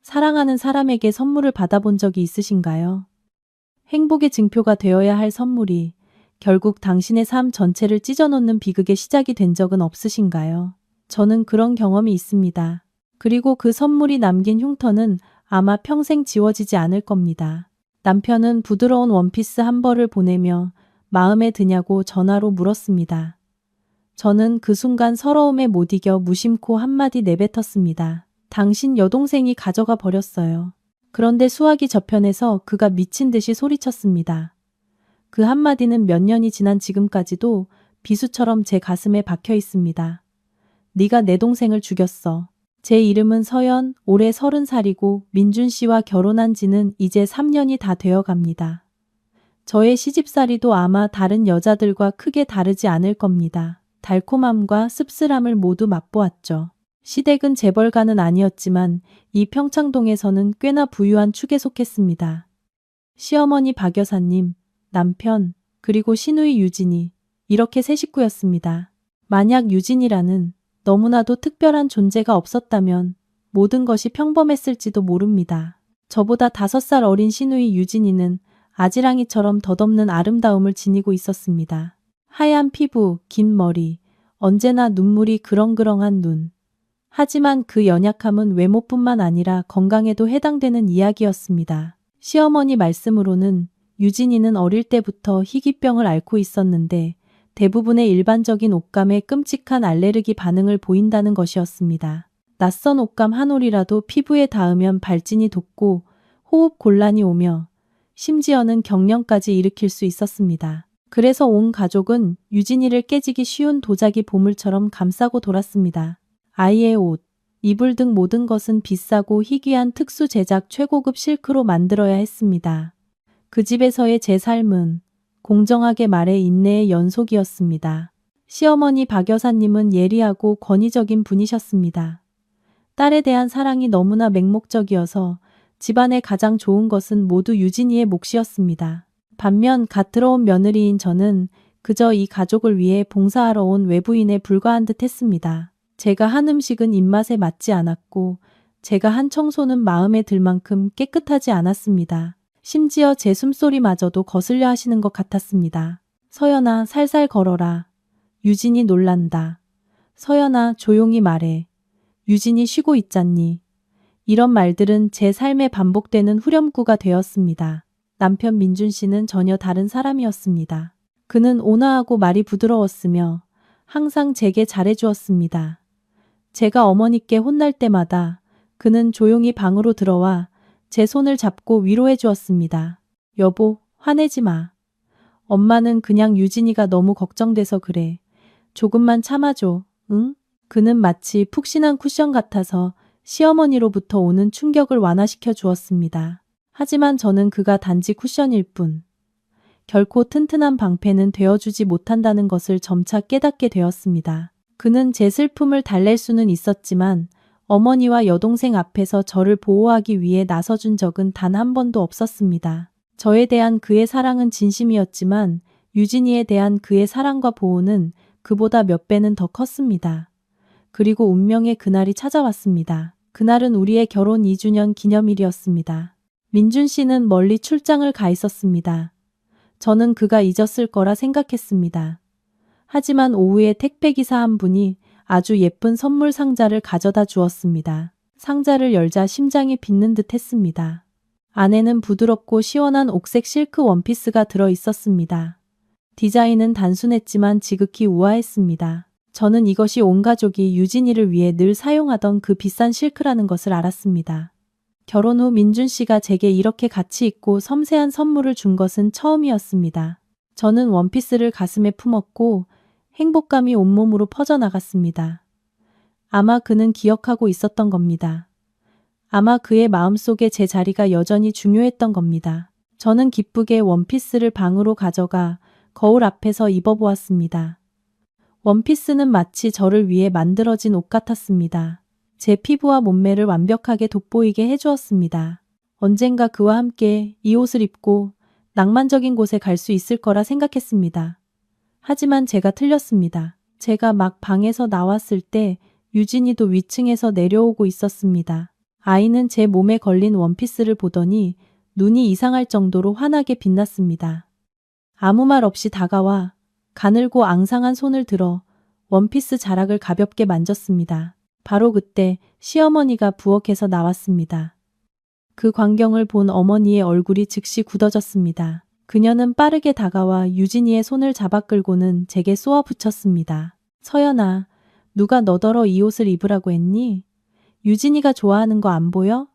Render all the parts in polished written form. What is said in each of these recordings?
사랑하는 사람에게 선물을 받아본 적이 있으신가요? 행복의 증표가 되어야 할 선물이 결국 당신의 삶 전체를 찢어놓는 비극의 시작이 된 적은 없으신가요? 저는 그런 경험이 있습니다. 그리고 그 선물이 남긴 흉터는 아마 평생 지워지지 않을 겁니다. 남편은 부드러운 원피스 한 벌을 보내며 마음에 드냐고 전화로 물었습니다. 저는 그 순간 서러움에 못 이겨 무심코 한마디 내뱉었습니다. 당신 여동생이 가져가 버렸어요. 그런데 수화기 저편에서 그가 미친 듯이 소리쳤습니다. 그 한마디는 몇 년이 지난 지금까지도 비수처럼 제 가슴에 박혀 있습니다. 네가 내 동생을 죽였어. 제 이름은 서연, 올해 30살이고 민준 씨와 결혼한 지는 이제 3년이 다 되어 갑니다. 저의 시집살이도 아마 다른 여자들과 크게 다르지 않을 겁니다. 달콤함과 씁쓸함을 모두 맛보았죠. 시댁은 재벌가는 아니었지만 이 평창동에서는 꽤나 부유한 축에 속했습니다. 시어머니 박 여사님, 남편, 그리고 시누이 유진이 이렇게 세 식구였습니다. 만약 유진이라는 너무나도 특별한 존재가 없었다면 모든 것이 평범했을지도 모릅니다. 저보다 5살 어린 시누이 유진이는 아지랑이처럼 덧없는 아름다움을 지니고 있었습니다. 하얀 피부, 긴 머리, 언제나 눈물이 그렁그렁한 눈. 하지만 그 연약함은 외모뿐만 아니라 건강에도 해당되는 이야기였습니다. 시어머니 말씀으로는 유진이는 어릴 때부터 희귀병을 앓고 있었는데 대부분의 일반적인 옷감에 끔찍한 알레르기 반응을 보인다는 것이었습니다. 낯선 옷감 한 올이라도 피부에 닿으면 발진이 돋고 호흡 곤란이 오며 심지어는 경련까지 일으킬 수 있었습니다. 그래서 온 가족은 유진이를 깨지기 쉬운 도자기 보물처럼 감싸고 돌았습니다. 아이의 옷, 이불 등 모든 것은 비싸고 희귀한 특수 제작 최고급 실크로 만들어야 했습니다. 그 집에서의 제 삶은 공정하게 말해 인내의 연속이었습니다. 시어머니 박 여사님은 예리하고 권위적인 분이셨습니다. 딸에 대한 사랑이 너무나 맹목적이어서 집안의 가장 좋은 것은 모두 유진이의 몫이었습니다. 반면 갓 들어온 며느리인 저는 그저 이 가족을 위해 봉사하러 온 외부인에 불과한 듯 했습니다. 제가 한 음식은 입맛에 맞지 않았고 제가 한 청소는 마음에 들 만큼 깨끗하지 않았습니다. 심지어 제 숨소리마저도 거슬려 하시는 것 같았습니다. 서연아, 살살 걸어라. 유진이 놀란다. 서연아, 조용히 말해. 유진이 쉬고 있잖니. 이런 말들은 제 삶에 반복되는 후렴구가 되었습니다. 남편 민준 씨는 전혀 다른 사람이었습니다. 그는 온화하고 말이 부드러웠으며 항상 제게 잘해주었습니다. 제가 어머니께 혼날 때마다 그는 조용히 방으로 들어와 제 손을 잡고 위로해 주었습니다. 여보, 화내지 마. 엄마는 그냥 유진이가 너무 걱정돼서 그래. 조금만 참아줘, 응? 그는 마치 푹신한 쿠션 같아서 시어머니로부터 오는 충격을 완화시켜 주었습니다. 하지만 저는 그가 단지 쿠션일 뿐. 결코 튼튼한 방패는 되어주지 못한다는 것을 점차 깨닫게 되었습니다. 그는 제 슬픔을 달랠 수는 있었지만 어머니와 여동생 앞에서 저를 보호하기 위해 나서준 적은 단 한 번도 없었습니다. 저에 대한 그의 사랑은 진심이었지만 유진이에 대한 그의 사랑과 보호는 그보다 몇 배는 더 컸습니다. 그리고 운명의 그날이 찾아왔습니다. 그날은 우리의 결혼 2주년 기념일이었습니다. 민준 씨는 멀리 출장을 가 있었습니다. 저는 그가 잊었을 거라 생각했습니다. 하지만 오후에 택배기사 한 분이 아주 예쁜 선물 상자를 가져다 주었습니다. 상자를 열자 심장이 빚는 듯 했습니다. 안에는 부드럽고 시원한 옥색 실크 원피스가 들어 있었습니다. 디자인은 단순했지만 지극히 우아했습니다. 저는 이것이 온 가족이 유진이를 위해 늘 사용하던 그 비싼 실크라는 것을 알았습니다. 결혼 후 민준 씨가 제게 이렇게 가치 있고 섬세한 선물을 준 것은 처음이었습니다. 저는 원피스를 가슴에 품었고 행복감이 온몸으로 퍼져나갔습니다. 아마 그는 기억하고 있었던 겁니다. 아마 그의 마음속에 제 자리가 여전히 중요했던 겁니다. 저는 기쁘게 원피스를 방으로 가져가 거울 앞에서 입어보았습니다. 원피스는 마치 저를 위해 만들어진 옷 같았습니다. 제 피부와 몸매를 완벽하게 돋보이게 해주었습니다. 언젠가 그와 함께 이 옷을 입고 낭만적인 곳에 갈 수 있을 거라 생각했습니다. 하지만 제가 틀렸습니다. 제가 막 방에서 나왔을 때 유진이도 위층에서 내려오고 있었습니다. 아이는 제 몸에 걸린 원피스를 보더니 눈이 이상할 정도로 환하게 빛났습니다. 아무 말 없이 다가와 가늘고 앙상한 손을 들어 원피스 자락을 가볍게 만졌습니다. 바로 그때 시어머니가 부엌에서 나왔습니다. 그 광경을 본 어머니의 얼굴이 즉시 굳어졌습니다. 그녀는 빠르게 다가와 유진이의 손을 잡아 끌고는 제게 쏘아 붙였습니다. 서연아, 누가 너더러 이 옷을 입으라고 했니? 유진이가 좋아하는 거 안 보여?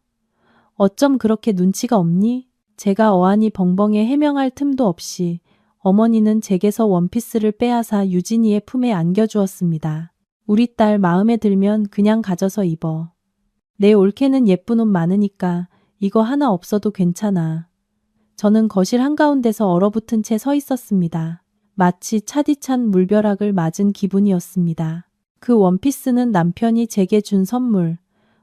어쩜 그렇게 눈치가 없니? 제가 어안이 벙벙해 해명할 틈도 없이 어머니는 제게서 원피스를 빼앗아 유진이의 품에 안겨주었습니다. 우리 딸 마음에 들면 그냥 가져서 입어. 내 올케는 예쁜 옷 많으니까 이거 하나 없어도 괜찮아. 저는 거실 한가운데서 얼어붙은 채 서 있었습니다. 마치 차디찬 물벼락을 맞은 기분이었습니다. 그 원피스는 남편이 제게 준 선물,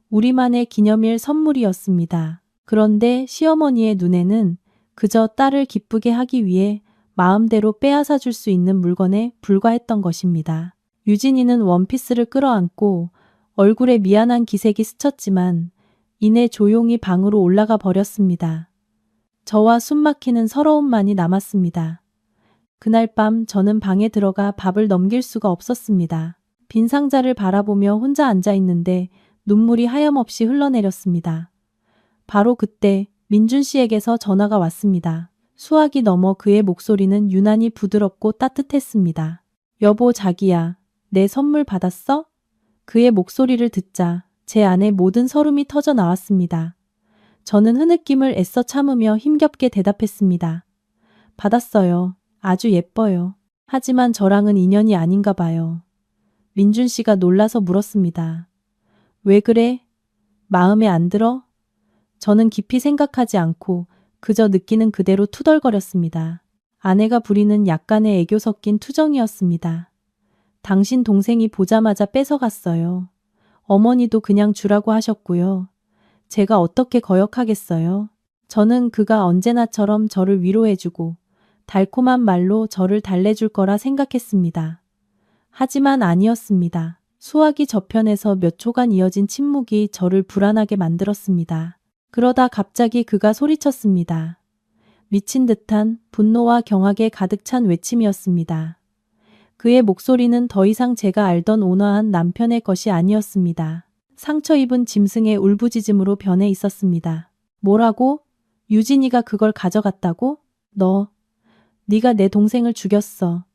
우리만의 기념일 선물이었습니다. 그런데 시어머니의 눈에는 그저 딸을 기쁘게 하기 위해 마음대로 빼앗아 줄 수 있는 물건에 불과했던 것입니다. 유진이는 원피스를 끌어안고 얼굴에 미안한 기색이 스쳤지만 이내 조용히 방으로 올라가 버렸습니다. 저와 숨막히는 서러움만이 남았습니다. 그날 밤 저는 방에 들어가 밥을 넘길 수가 없었습니다. 빈 상자를 바라보며 혼자 앉아 있는데 눈물이 하염없이 흘러내렸습니다. 바로 그때 민준 씨에게서 전화가 왔습니다. 수학이 넘어 그의 목소리는 유난히 부드럽고 따뜻했습니다. 여보, 자기야, 내 선물 받았어? 그의 목소리를 듣자 제 안에 모든 서름이 터져 나왔습니다. 저는 흐느낌을 애써 참으며 힘겹게 대답했습니다. 받았어요. 아주 예뻐요. 하지만 저랑은 인연이 아닌가 봐요. 민준 씨가 놀라서 물었습니다. 왜 그래? 마음에 안 들어? 저는 깊이 생각하지 않고 그저 느끼는 그대로 투덜거렸습니다. 아내가 부리는 약간의 애교 섞인 투정이었습니다. 당신 동생이 보자마자 뺏어갔어요. 어머니도 그냥 주라고 하셨고요. 제가 어떻게 거역하겠어요? 저는 그가 언제나처럼 저를 위로해주고 달콤한 말로 저를 달래줄 거라 생각했습니다. 하지만 아니었습니다. 수화기 저편에서 몇 초간 이어진 침묵이 저를 불안하게 만들었습니다. 그러다 갑자기 그가 소리쳤습니다. 미친 듯한 분노와 경악에 가득 찬 외침이었습니다. 그의 목소리는 더 이상 제가 알던 온화한 남편의 것이 아니었습니다. 상처 입은 짐승의 울부짖음으로 변해 있었습니다. 뭐라고? 유진이가 그걸 가져갔다고? 네가 내 동생을 죽였어.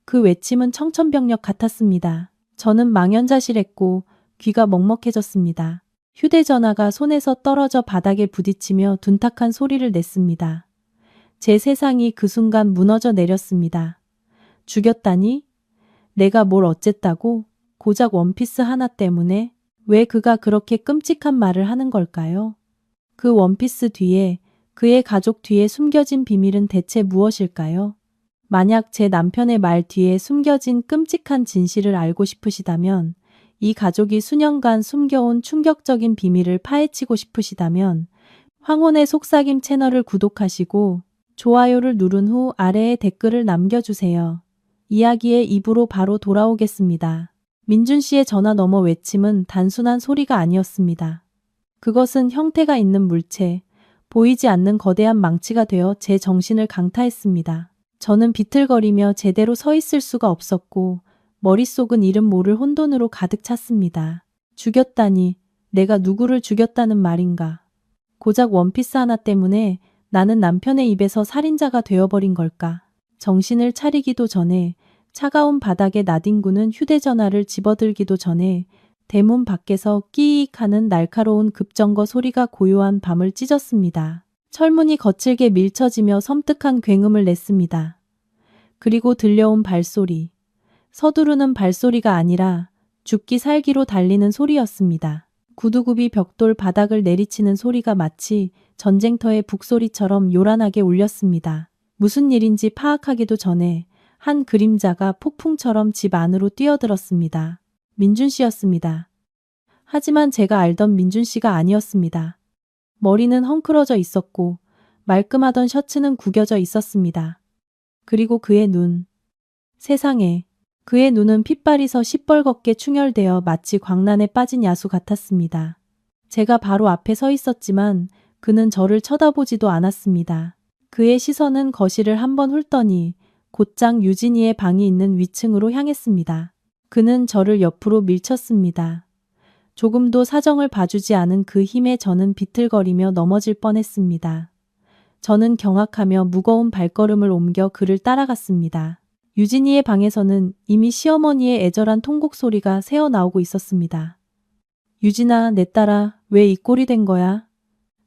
그 외침은 청천벽력 같았습니다. 저는 망연자실했고 귀가 먹먹해졌습니다. 휴대전화가 손에서 떨어져 바닥에 부딪히며 둔탁한 소리를 냈습니다. 제 세상이 그 순간 무너져 내렸습니다. 죽였다니? 내가 뭘 어쨌다고? 고작 원피스 하나 때문에? 왜 그가 그렇게 끔찍한 말을 하는 걸까요? 그 원피스 뒤에, 그의 가족 뒤에 숨겨진 비밀은 대체 무엇일까요? 만약 제 남편의 말 뒤에 숨겨진 끔찍한 진실을 알고 싶으시다면, 이 가족이 수년간 숨겨온 충격적인 비밀을 파헤치고 싶으시다면 황혼의 속삭임 채널을 구독하시고 좋아요를 누른 후 아래에 댓글을 남겨주세요. 이야기의 입으로 바로 돌아오겠습니다. 민준 씨의 전화 너머 외침은 단순한 소리가 아니었습니다. 그것은 형태가 있는 물체, 보이지 않는 거대한 망치가 되어 제 정신을 강타했습니다. 저는 비틀거리며 제대로 서 있을 수가 없었고 머릿속은 이름 모를 혼돈으로 가득 찼습니다. 죽였다니, 내가 누구를 죽였다는 말인가? 고작 원피스 하나 때문에 나는 남편의 입에서 살인자가 되어버린 걸까? 정신을 차리기도 전에 차가운 바닥에 나뒹구는 휴대전화를 집어들기도 전에 대문 밖에서 끼익 하는 날카로운 급정거 소리가 고요한 밤을 찢었습니다. 철문이 거칠게 밀쳐지며 섬뜩한 굉음을 냈습니다. 그리고 들려온 발소리. 서두르는 발소리가 아니라 죽기 살기로 달리는 소리였습니다. 구두굽이 벽돌 바닥을 내리치는 소리가 마치 전쟁터의 북소리처럼 요란하게 울렸습니다. 무슨 일인지 파악하기도 전에 한 그림자가 폭풍처럼 집 안으로 뛰어들었습니다. 민준 씨였습니다. 하지만 제가 알던 민준 씨가 아니었습니다. 머리는 헝클어져 있었고 말끔하던 셔츠는 구겨져 있었습니다. 그리고 그의 눈. 세상에. 그의 눈은 핏발이서 시뻘겋게 충혈되어 마치 광란에 빠진 야수 같았습니다. 제가 바로 앞에 서 있었지만 그는 저를 쳐다보지도 않았습니다. 그의 시선은 거실을 한번 훑더니 곧장 유진이의 방이 있는 위층으로 향했습니다. 그는 저를 옆으로 밀쳤습니다. 조금도 사정을 봐주지 않은 그 힘에 저는 비틀거리며 넘어질 뻔했습니다. 저는 경악하며 무거운 발걸음을 옮겨 그를 따라갔습니다. 유진이의 방에서는 이미 시어머니의 애절한 통곡 소리가 새어나오고 있었습니다. 유진아, 내 딸아, 왜 이 꼴이 된 거야?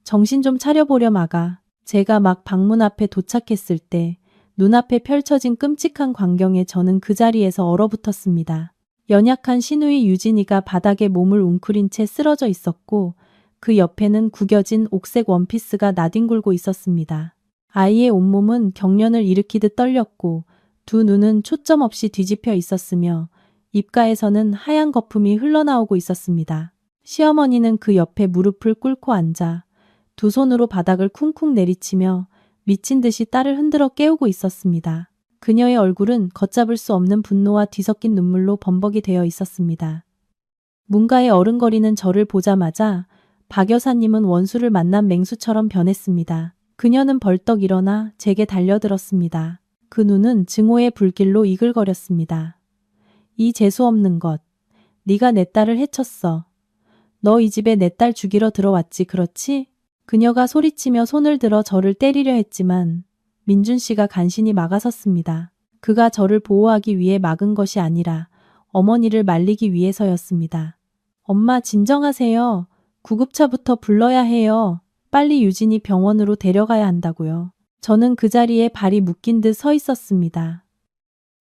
정신 좀 차려보렴 아가. 제가 막 방문 앞에 도착했을 때 눈앞에 펼쳐진 끔찍한 광경에 저는 그 자리에서 얼어붙었습니다. 연약한 시누이 유진이가 바닥에 몸을 웅크린 채 쓰러져 있었고 그 옆에는 구겨진 옥색 원피스가 나뒹굴고 있었습니다. 아이의 온몸은 경련을 일으키듯 떨렸고 두 눈은 초점 없이 뒤집혀 있었으며 입가에서는 하얀 거품이 흘러나오고 있었습니다. 시어머니는 그 옆에 무릎을 꿇고 앉아 두 손으로 바닥을 쿵쿵 내리치며 미친 듯이 딸을 흔들어 깨우고 있었습니다. 그녀의 얼굴은 걷잡을 수 없는 분노와 뒤섞인 눈물로 범벅이 되어 있었습니다. 문가에 어른거리는 저를 보자마자 박 여사님은 원수를 만난 맹수처럼 변했습니다. 그녀는 벌떡 일어나 제게 달려들었습니다. 그 눈은 증오의 불길로 이글거렸습니다. 이 재수없는 것. 네가 내 딸을 해쳤어. 너 이 집에 내 딸 죽이러 들어왔지, 그렇지? 그녀가 소리치며 손을 들어 저를 때리려 했지만 민준 씨가 간신히 막아섰습니다. 그가 저를 보호하기 위해 막은 것이 아니라 어머니를 말리기 위해서였습니다. 엄마 진정하세요. 구급차부터 불러야 해요. 빨리 유진이 병원으로 데려가야 한다고요. 저는 그 자리에 발이 묶인 듯 서 있었습니다.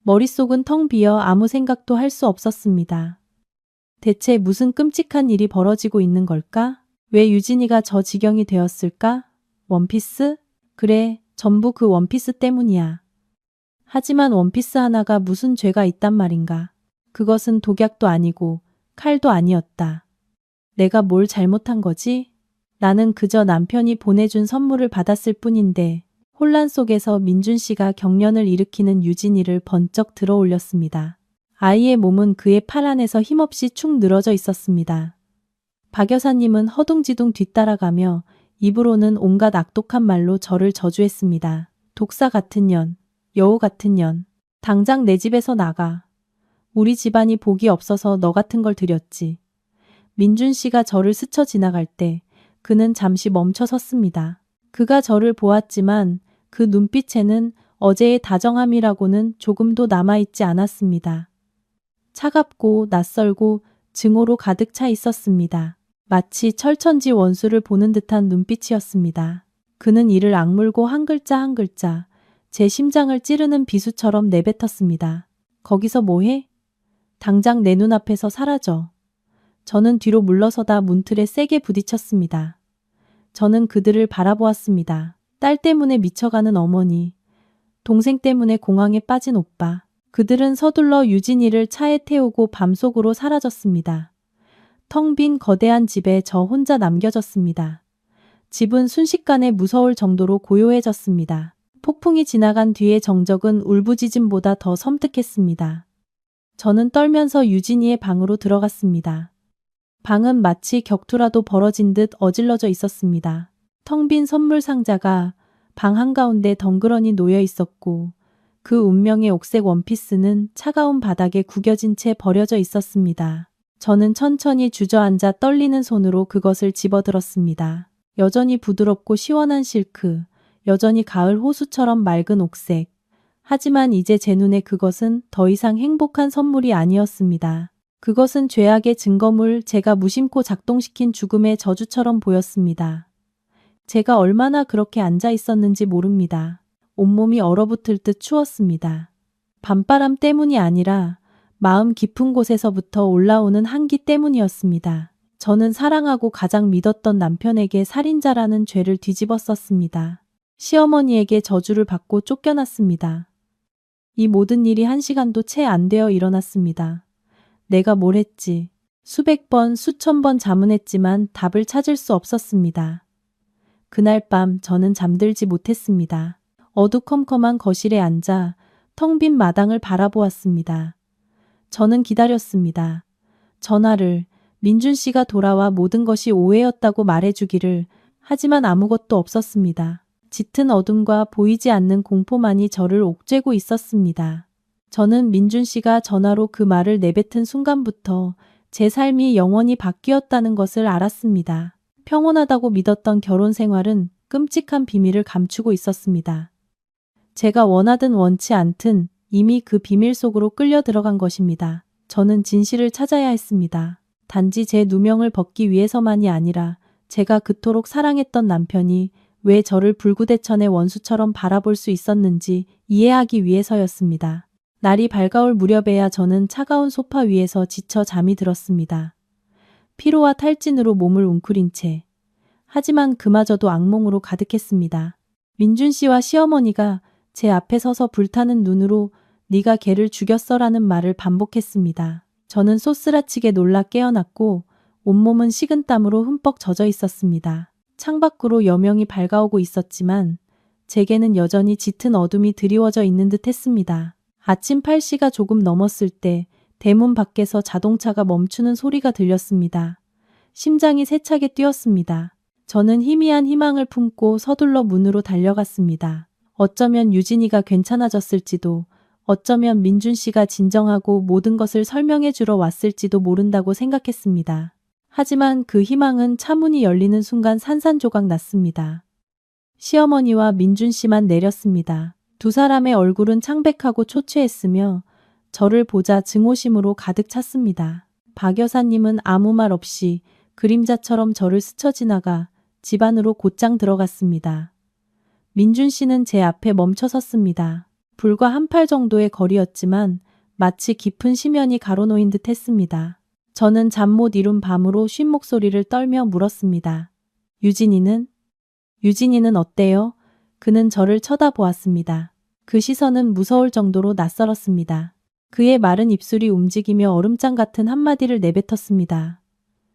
머릿속은 텅 비어 아무 생각도 할 수 없었습니다. 대체 무슨 끔찍한 일이 벌어지고 있는 걸까? 왜 유진이가 저 지경이 되었을까? 원피스? 그래, 전부 그 원피스 때문이야. 하지만 원피스 하나가 무슨 죄가 있단 말인가. 그것은 독약도 아니고 칼도 아니었다. 내가 뭘 잘못한 거지? 나는 그저 남편이 보내준 선물을 받았을 뿐인데 혼란 속에서 민준 씨가 경련을 일으키는 유진이를 번쩍 들어 올렸습니다. 아이의 몸은 그의 팔 안에서 힘없이 축 늘어져 있었습니다. 박 여사님은 허둥지둥 뒤따라가며 입으로는 온갖 악독한 말로 저를 저주했습니다. 독사 같은 년, 여우 같은 년, 당장 내 집에서 나가. 우리 집안이 복이 없어서 너 같은 걸 들였지. 민준 씨가 저를 스쳐 지나갈 때 그는 잠시 멈춰 섰습니다. 그가 저를 보았지만 그 눈빛에는 어제의 다정함이라고는 조금도 남아있지 않았습니다. 차갑고 낯설고 증오로 가득 차 있었습니다. 마치 철천지 원수를 보는 듯한 눈빛이었습니다. 그는 이를 악물고 한 글자 한 글자 제 심장을 찌르는 비수처럼 내뱉었습니다. 거기서 뭐해? 당장 내 눈앞에서 사라져. 저는 뒤로 물러서다 문틀에 세게 부딪혔습니다. 저는 그들을 바라보았습니다. 딸 때문에 미쳐가는 어머니, 동생 때문에 공황에 빠진 오빠. 그들은 서둘러 유진이를 차에 태우고 밤속으로 사라졌습니다. 텅 빈 거대한 집에 저 혼자 남겨졌습니다. 집은 순식간에 무서울 정도로 고요해졌습니다. 폭풍이 지나간 뒤의 정적은 울부짖음보다 더 섬뜩했습니다. 저는 떨면서 유진이의 방으로 들어갔습니다. 방은 마치 격투라도 벌어진 듯 어질러져 있었습니다. 텅 빈 선물 상자가 방 한가운데 덩그러니 놓여 있었고 그 운명의 옥색 원피스는 차가운 바닥에 구겨진 채 버려져 있었습니다. 저는 천천히 주저앉아 떨리는 손으로 그것을 집어들었습니다. 여전히 부드럽고 시원한 실크, 여전히 가을 호수처럼 맑은 옥색. 하지만 이제 제 눈에 그것은 더 이상 행복한 선물이 아니었습니다. 그것은 죄악의 증거물, 제가 무심코 작동시킨 죽음의 저주처럼 보였습니다. 제가 얼마나 그렇게 앉아 있었는지 모릅니다. 온몸이 얼어붙을 듯 추웠습니다. 밤바람 때문이 아니라 마음 깊은 곳에서부터 올라오는 한기 때문이었습니다. 저는 사랑하고 가장 믿었던 남편에게 살인자라는 죄를 뒤집었었습니다. 시어머니에게 저주를 받고 쫓겨났습니다. 이 모든 일이 1시간도 채 안 되어 일어났습니다. 내가 뭘 했지? 수백 번, 수천 번 자문했지만 답을 찾을 수 없었습니다. 그날 밤 저는 잠들지 못했습니다. 어두컴컴한 거실에 앉아 텅 빈 마당을 바라보았습니다. 저는 기다렸습니다. 전화를, 민준 씨가 돌아와 모든 것이 오해였다고 말해주기를. 하지만 아무것도 없었습니다. 짙은 어둠과 보이지 않는 공포만이 저를 옥죄고 있었습니다. 저는 민준 씨가 전화로 그 말을 내뱉은 순간부터 제 삶이 영원히 바뀌었다는 것을 알았습니다. 평온하다고 믿었던 결혼 생활은 끔찍한 비밀을 감추고 있었습니다. 제가 원하든 원치 않든 이미 그 비밀 속으로 끌려 들어간 것입니다. 저는 진실을 찾아야 했습니다. 단지 제 누명을 벗기 위해서만이 아니라 제가 그토록 사랑했던 남편이 왜 저를 불구대천의 원수처럼 바라볼 수 있었는지 이해하기 위해서였습니다. 날이 밝아올 무렵에야 저는 차가운 소파 위에서 지쳐 잠이 들었습니다. 피로와 탈진으로 몸을 웅크린 채. 하지만 그마저도 악몽으로 가득했습니다. 민준 씨와 시어머니가 제 앞에 서서 불타는 눈으로 네가 걔를 죽였어라는 말을 반복했습니다. 저는 쏘스라치게 놀라 깨어났고 온몸은 식은땀으로 흠뻑 젖어 있었습니다. 창밖으로 여명이 밝아오고 있었지만 제게는 여전히 짙은 어둠이 드리워져 있는 듯 했습니다. 아침 8시가 조금 넘었을 때 대문 밖에서 자동차가 멈추는 소리가 들렸습니다. 심장이 세차게 뛰었습니다. 저는 희미한 희망을 품고 서둘러 문으로 달려갔습니다. 어쩌면 유진이가 괜찮아졌을지도, 어쩌면 민준 씨가 진정하고 모든 것을 설명해 주러 왔을지도 모른다고 생각했습니다. 하지만 그 희망은 차문이 열리는 순간 산산조각 났습니다. 시어머니와 민준 씨만 내렸습니다. 두 사람의 얼굴은 창백하고 초췌했으며 저를 보자 증오심으로 가득 찼습니다. 박 여사님은 아무 말 없이 그림자처럼 저를 스쳐 지나가 집 안으로 곧장 들어갔습니다. 민준 씨는 제 앞에 멈춰 섰습니다. 불과 한 팔 정도의 거리였지만 마치 깊은 심연이 가로놓인 듯 했습니다. 저는 잠 못 이룬 밤으로 쉰 목소리를 떨며 물었습니다. 유진이는 어때요? 그는 저를 쳐다보았습니다. 그 시선은 무서울 정도로 낯설었습니다. 그의 마른 입술이 움직이며 얼음장 같은 한마디를 내뱉었습니다.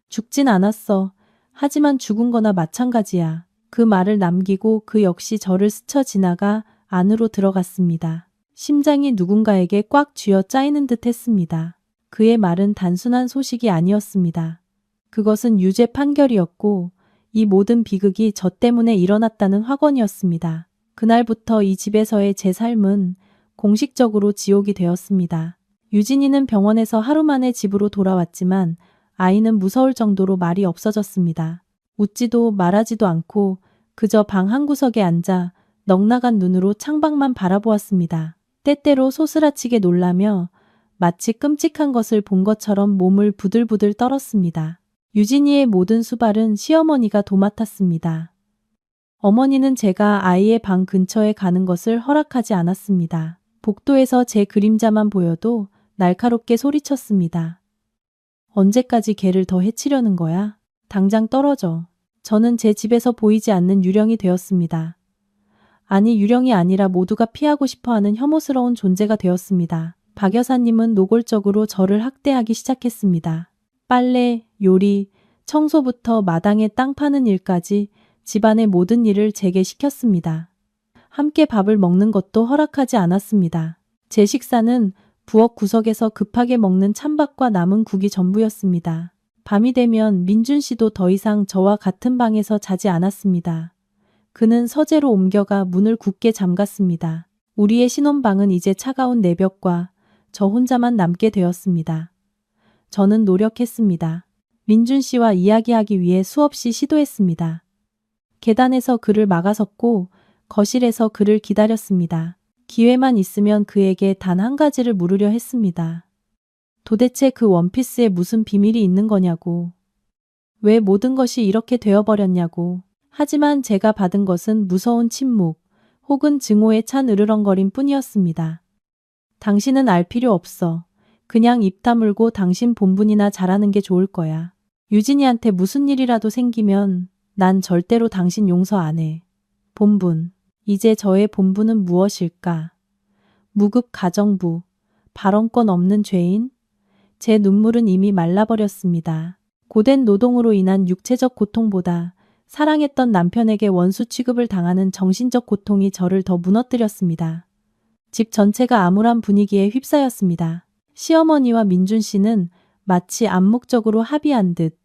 죽진 않았어. 하지만 죽은 거나 마찬가지야. 그 말을 남기고 그 역시 저를 스쳐 지나가 안으로 들어갔습니다. 심장이 누군가에게 꽉 쥐어 짜이는 듯 했습니다. 그의 말은 단순한 소식이 아니었습니다. 그것은 유죄 판결이었고 이 모든 비극이 저 때문에 일어났다는 확언이었습니다. 그날부터 이 집에서의 제 삶은 공식적으로 지옥이 되었습니다. 유진이는 병원에서 하루 만에 집으로 돌아왔지만 아이는 무서울 정도로 말이 없어졌습니다. 웃지도 말하지도 않고 그저 방 한구석에 앉아 넉나간 눈으로 창밖만 바라보았습니다. 때때로 소스라치게 놀라며 마치 끔찍한 것을 본 것처럼 몸을 부들부들 떨었습니다. 유진이의 모든 수발은 시어머니가 도맡았습니다. 어머니는 제가 아이의 방 근처에 가는 것을 허락하지 않았습니다. 복도에서 제 그림자만 보여도 날카롭게 소리쳤습니다. 언제까지 걔를 더 해치려는 거야? 당장 떨어져. 저는 제 집에서 보이지 않는 유령이 되었습니다. 아니, 유령이 아니라 모두가 피하고 싶어하는 혐오스러운 존재가 되었습니다. 박 여사님은 노골적으로 저를 학대하기 시작했습니다. 빨래, 요리, 청소부터 마당에 땅 파는 일까지 집안의 모든 일을 제게 시켰습니다. 함께 밥을 먹는 것도 허락하지 않았습니다. 제 식사는 부엌 구석에서 급하게 먹는 찬밥과 남은 국이 전부였습니다. 밤이 되면 민준 씨도 더 이상 저와 같은 방에서 자지 않았습니다. 그는 서재로 옮겨가 문을 굳게 잠갔습니다. 우리의 신혼방은 이제 차가운 내벽과 저 혼자만 남게 되었습니다. 저는 노력했습니다. 민준 씨와 이야기하기 위해 수없이 시도했습니다. 계단에서 그를 막아섰고 거실에서 그를 기다렸습니다. 기회만 있으면 그에게 단 한 가지를 물으려 했습니다. 도대체 그 원피스에 무슨 비밀이 있는 거냐고. 왜 모든 것이 이렇게 되어버렸냐고. 하지만 제가 받은 것은 무서운 침묵 혹은 증오에 찬 으르렁거림 뿐이었습니다. 당신은 알 필요 없어. 그냥 입 다물고 당신 본분이나 잘하는 게 좋을 거야. 유진이한테 무슨 일이라도 생기면 난 절대로 당신 용서 안 해. 본분. 이제 저의 본분은 무엇일까? 무급 가정부. 발언권 없는 죄인? 제 눈물은 이미 말라버렸습니다. 고된 노동으로 인한 육체적 고통보다 사랑했던 남편에게 원수 취급을 당하는 정신적 고통이 저를 더 무너뜨렸습니다. 집 전체가 암울한 분위기에 휩싸였습니다. 시어머니와 민준 씨는 마치 암묵적으로 합의한 듯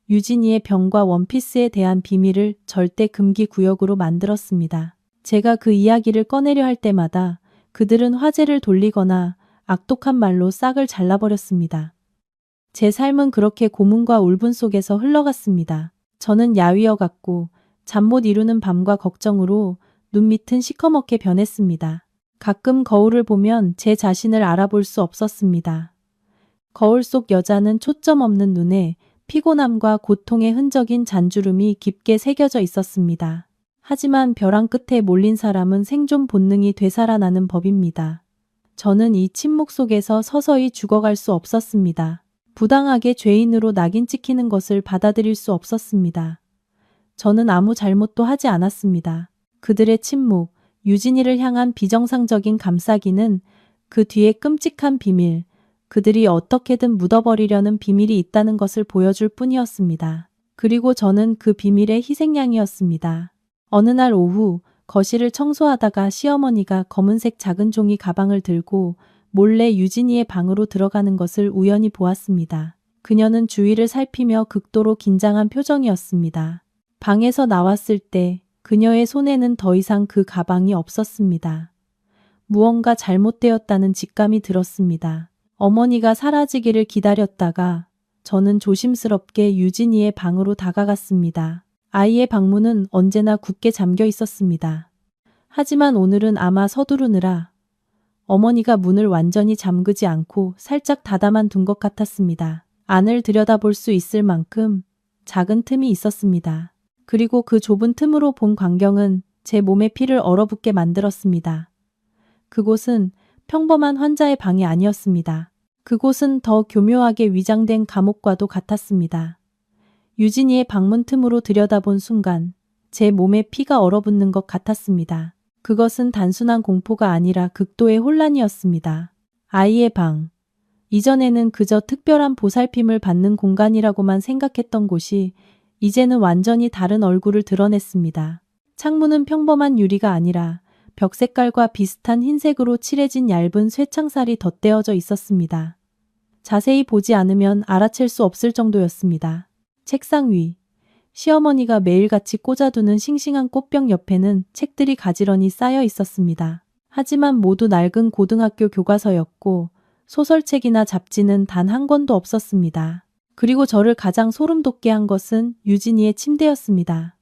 유진이의 병과 원피스에 대한 비밀을 절대 금기 구역으로 만들었습니다. 제가 그 이야기를 꺼내려 할 때마다 그들은 화제를 돌리거나 악독한 말로 싹을 잘라버렸습니다. 제 삶은 그렇게 고문과 울분 속에서 흘러갔습니다. 저는 야위어갔고 잠 못 이루는 밤과 걱정으로 눈 밑은 시커멓게 변했습니다. 가끔 거울을 보면 제 자신을 알아볼 수 없었습니다. 거울 속 여자는 초점 없는 눈에 피곤함과 고통의 흔적인 잔주름이 깊게 새겨져 있었습니다. 하지만 벼랑 끝에 몰린 사람은 생존 본능이 되살아나는 법입니다. 저는 이 침묵 속에서 서서히 죽어갈 수 없었습니다. 부당하게 죄인으로 낙인 찍히는 것을 받아들일 수 없었습니다. 저는 아무 잘못도 하지 않았습니다. 그들의 침묵, 유진이를 향한 비정상적인 감싸기는 그 뒤에 끔찍한 비밀, 그들이 어떻게든 묻어버리려는 비밀이 있다는 것을 보여줄 뿐이었습니다. 그리고 저는 그 비밀의 희생양이었습니다. 어느 날 오후 거실을 청소하다가 시어머니가 검은색 작은 종이 가방을 들고 몰래 유진이의 방으로 들어가는 것을 우연히 보았습니다. 그녀는 주위를 살피며 극도로 긴장한 표정이었습니다. 방에서 나왔을 때 그녀의 손에는 더 이상 그 가방이 없었습니다. 무언가 잘못되었다는 직감이 들었습니다. 어머니가 사라지기를 기다렸다가 저는 조심스럽게 유진이의 방으로 다가갔습니다. 아이의 방문은 언제나 굳게 잠겨 있었습니다. 하지만 오늘은 아마 서두르느라 어머니가 문을 완전히 잠그지 않고 살짝 닫아만 둔 것 같았습니다. 안을 들여다볼 수 있을 만큼 작은 틈이 있었습니다. 그리고 그 좁은 틈으로 본 광경은 제 몸에 피를 얼어붙게 만들었습니다. 그곳은 평범한 환자의 방이 아니었습니다. 그곳은 더 교묘하게 위장된 감옥과도 같았습니다. 유진이의 방문 틈으로 들여다본 순간 제 몸에 피가 얼어붙는 것 같았습니다. 그것은 단순한 공포가 아니라 극도의 혼란이었습니다. 아이의 방. 이전에는 그저 특별한 보살핌을 받는 공간이라고만 생각했던 곳이 이제는 완전히 다른 얼굴을 드러냈습니다. 창문은 평범한 유리가 아니라 벽 색깔과 비슷한 흰색으로 칠해진 얇은 쇠창살이 덧대어져 있었습니다. 자세히 보지 않으면 알아챌 수 없을 정도였습니다. 책상 위, 시어머니가 매일같이 꽂아두는 싱싱한 꽃병 옆에는 책들이 가지런히 쌓여 있었습니다. 하지만 모두 낡은 고등학교 교과서였고 소설책이나 잡지는 단 한 권도 없었습니다. 그리고 저를 가장 소름 돋게 한 것은 유진이의 침대였습니다.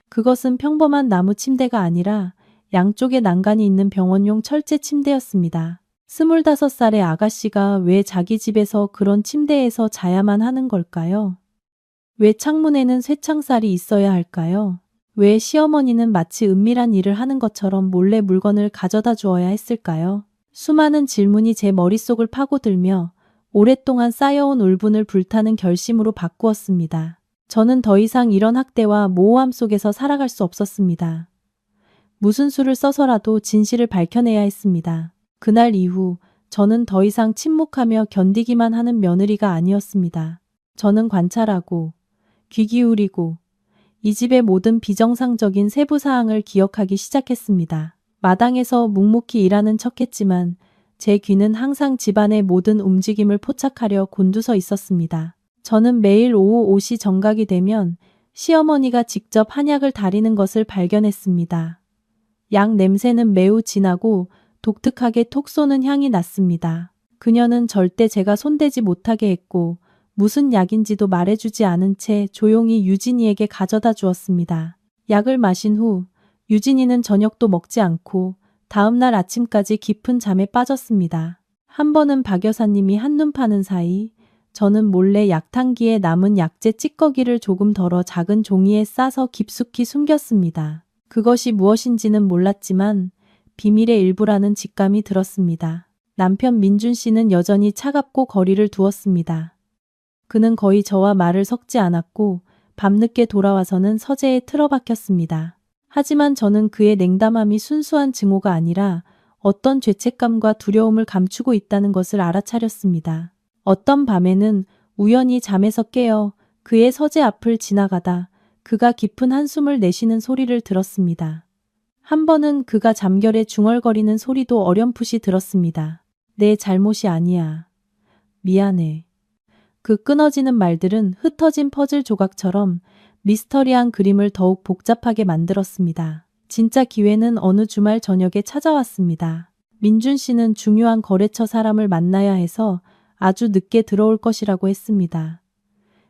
그것은 평범한 나무 침대가 아니라 양쪽에 난간이 있는 병원용 철제 침대였습니다. 25살의 아가씨가 왜 자기 집에서 그런 침대에서 자야만 하는 걸까요? 왜 창문에는 쇠창살이 있어야 할까요? 왜 시어머니는 마치 은밀한 일을 하는 것처럼 몰래 물건을 가져다 주어야 했을까요? 수많은 질문이 제 머릿속을 파고들며 오랫동안 쌓여온 울분을 불타는 결심으로 바꾸었습니다. 저는 더 이상 이런 학대와 모호함 속에서 살아갈 수 없었습니다. 무슨 수를 써서라도 진실을 밝혀내야 했습니다. 그날 이후 저는 더 이상 침묵하며 견디기만 하는 며느리가 아니었습니다. 저는 관찰하고 귀 기울이고 이 집의 모든 비정상적인 세부 사항을 기억하기 시작했습니다. 마당에서 묵묵히 일하는 척했지만 제 귀는 항상 집안의 모든 움직임을 포착하려 곤두서 있었습니다. 저는 매일 오후 5시 정각이 되면 시어머니가 직접 한약을 다리는 것을 발견했습니다. 약 냄새는 매우 진하고 독특하게 톡 쏘는 향이 났습니다. 그녀는 절대 제가 손대지 못하게 했고 무슨 약인지도 말해주지 않은 채 조용히 유진이에게 가져다 주었습니다. 약을 마신 후 유진이는 저녁도 먹지 않고 다음날 아침까지 깊은 잠에 빠졌습니다. 한 번은 박 여사님이 한눈 파는 사이 저는 몰래 약탕기에 남은 약재 찌꺼기를 조금 덜어 작은 종이에 싸서 깊숙이 숨겼습니다. 그것이 무엇인지는 몰랐지만 비밀의 일부라는 직감이 들었습니다. 남편 민준 씨는 여전히 차갑고 거리를 두었습니다. 그는 거의 저와 말을 섞지 않았고 밤늦게 돌아와서는 서재에 틀어박혔습니다. 하지만 저는 그의 냉담함이 순수한 증오가 아니라 어떤 죄책감과 두려움을 감추고 있다는 것을 알아차렸습니다. 어떤 밤에는 우연히 잠에서 깨어 그의 서재 앞을 지나가다 그가 깊은 한숨을 내쉬는 소리를 들었습니다. 한 번은 그가 잠결에 중얼거리는 소리도 어렴풋이 들었습니다. 내 잘못이 아니야. 미안해. 그 끊어지는 말들은 흩어진 퍼즐 조각처럼 미스터리한 그림을 더욱 복잡하게 만들었습니다. 진짜 기회는 어느 주말 저녁에 찾아왔습니다. 민준 씨는 중요한 거래처 사람을 만나야 해서 아주 늦게 들어올 것이라고 했습니다.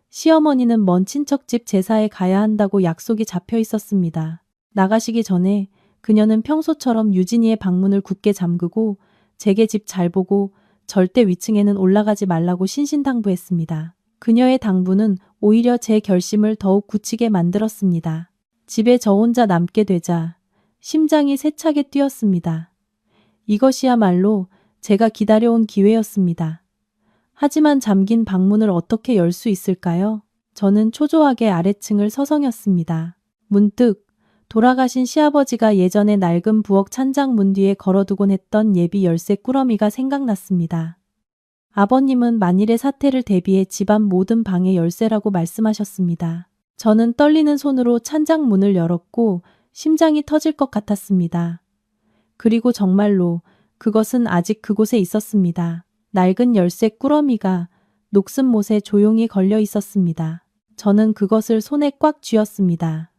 시어머니는 먼 친척집 제사에 가야 한다고 약속이 잡혀 있었습니다. 나가시기 전에 그녀는 평소처럼 유진이의 방문을 굳게 잠그고 제게 집 잘 보고 절대 위층에는 올라가지 말라고 신신당부했습니다. 그녀의 당부는 오히려 제 결심을 더욱 굳히게 만들었습니다. 집에 저 혼자 남게 되자 심장이 세차게 뛰었습니다. 이것이야말로 제가 기다려온 기회였습니다. 하지만 잠긴 방문을 어떻게 열 수 있을까요? 저는 초조하게 아래층을 서성였습니다. 문득 돌아가신 시아버지가 예전에 낡은 부엌 찬장 문 뒤에 걸어두곤 했던 예비 열쇠 꾸러미가 생각났습니다. 아버님은 만일의 사태를 대비해 집안 모든 방의 열쇠라고 말씀하셨습니다. 저는 떨리는 손으로 찬장 문을 열었고 심장이 터질 것 같았습니다. 그리고 정말로 그것은 아직 그곳에 있었습니다. 낡은 열쇠 꾸러미가 녹슨 못에 조용히 걸려 있었습니다. 저는 그것을 손에 꽉 쥐었습니다.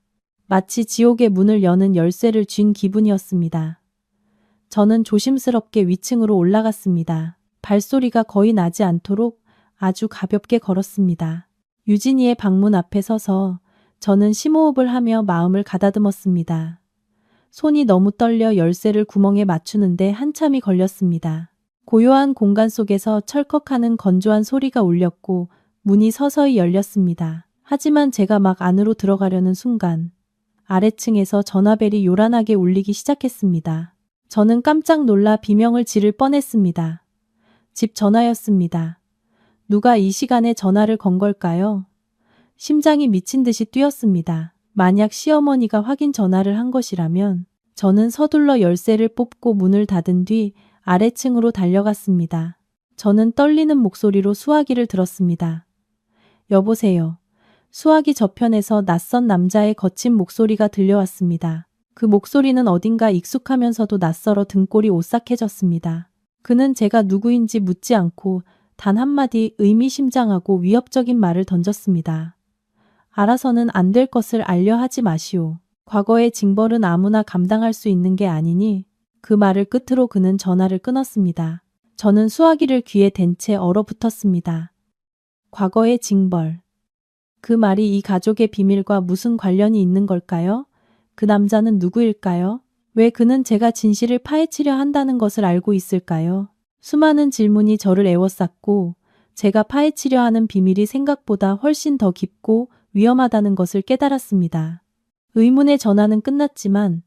마치 지옥의 문을 여는 열쇠를 쥔 기분이었습니다. 저는 조심스럽게 위층으로 올라갔습니다. 발소리가 거의 나지 않도록 아주 가볍게 걸었습니다. 유진이의 방문 앞에 서서 저는 심호흡을 하며 마음을 가다듬었습니다. 손이 너무 떨려 열쇠를 구멍에 맞추는데 한참이 걸렸습니다. 고요한 공간 속에서 철컥하는 건조한 소리가 울렸고 문이 서서히 열렸습니다. 하지만 제가 막 안으로 들어가려는 순간 아래층에서 전화벨이 요란하게 울리기 시작했습니다. 저는 깜짝 놀라 비명을 지를 뻔했습니다. 집 전화였습니다. 누가 이 시간에 전화를 건 걸까요? 심장이 미친 듯이 뛰었습니다. 만약 시어머니가 확인 전화를 한 것이라면 저는 서둘러 열쇠를 뽑고 문을 닫은 뒤 아래층으로 달려갔습니다. 저는 떨리는 목소리로 수화기를 들었습니다. 여보세요. 수화기 저편에서 낯선 남자의 거친 목소리가 들려왔습니다. 그 목소리는 어딘가 익숙하면서도 낯설어 등골이 오싹해졌습니다. 그는 제가 누구인지 묻지 않고 단 한마디 의미심장하고 위협적인 말을 던졌습니다. 알아서는 안 될 것을 알려 하지 마시오. 과거의 징벌은 아무나 감당할 수 있는 게 아니니. 그 말을 끝으로 그는 전화를 끊었습니다. 저는 수화기를 귀에 댄 채 얼어붙었습니다. 과거의 징벌. 그 말이 이 가족의 비밀과 무슨 관련이 있는 걸까요? 그 남자는 누구일까요? 왜 그는 제가 진실을 파헤치려 한다는 것을 알고 있을까요? 수많은 질문이 저를 에워쌌고 제가 파헤치려 하는 비밀이 생각보다 훨씬 더 깊고 위험하다는 것을 깨달았습니다. 의문의 전화는 끝났지만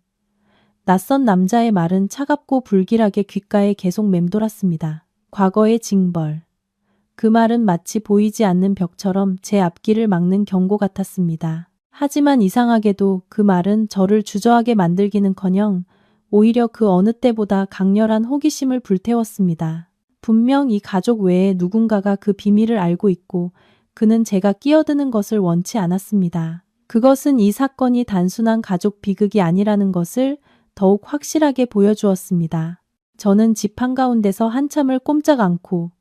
낯선 남자의 말은 차갑고 불길하게 귓가에 계속 맴돌았습니다. 과거의 징벌. 그 말은 마치 보이지 않는 벽처럼 제 앞길을 막는 경고 같았습니다. 하지만 이상하게도 그 말은 저를 주저하게 만들기는커녕 오히려 그 어느 때보다 강렬한 호기심을 불태웠습니다. 분명 이 가족 외에 누군가가 그 비밀을 알고 있고 그는 제가 끼어드는 것을 원치 않았습니다. 그것은 이 사건이 단순한 가족 비극이 아니라는 것을 더욱 확실하게 보여주었습니다. 저는 집 한가운데서 한참을 꼼짝 않고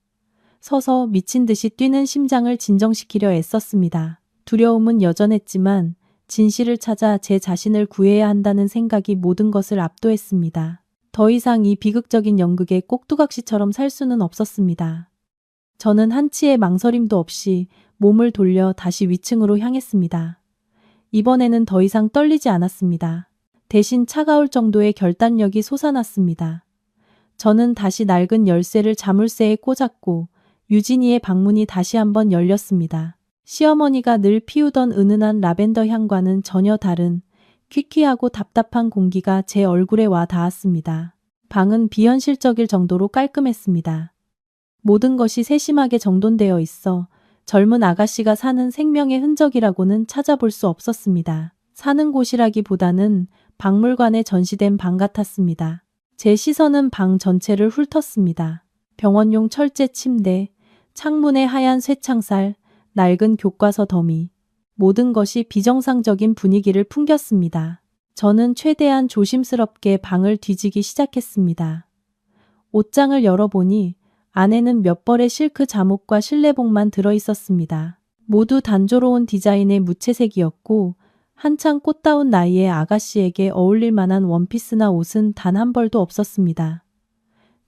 서서 미친 듯이 뛰는 심장을 진정시키려 애썼습니다. 두려움은 여전했지만 진실을 찾아 제 자신을 구해야 한다는 생각이 모든 것을 압도했습니다. 더 이상 이 비극적인 연극의 꼭두각시처럼 살 수는 없었습니다. 저는 한치의 망설임도 없이 몸을 돌려 다시 위층으로 향했습니다. 이번에는 더 이상 떨리지 않았습니다. 대신 차가울 정도의 결단력이 솟아났습니다. 저는 다시 낡은 열쇠를 자물쇠에 꽂았고 유진이의 방문이 다시 한번 열렸습니다. 시어머니가 늘 피우던 은은한 라벤더 향과는 전혀 다른 퀴퀴하고 답답한 공기가 제 얼굴에 와 닿았습니다. 방은 비현실적일 정도로 깔끔했습니다. 모든 것이 세심하게 정돈되어 있어 젊은 아가씨가 사는 생명의 흔적이라고는 찾아볼 수 없었습니다. 사는 곳이라기보다는 박물관에 전시된 방 같았습니다. 제 시선은 방 전체를 훑었습니다. 병원용 철제 침대, 창문에 하얀 쇠창살, 낡은 교과서 더미. 모든 것이 비정상적인 분위기를 풍겼습니다. 저는 최대한 조심스럽게 방을 뒤지기 시작했습니다. 옷장을 열어보니 안에는 몇 벌의 실크 잠옷과 실내복만 들어있었습니다. 모두 단조로운 디자인의 무채색이었고 한창 꽃다운 나이의 아가씨에게 어울릴 만한 원피스나 옷은 단 한 벌도 없었습니다.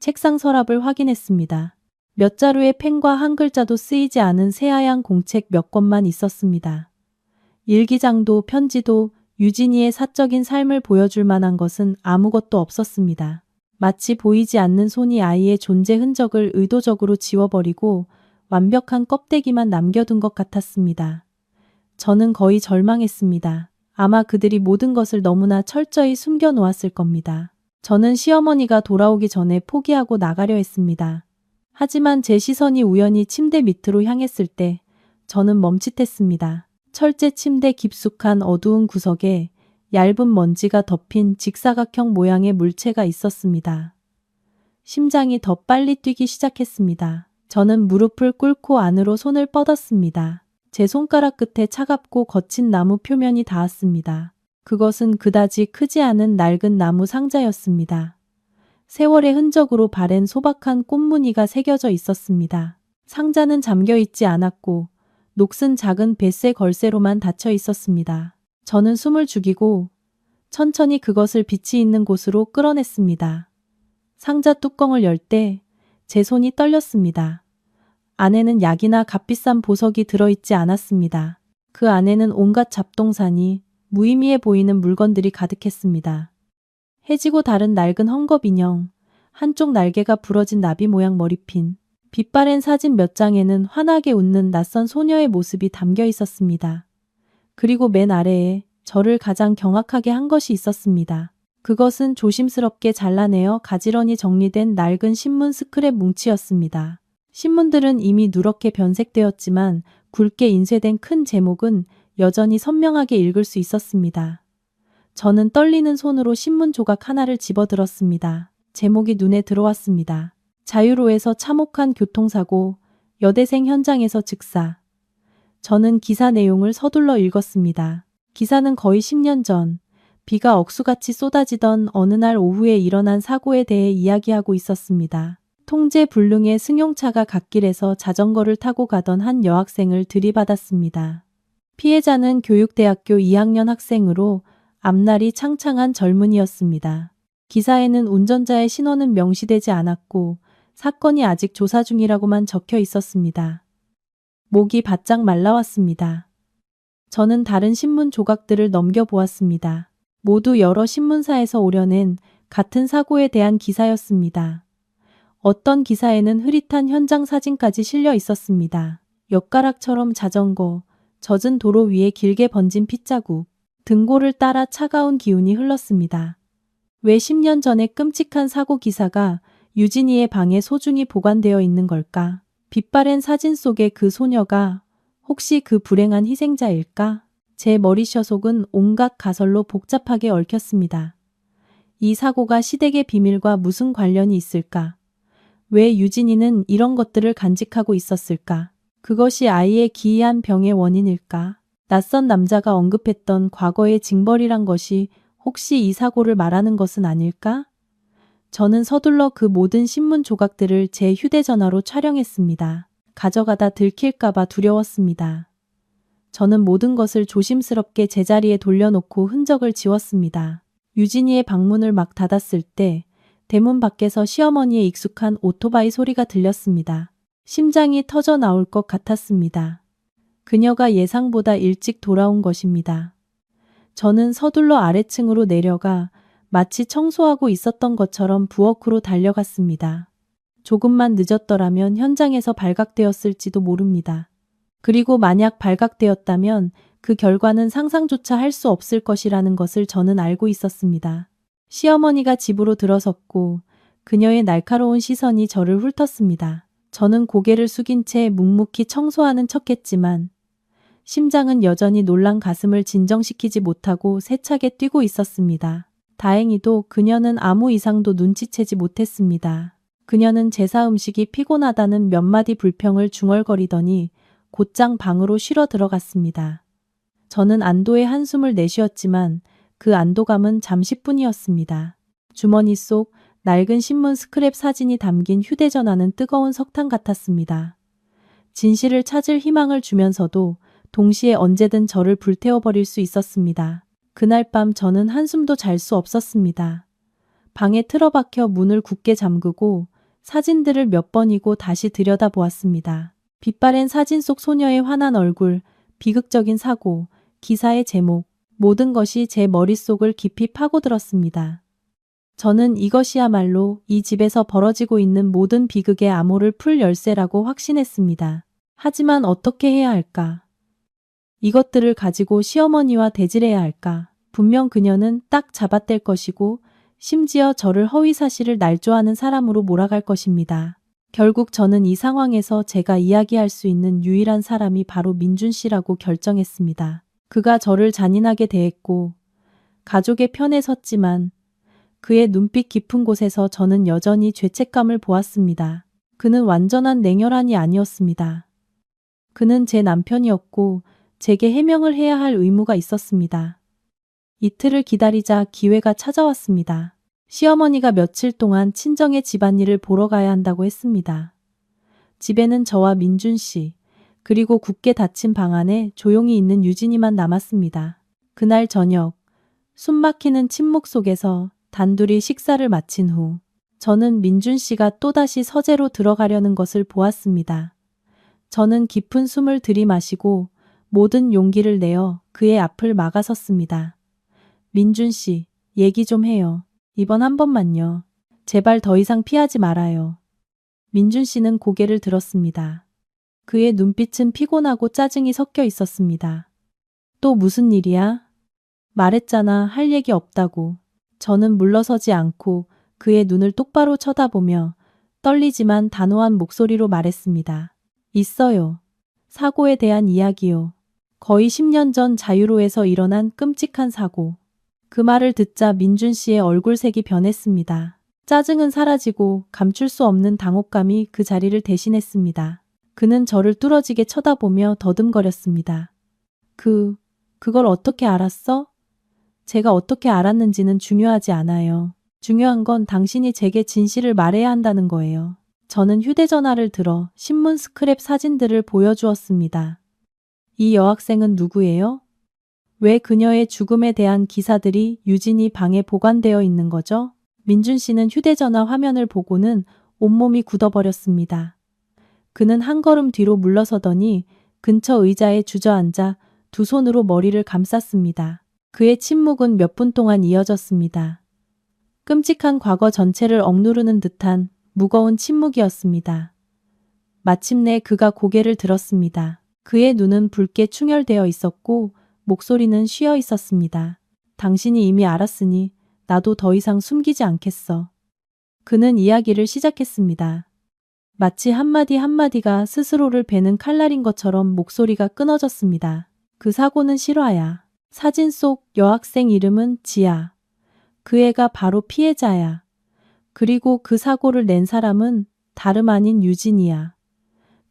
책상 서랍을 확인했습니다. 몇 자루의 펜과 한 글자도 쓰이지 않은 새하얀 공책 몇 권만 있었습니다. 일기장도 편지도 유진이의 사적인 삶을 보여줄 만한 것은 아무것도 없었습니다. 마치 보이지 않는 손이 아이의 존재 흔적을 의도적으로 지워버리고 완벽한 껍데기만 남겨둔 것 같았습니다. 저는 거의 절망했습니다. 아마 그들이 모든 것을 너무나 철저히 숨겨놓았을 겁니다. 저는 시어머니가 돌아오기 전에 포기하고 나가려 했습니다. 하지만 제 시선이 우연히 침대 밑으로 향했을 때 저는 멈칫했습니다. 철제 침대 깊숙한 어두운 구석에 얇은 먼지가 덮인 직사각형 모양의 물체가 있었습니다. 심장이 더 빨리 뛰기 시작했습니다. 저는 무릎을 꿇고 안으로 손을 뻗었습니다. 제 손가락 끝에 차갑고 거친 나무 표면이 닿았습니다. 그것은 그다지 크지 않은 낡은 나무 상자였습니다. 세월의 흔적으로 바랜 소박한 꽃무늬가 새겨져 있었습니다. 상자는 잠겨 있지 않았고 녹슨 작은 뱃새 걸쇠로만 닫혀 있었습니다. 저는 숨을 죽이고 천천히 그것을 빛이 있는 곳으로 끌어냈습니다. 상자 뚜껑을 열 때 제 손이 떨렸습니다. 안에는 약이나 값비싼 보석이 들어있지 않았습니다. 그 안에는 온갖 잡동사니 무의미해 보이는 물건들이 가득했습니다. 해지고 다른 낡은 헝겊 인형, 한쪽 날개가 부러진 나비 모양 머리핀, 빛바랜 사진 몇 장에는 환하게 웃는 낯선 소녀의 모습이 담겨 있었습니다. 그리고 맨 아래에 저를 가장 경악하게 한 것이 있었습니다. 그것은 조심스럽게 잘라내어 가지런히 정리된 낡은 신문 스크랩 뭉치였습니다. 신문들은 이미 누렇게 변색되었지만 굵게 인쇄된 큰 제목은 여전히 선명하게 읽을 수 있었습니다. 저는 떨리는 손으로 신문 조각 하나를 집어들었습니다. 제목이 눈에 들어왔습니다. 자유로에서 참혹한 교통사고, 여대생 현장에서 즉사. 저는 기사 내용을 서둘러 읽었습니다. 기사는 거의 10년 전 비가 억수같이 쏟아지던 어느 날 오후에 일어난 사고에 대해 이야기하고 있었습니다. 통제불능의 승용차가 갓길에서 자전거를 타고 가던 한 여학생을 들이받았습니다. 피해자는 교육대학교 2학년 학생으로 앞날이 창창한 젊은이였습니다. 기사에는 운전자의 신원은 명시되지 않았고 사건이 아직 조사 중이라고만 적혀 있었습니다. 목이 바짝 말라왔습니다. 저는 다른 신문 조각들을 넘겨보았습니다. 모두 여러 신문사에서 오려낸 같은 사고에 대한 기사였습니다. 어떤 기사에는 흐릿한 현장 사진까지 실려 있었습니다. 엿가락처럼 자전거, 젖은 도로 위에 길게 번진 핏자국, 등골을 따라 차가운 기운이 흘렀습니다. 왜 10년 전의 끔찍한 사고 기사가 유진이의 방에 소중히 보관되어 있는 걸까? 빛바랜 사진 속의 그 소녀가 혹시 그 불행한 희생자일까? 제 머리셔속은 온갖 가설로 복잡하게 얽혔습니다. 이 사고가 시댁의 비밀과 무슨 관련이 있을까? 왜 유진이는 이런 것들을 간직하고 있었을까? 그것이 아이의 기이한 병의 원인일까? 낯선 남자가 언급했던 과거의 징벌이란 것이 혹시 이 사고를 말하는 것은 아닐까? 저는 서둘러 그 모든 신문 조각들을 제 휴대전화로 촬영했습니다. 가져가다 들킬까봐 두려웠습니다. 저는 모든 것을 조심스럽게 제자리에 돌려놓고 흔적을 지웠습니다. 유진이의 방문을 막 닫았을 때 대문 밖에서 시어머니의 익숙한 오토바이 소리가 들렸습니다. 심장이 터져 나올 것 같았습니다. 그녀가 예상보다 일찍 돌아온 것입니다. 저는 서둘러 아래층으로 내려가 마치 청소하고 있었던 것처럼 부엌으로 달려갔습니다. 조금만 늦었더라면 현장에서 발각되었을지도 모릅니다. 그리고 만약 발각되었다면 그 결과는 상상조차 할 수 없을 것이라는 것을 저는 알고 있었습니다. 시어머니가 집으로 들어섰고 그녀의 날카로운 시선이 저를 훑었습니다. 저는 고개를 숙인 채 묵묵히 청소하는 척했지만 심장은 여전히 놀란 가슴을 진정시키지 못하고 세차게 뛰고 있었습니다. 다행히도 그녀는 아무 이상도 눈치채지 못했습니다. 그녀는 제사 음식이 피곤하다는 몇 마디 불평을 중얼거리더니 곧장 방으로 쉬러 들어갔습니다. 저는 안도의 한숨을 내쉬었지만 그 안도감은 잠시뿐이었습니다. 주머니 속 낡은 신문 스크랩 사진이 담긴 휴대전화는 뜨거운 석탄 같았습니다. 진실을 찾을 희망을 주면서도 동시에 언제든 저를 불태워버릴 수 있었습니다. 그날 밤 저는 한숨도 잘 수 없었습니다. 방에 틀어박혀 문을 굳게 잠그고 사진들을 몇 번이고 다시 들여다보았습니다. 빛바랜 사진 속 소녀의 환한 얼굴, 비극적인 사고, 기사의 제목, 모든 것이 제 머릿속을 깊이 파고들었습니다. 저는 이것이야말로 이 집에서 벌어지고 있는 모든 비극의 암호를 풀 열쇠라고 확신했습니다. 하지만 어떻게 해야 할까? 이것들을 가지고 시어머니와 대질해야 할까? 분명 그녀는 딱 잡아뗄 것이고 심지어 저를 허위사실을 날조하는 사람으로 몰아갈 것입니다. 결국 저는 이 상황에서 제가 이야기할 수 있는 유일한 사람이 바로 민준 씨라고 결정했습니다. 그가 저를 잔인하게 대했고 가족의 편에 섰지만 그의 눈빛 깊은 곳에서 저는 여전히 죄책감을 보았습니다. 그는 완전한 냉혈한이 아니었습니다. 그는 제 남편이었고 제게 해명을 해야 할 의무가 있었습니다. 이틀을 기다리자 기회가 찾아왔습니다. 시어머니가 며칠 동안 친정의 집안일을 보러 가야 한다고 했습니다. 집에는 저와 민준 씨, 그리고 굳게 닫힌 방 안에 조용히 있는 유진이만 남았습니다. 그날 저녁, 숨막히는 침묵 속에서 단둘이 식사를 마친 후 저는 민준 씨가 또다시 서재로 들어가려는 것을 보았습니다. 저는 깊은 숨을 들이마시고 모든 용기를 내어 그의 앞을 막아섰습니다. 민준 씨, 얘기 좀 해요. 이번 한 번만요. 제발 더 이상 피하지 말아요. 민준 씨는 고개를 들었습니다. 그의 눈빛은 피곤하고 짜증이 섞여 있었습니다. 또 무슨 일이야? 말했잖아, 할 얘기 없다고. 저는 물러서지 않고 그의 눈을 똑바로 쳐다보며 떨리지만 단호한 목소리로 말했습니다. 있어요. 사고에 대한 이야기요. 거의 10년 전 자유로에서 일어난 끔찍한 사고. 그 말을 듣자 민준 씨의 얼굴색이 변했습니다. 짜증은 사라지고 감출 수 없는 당혹감이 그 자리를 대신했습니다. 그는 저를 뚫어지게 쳐다보며 더듬거렸습니다. 그걸 어떻게 알았어? 제가 어떻게 알았는지는 중요하지 않아요. 중요한 건 당신이 제게 진실을 말해야 한다는 거예요. 저는 휴대전화를 들어 신문 스크랩 사진들을 보여주었습니다. 이 여학생은 누구예요? 왜 그녀의 죽음에 대한 기사들이 유진이 방에 보관되어 있는 거죠? 민준 씨는 휴대전화 화면을 보고는 온몸이 굳어버렸습니다. 그는 한 걸음 뒤로 물러서더니 근처 의자에 주저앉아 두 손으로 머리를 감쌌습니다. 그의 침묵은 몇 분 동안 이어졌습니다. 끔찍한 과거 전체를 억누르는 듯한 무거운 침묵이었습니다. 마침내 그가 고개를 들었습니다. 그의 눈은 붉게 충혈되어 있었고 목소리는 쉬어 있었습니다. 당신이 이미 알았으니 나도 더 이상 숨기지 않겠어. 그는 이야기를 시작했습니다. 마치 한마디 한마디가 스스로를 베는 칼날인 것처럼 목소리가 끊어졌습니다. 그 사고는 실화야. 사진 속 여학생 이름은 지아. 그 애가 바로 피해자야. 그리고 그 사고를 낸 사람은 다름 아닌 유진이야.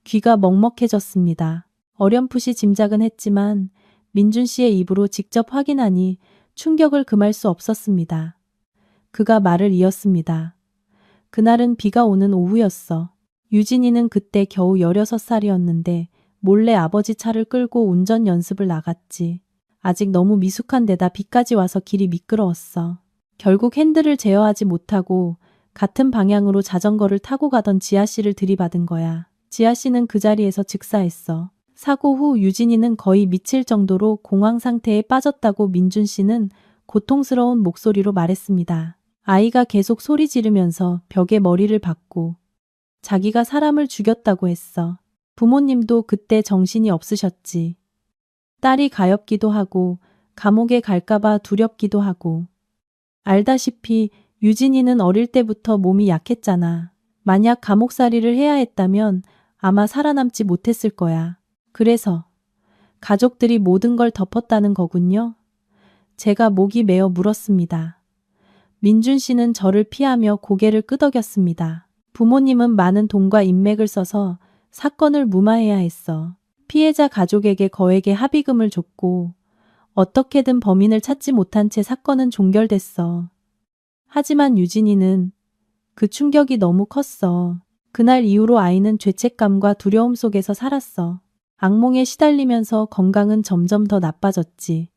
귀가 먹먹해졌습니다. 어렴풋이 짐작은 했지만 민준 씨의 입으로 직접 확인하니 충격을 금할 수 없었습니다. 그가 말을 이었습니다. 그날은 비가 오는 오후였어. 유진이는 그때 겨우 16살이었는데 몰래 아버지 차를 끌고 운전 연습을 나갔지. 아직 너무 미숙한 데다 비까지 와서 길이 미끄러웠어. 결국 핸들을 제어하지 못하고 같은 방향으로 자전거를 타고 가던 지아 씨를 들이받은 거야. 지아 씨는 그 자리에서 즉사했어. 사고 후 유진이는 거의 미칠 정도로 공황 상태에 빠졌다고 민준 씨는 고통스러운 목소리로 말했습니다. 아이가 계속 소리 지르면서 벽에 머리를 박고 자기가 사람을 죽였다고 했어. 부모님도 그때 정신이 없으셨지. 딸이 가엾기도 하고 감옥에 갈까봐 두렵기도 하고. 알다시피 유진이는 어릴 때부터 몸이 약했잖아. 만약 감옥살이를 해야 했다면 아마 살아남지 못했을 거야. 그래서 가족들이 모든 걸 덮었다는 거군요. 제가 목이 메어 물었습니다. 민준 씨는 저를 피하며 고개를 끄덕였습니다. 부모님은 많은 돈과 인맥을 써서 사건을 무마해야 했어. 피해자 가족에게 거액의 합의금을 줬고 어떻게든 범인을 찾지 못한 채 사건은 종결됐어. 하지만 유진이는 그 충격이 너무 컸어. 그날 이후로 아이는 죄책감과 두려움 속에서 살았어. 악몽에 시달리면서 건강은 점점 더 나빠졌지.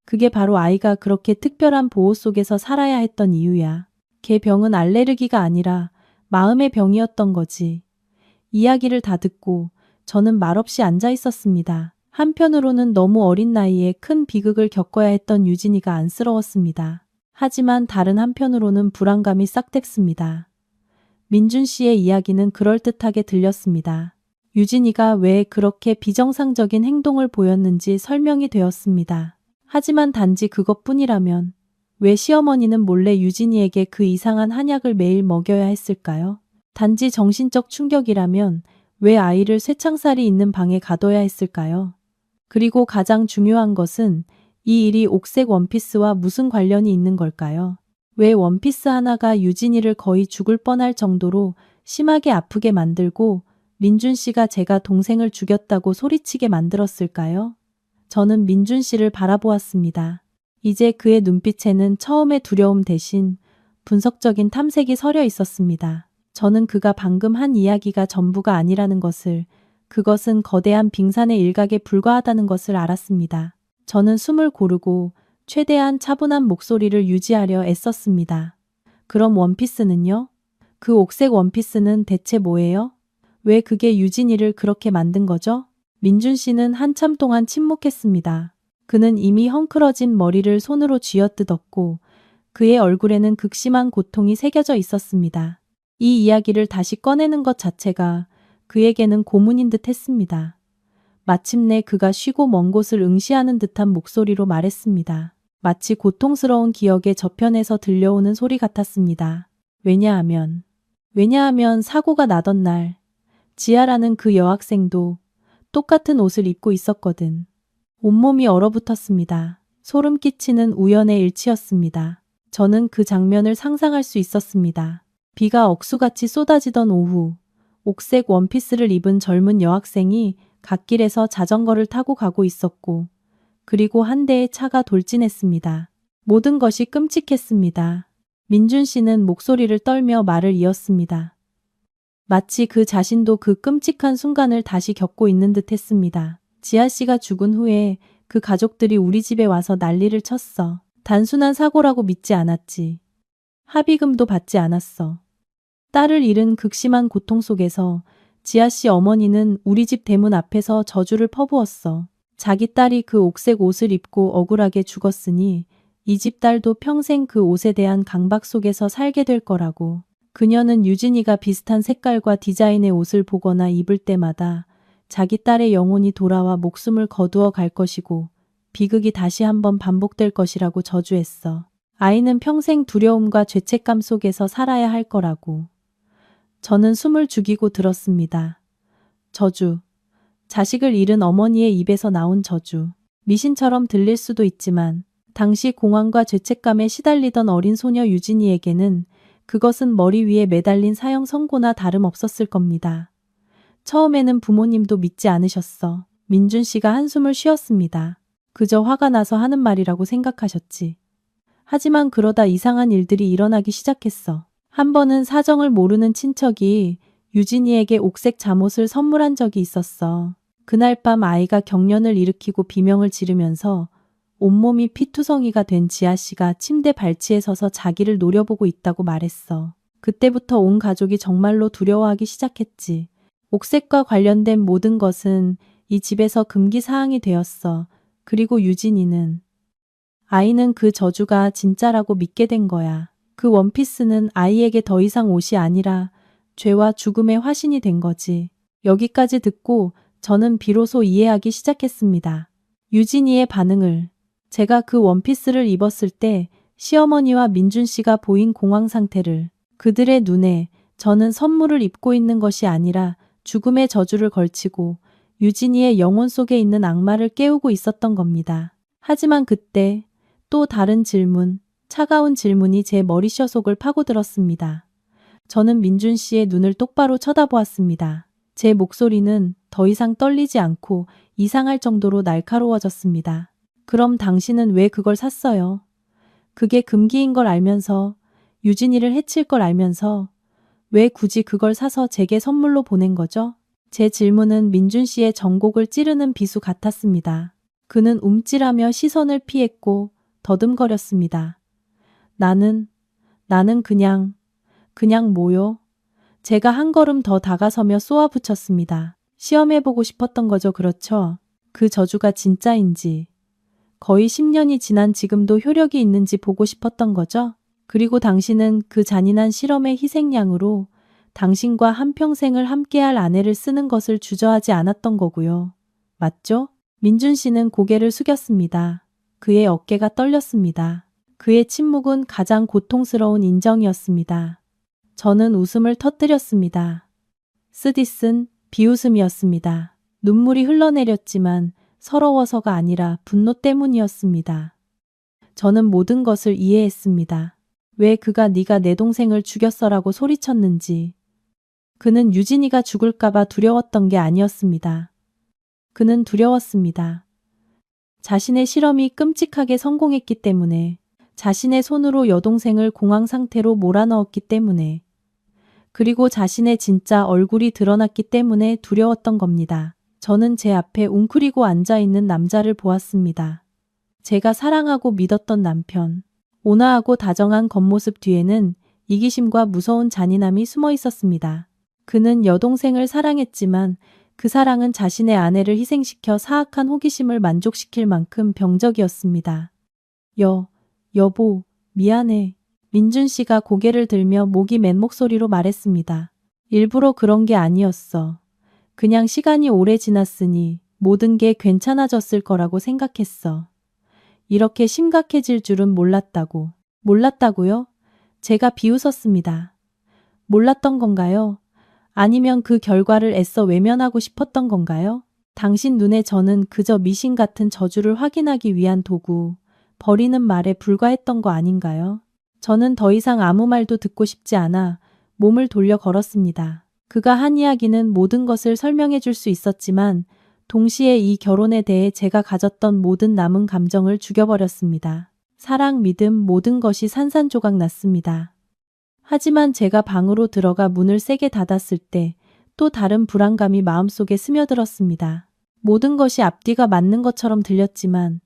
그게 바로 아이가 그렇게 특별한 보호 속에서 살아야 했던 이유야. 걔 병은 알레르기가 아니라 마음의 병이었던 거지. 이야기를 다 듣고 저는 말없이 앉아 있었습니다. 한편으로는 너무 어린 나이에 큰 비극을 겪어야 했던 유진이가 안쓰러웠습니다. 하지만 다른 한편으로는 불안감이 싹 텄습니다. 민준 씨의 이야기는 그럴듯하게 들렸습니다. 유진이가 왜 그렇게 비정상적인 행동을 보였는지 설명이 되었습니다. 하지만 단지 그것뿐이라면 왜 시어머니는 몰래 유진이에게 그 이상한 한약을 매일 먹여야 했을까요? 단지 정신적 충격이라면 왜 아이를 쇠창살이 있는 방에 가둬야 했을까요? 그리고 가장 중요한 것은 이 일이 옥색 원피스와 무슨 관련이 있는 걸까요? 왜 원피스 하나가 유진이를 거의 죽을 뻔할 정도로 심하게 아프게 만들고 민준 씨가 제가 동생을 죽였다고 소리치게 만들었을까요? 저는 민준 씨를 바라보았습니다. 이제 그의 눈빛에는 처음의 두려움 대신 분석적인 탐색이 서려 있었습니다. 저는 그가 방금 한 이야기가 전부가 아니라는 것을, 그것은 거대한 빙산의 일각에 불과하다는 것을 알았습니다. 저는 숨을 고르고 최대한 차분한 목소리를 유지하려 애썼습니다. 그럼 원피스는요? 그 옥색 원피스는 대체 뭐예요? 왜 그게 유진이를 그렇게 만든 거죠? 민준 씨는 한참 동안 침묵했습니다. 그는 이미 헝클어진 머리를 손으로 쥐어뜯었고 그의 얼굴에는 극심한 고통이 새겨져 있었습니다. 이 이야기를 다시 꺼내는 것 자체가 그에게는 고문인 듯 했습니다. 마침내 그가 쉬고 먼 곳을 응시하는 듯한 목소리로 말했습니다. 마치 고통스러운 기억의 저편에서 들려오는 소리 같았습니다. 왜냐하면 사고가 나던 날 지아라는 그 여학생도 똑같은 옷을 입고 있었거든. 온몸이 얼어붙었습니다. 소름 끼치는 우연의 일치였습니다. 저는 그 장면을 상상할 수 있었습니다. 비가 억수같이 쏟아지던 오후, 옥색 원피스를 입은 젊은 여학생이 갓길에서 자전거를 타고 가고 있었고, 그리고 한 대의 차가 돌진했습니다. 모든 것이 끔찍했습니다. 민준 씨는 목소리를 떨며 말을 이었습니다. 마치 그 자신도 그 끔찍한 순간을 다시 겪고 있는 듯 했습니다. 지아 씨가 죽은 후에 그 가족들이 우리 집에 와서 난리를 쳤어. 단순한 사고라고 믿지 않았지. 합의금도 받지 않았어. 딸을 잃은 극심한 고통 속에서 지아 씨 어머니는 우리 집 대문 앞에서 저주를 퍼부었어. 자기 딸이 그 옥색 옷을 입고 억울하게 죽었으니 이 집 딸도 평생 그 옷에 대한 강박 속에서 살게 될 거라고. 그녀는 유진이가 비슷한 색깔과 디자인의 옷을 보거나 입을 때마다 자기 딸의 영혼이 돌아와 목숨을 거두어 갈 것이고 비극이 다시 한번 반복될 것이라고 저주했어. 아이는 평생 두려움과 죄책감 속에서 살아야 할 거라고. 저는 숨을 죽이고 들었습니다. 저주. 자식을 잃은 어머니의 입에서 나온 저주. 미신처럼 들릴 수도 있지만 당시 공황과 죄책감에 시달리던 어린 소녀 유진이에게는 그것은 머리 위에 매달린 사형 선고나 다름없었을 겁니다. 처음에는 부모님도 믿지 않으셨어. 민준 씨가 한숨을 쉬었습니다. 그저 화가 나서 하는 말이라고 생각하셨지. 하지만 그러다 이상한 일들이 일어나기 시작했어. 한 번은 사정을 모르는 친척이 유진이에게 옥색 잠옷을 선물한 적이 있었어. 그날 밤 아이가 경련을 일으키고 비명을 지르면서 온몸이 피투성이가 된 지아 씨가 침대 발치에 서서 자기를 노려보고 있다고 말했어. 그때부터 온 가족이 정말로 두려워하기 시작했지. 옥색과 관련된 모든 것은 이 집에서 금기 사항이 되었어. 그리고 아이는 그 저주가 진짜라고 믿게 된 거야. 그 원피스는 아이에게 더 이상 옷이 아니라 죄와 죽음의 화신이 된 거지. 여기까지 듣고 저는 비로소 이해하기 시작했습니다. 유진이의 반응을. 제가 그 원피스를 입었을 때 시어머니와 민준 씨가 보인 공황 상태를. 그들의 눈에 저는 선물을 입고 있는 것이 아니라 죽음의 저주를 걸치고 유진이의 영혼 속에 있는 악마를 깨우고 있었던 겁니다. 하지만 그때 또 다른 질문, 차가운 질문이 제 머리셔속을 파고들었습니다. 저는 민준 씨의 눈을 똑바로 쳐다보았습니다. 제 목소리는 더 이상 떨리지 않고 이상할 정도로 날카로워졌습니다. 그럼 당신은 왜 그걸 샀어요? 그게 금기인 걸 알면서 유진이를 해칠 걸 알면서 왜 굳이 그걸 사서 제게 선물로 보낸 거죠? 제 질문은 민준 씨의 정곡을 찌르는 비수 같았습니다. 그는 움찔하며 시선을 피했고 더듬거렸습니다. 나는 그냥 뭐요? 제가 한 걸음 더 다가서며 쏘아붙였습니다. 시험해보고 싶었던 거죠, 그렇죠? 그 저주가 진짜인지, 거의 10년이 지난 지금도 효력이 있는지 보고 싶었던 거죠? 그리고 당신은 그 잔인한 실험의 희생양으로 당신과 한평생을 함께할 아내를 쓰는 것을 주저하지 않았던 거고요. 맞죠? 민준 씨는 고개를 숙였습니다. 그의 어깨가 떨렸습니다. 그의 침묵은 가장 고통스러운 인정이었습니다. 저는 웃음을 터뜨렸습니다. 쓰디쓴 비웃음이었습니다. 눈물이 흘러내렸지만 서러워서가 아니라 분노 때문이었습니다. 저는 모든 것을 이해했습니다. 왜 그가 네가 내 동생을 죽였어라고 소리쳤는지. 그는 유진이가 죽을까봐 두려웠던 게 아니었습니다. 그는 두려웠습니다. 자신의 실험이 끔찍하게 성공했기 때문에, 자신의 손으로 여동생을 공황 상태로 몰아넣었기 때문에, 그리고 자신의 진짜 얼굴이 드러났기 때문에 두려웠던 겁니다. 저는 제 앞에 웅크리고 앉아있는 남자를 보았습니다. 제가 사랑하고 믿었던 남편. 온화하고 다정한 겉모습 뒤에는 이기심과 무서운 잔인함이 숨어 있었습니다. 그는 여동생을 사랑했지만 그 사랑은 자신의 아내를 희생시켜 사악한 호기심을 만족시킬 만큼 병적이었습니다. 여보, 미안해. 민준 씨가 고개를 들며 목이 맨 목소리로 말했습니다. 일부러 그런 게 아니었어. 그냥 시간이 오래 지났으니 모든 게 괜찮아졌을 거라고 생각했어. 이렇게 심각해질 줄은 몰랐다고. 몰랐다고요? 제가 비웃었습니다. 몰랐던 건가요? 아니면 그 결과를 애써 외면하고 싶었던 건가요? 당신 눈에 저는 그저 미신 같은 저주를 확인하기 위한 도구, 버리는 말에 불과했던 거 아닌가요? 저는 더 이상 아무 말도 듣고 싶지 않아 몸을 돌려 걸었습니다. 그가 한 이야기는 모든 것을 설명해 줄 수 있었지만 동시에 이 결혼에 대해 제가 가졌던 모든 남은 감정을 죽여버렸습니다. 사랑, 믿음, 모든 것이 산산조각 났습니다. 하지만 제가 방으로 들어가 문을 세게 닫았을 때 또 다른 불안감이 마음속에 스며들었습니다. 모든 것이 앞뒤가 맞는 것처럼 들렸지만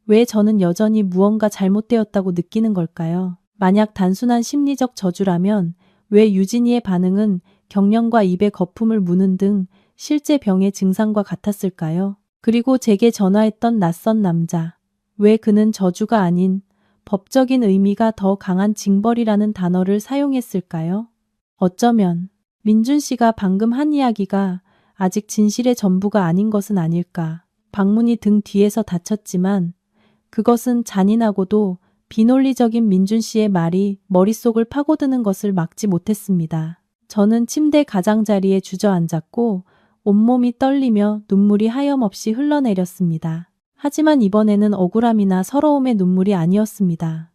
왜 저는 여전히 무언가 잘못되었다고 느끼는 걸까요? 만약 단순한 심리적 저주라면 왜 유진이의 반응은 경련과 입에 거품을 무는 등 실제 병의 증상과 같았을까요? 그리고 제게 전화했던 낯선 남자. 왜 그는 저주가 아닌 법적인 의미가 더 강한 징벌이라는 단어를 사용했을까요? 어쩌면 민준 씨가 방금 한 이야기가 아직 진실의 전부가 아닌 것은 아닐까. 방문이 등 뒤에서 닫혔지만 그것은 잔인하고도 비논리적인 민준 씨의 말이 머릿속을 파고드는 것을 막지 못했습니다. 저는 침대 가장자리에 주저앉았고 온몸이 떨리며 눈물이 하염없이 흘러내렸습니다. 하지만 이번에는 억울함이나 서러움의 눈물이 아니었습니다.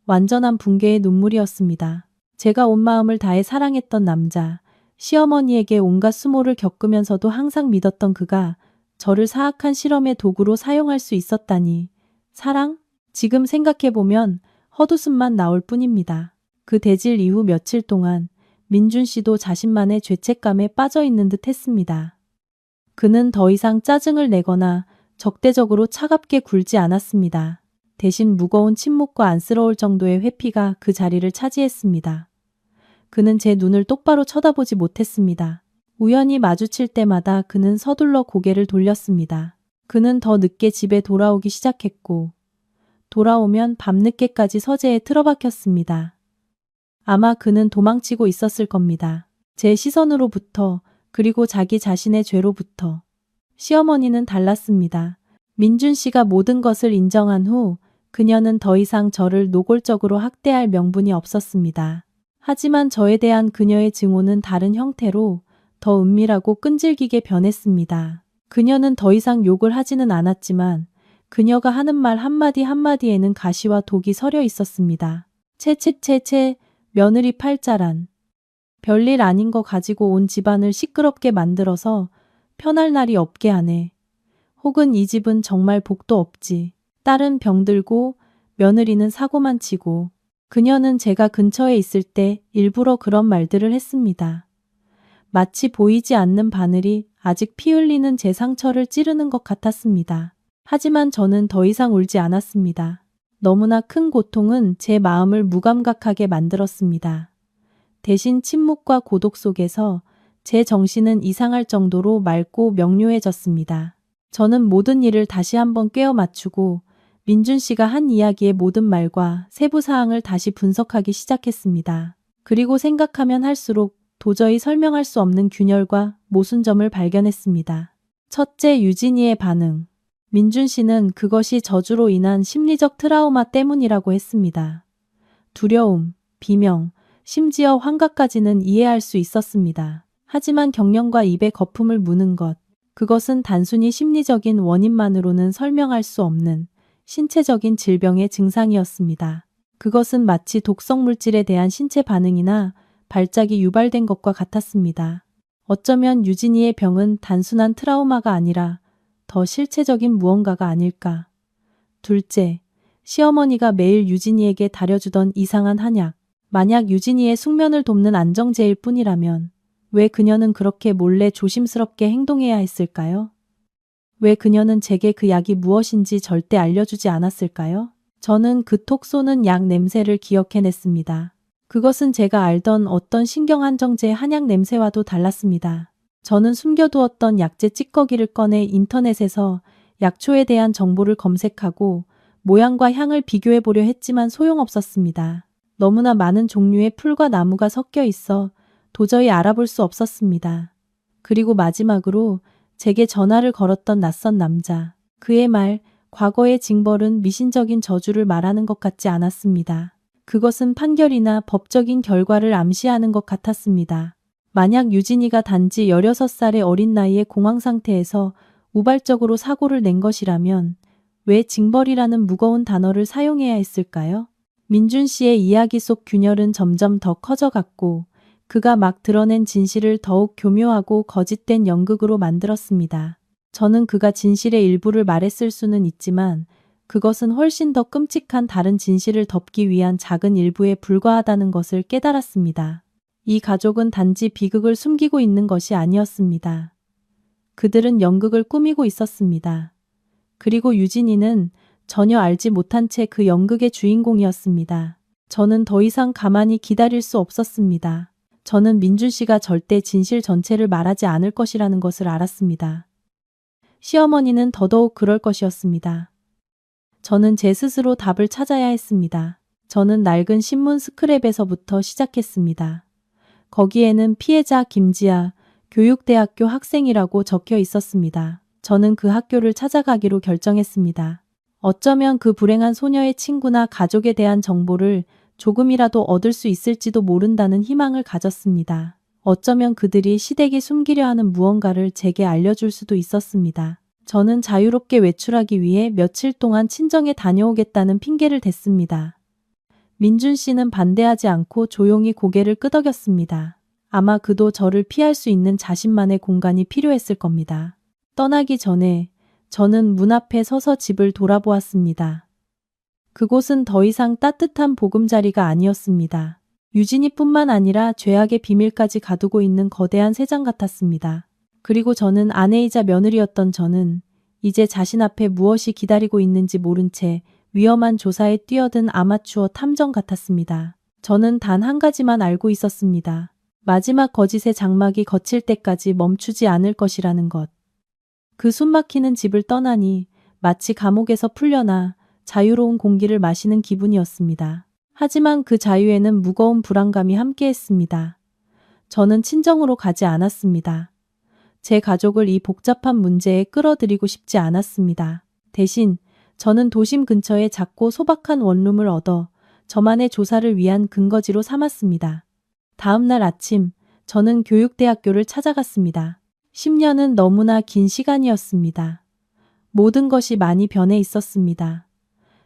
완전한 붕괴의 눈물이었습니다. 제가 온 마음을 다해 사랑했던 남자, 시어머니에게 온갖 수모를 겪으면서도 항상 믿었던 그가 저를 사악한 실험의 도구로 사용할 수 있었다니. 사랑? 지금 생각해보면 헛웃음만 나올 뿐입니다. 그 대질 이후 며칠 동안 민준 씨도 자신만의 죄책감에 빠져 있는 듯 했습니다. 그는 더 이상 짜증을 내거나 적대적으로 차갑게 굴지 않았습니다. 대신 무거운 침묵과 안쓰러울 정도의 회피가 그 자리를 차지했습니다. 그는 제 눈을 똑바로 쳐다보지 못했습니다. 우연히 마주칠 때마다 그는 서둘러 고개를 돌렸습니다. 그는 더 늦게 집에 돌아오기 시작했고 돌아오면 밤늦게까지 서재에 틀어박혔습니다. 아마 그는 도망치고 있었을 겁니다. 제 시선으로부터, 그리고 자기 자신의 죄로부터. 시어머니는 달랐습니다. 민준 씨가 모든 것을 인정한 후 그녀는 더 이상 저를 노골적으로 학대할 명분이 없었습니다. 하지만 저에 대한 그녀의 증오는 다른 형태로 더 은밀하고 끈질기게 변했습니다. 그녀는 더 이상 욕을 하지는 않았지만 그녀가 하는 말 한마디 한마디에는 가시와 독이 서려 있었습니다. 채채채채, 며느리 팔자란. 별일 아닌 거 가지고 온 집안을 시끄럽게 만들어서 편할 날이 없게 하네. 혹은 이 집은 정말 복도 없지. 딸은 병들고 며느리는 사고만 치고. 그녀는 제가 근처에 있을 때 일부러 그런 말들을 했습니다. 마치 보이지 않는 바늘이 아직 피 흘리는 제 상처를 찌르는 것 같았습니다. 하지만 저는 더 이상 울지 않았습니다. 너무나 큰 고통은 제 마음을 무감각하게 만들었습니다. 대신 침묵과 고독 속에서 제 정신은 이상할 정도로 맑고 명료해졌습니다. 저는 모든 일을 다시 한번 꿰어 맞추고 민준 씨가 한 이야기의 모든 말과 세부 사항을 다시 분석하기 시작했습니다. 그리고 생각하면 할수록 도저히 설명할 수 없는 균열과 모순점을 발견했습니다. 첫째, 유진이의 반응. 민준 씨는 그것이 저주로 인한 심리적 트라우마 때문이라고 했습니다. 두려움, 비명, 심지어 환각까지는 이해할 수 있었습니다. 하지만 경련과 입에 거품을 무는 것, 그것은 단순히 심리적인 원인만으로는 설명할 수 없는 신체적인 질병의 증상이었습니다. 그것은 마치 독성 물질에 대한 신체 반응이나 발작이 유발된 것과 같았습니다. 어쩌면 유진이의 병은 단순한 트라우마가 아니라 더 실체적인 무언가가 아닐까. 둘째, 시어머니가 매일 유진이에게 다려주던 이상한 한약. 만약 유진이의 숙면을 돕는 안정제일 뿐이라면 왜 그녀는 그렇게 몰래 조심스럽게 행동해야 했을까요? 왜 그녀는 제게 그 약이 무엇인지 절대 알려주지 않았을까요? 저는 그 톡 쏘는 약 냄새를 기억해냈습니다. 그것은 제가 알던 어떤 신경안정제 한약 냄새와도 달랐습니다. 저는 숨겨두었던 약재 찌꺼기를 꺼내 인터넷에서 약초에 대한 정보를 검색하고 모양과 향을 비교해보려 했지만 소용없었습니다. 너무나 많은 종류의 풀과 나무가 섞여 있어 도저히 알아볼 수 없었습니다. 그리고 마지막으로 제게 전화를 걸었던 낯선 남자. 그의 말, 과거의 징벌은 미신적인 저주를 말하는 것 같지 않았습니다. 그것은 판결이나 법적인 결과를 암시하는 것 같았습니다. 만약 유진이가 단지 16살의 어린 나이에 공황 상태에서 우발적으로 사고를 낸 것이라면 왜 징벌이라는 무거운 단어를 사용해야 했을까요? 민준 씨의 이야기 속 균열은 점점 더 커져갔고 그가 막 드러낸 진실을 더욱 교묘하고 거짓된 연극으로 만들었습니다. 저는 그가 진실의 일부를 말했을 수는 있지만 그것은 훨씬 더 끔찍한 다른 진실을 덮기 위한 작은 일부에 불과하다는 것을 깨달았습니다. 이 가족은 단지 비극을 숨기고 있는 것이 아니었습니다. 그들은 연극을 꾸미고 있었습니다. 그리고 유진이는 전혀 알지 못한 채 그 연극의 주인공이었습니다. 저는 더 이상 가만히 기다릴 수 없었습니다. 저는 민준 씨가 절대 진실 전체를 말하지 않을 것이라는 것을 알았습니다. 시어머니는 더더욱 그럴 것이었습니다. 저는 제 스스로 답을 찾아야 했습니다. 저는 낡은 신문 스크랩에서부터 시작했습니다. 거기에는 피해자 김지아, 교육대학교 학생이라고 적혀 있었습니다. 저는 그 학교를 찾아가기로 결정했습니다. 어쩌면 그 불행한 소녀의 친구나 가족에 대한 정보를 조금이라도 얻을 수 있을지도 모른다는 희망을 가졌습니다. 어쩌면 그들이 시댁이 숨기려 하는 무언가를 제게 알려줄 수도 있었습니다. 저는 자유롭게 외출하기 위해 며칠 동안 친정에 다녀오겠다는 핑계를 댔습니다. 민준 씨는 반대하지 않고 조용히 고개를 끄덕였습니다. 아마 그도 저를 피할 수 있는 자신만의 공간이 필요했을 겁니다. 떠나기 전에 저는 문 앞에 서서 집을 돌아보았습니다. 그곳은 더 이상 따뜻한 보금자리가 아니었습니다. 유진이뿐만 아니라 죄악의 비밀까지 가두고 있는 거대한 새장 같았습니다. 그리고 저는 아내이자 며느리였던 저는 이제 자신 앞에 무엇이 기다리고 있는지 모른 채 위험한 조사에 뛰어든 아마추어 탐정 같았습니다. 저는 단 한 가지만 알고 있었습니다. 마지막 거짓의 장막이 거칠 때까지 멈추지 않을 것이라는 것. 그 숨막히는 집을 떠나니 마치 감옥에서 풀려나 자유로운 공기를 마시는 기분이었습니다. 하지만 그 자유에는 무거운 불안감이 함께했습니다. 저는 친정으로 가지 않았습니다. 제 가족을 이 복잡한 문제에 끌어들이고 싶지 않았습니다. 대신 저는 도심 근처에 작고 소박한 원룸을 얻어 저만의 조사를 위한 근거지로 삼았습니다. 다음 날 아침, 저는 교육대학교를 찾아갔습니다. 10년은 너무나 긴 시간이었습니다. 모든 것이 많이 변해 있었습니다.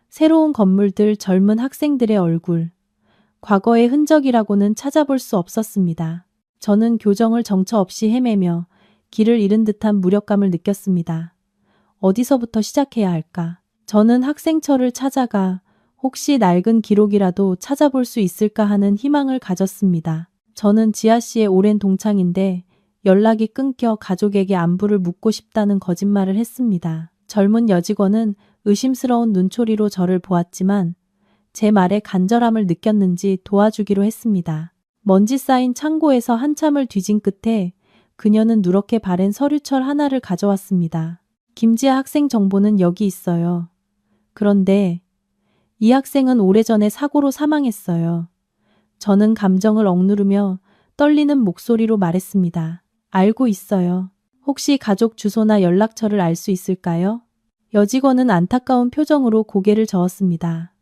새로운 건물들, 젊은 학생들의 얼굴, 과거의 흔적이라고는 찾아볼 수 없었습니다. 저는 교정을 정처 없이 헤매며 길을 잃은 듯한 무력감을 느꼈습니다. 어디서부터 시작해야 할까? 저는 학생처를 찾아가 혹시 낡은 기록이라도 찾아볼 수 있을까 하는 희망을 가졌습니다. 저는 지아 씨의 오랜 동창인데 연락이 끊겨 가족에게 안부를 묻고 싶다는 거짓말을 했습니다. 젊은 여직원은 의심스러운 눈초리로 저를 보았지만 제 말에 간절함을 느꼈는지 도와주기로 했습니다. 먼지 쌓인 창고에서 한참을 뒤진 끝에 그녀는 누렇게 바랜 서류철 하나를 가져왔습니다. 김지아 학생 정보는 여기 있어요. 그런데 이 학생은 오래전에 사고로 사망했어요. 저는 감정을 억누르며 떨리는 목소리로 말했습니다. 알고 있어요. 혹시 가족 주소나 연락처를 알 수 있을까요? 여직원은 안타까운 표정으로 고개를 저었습니다.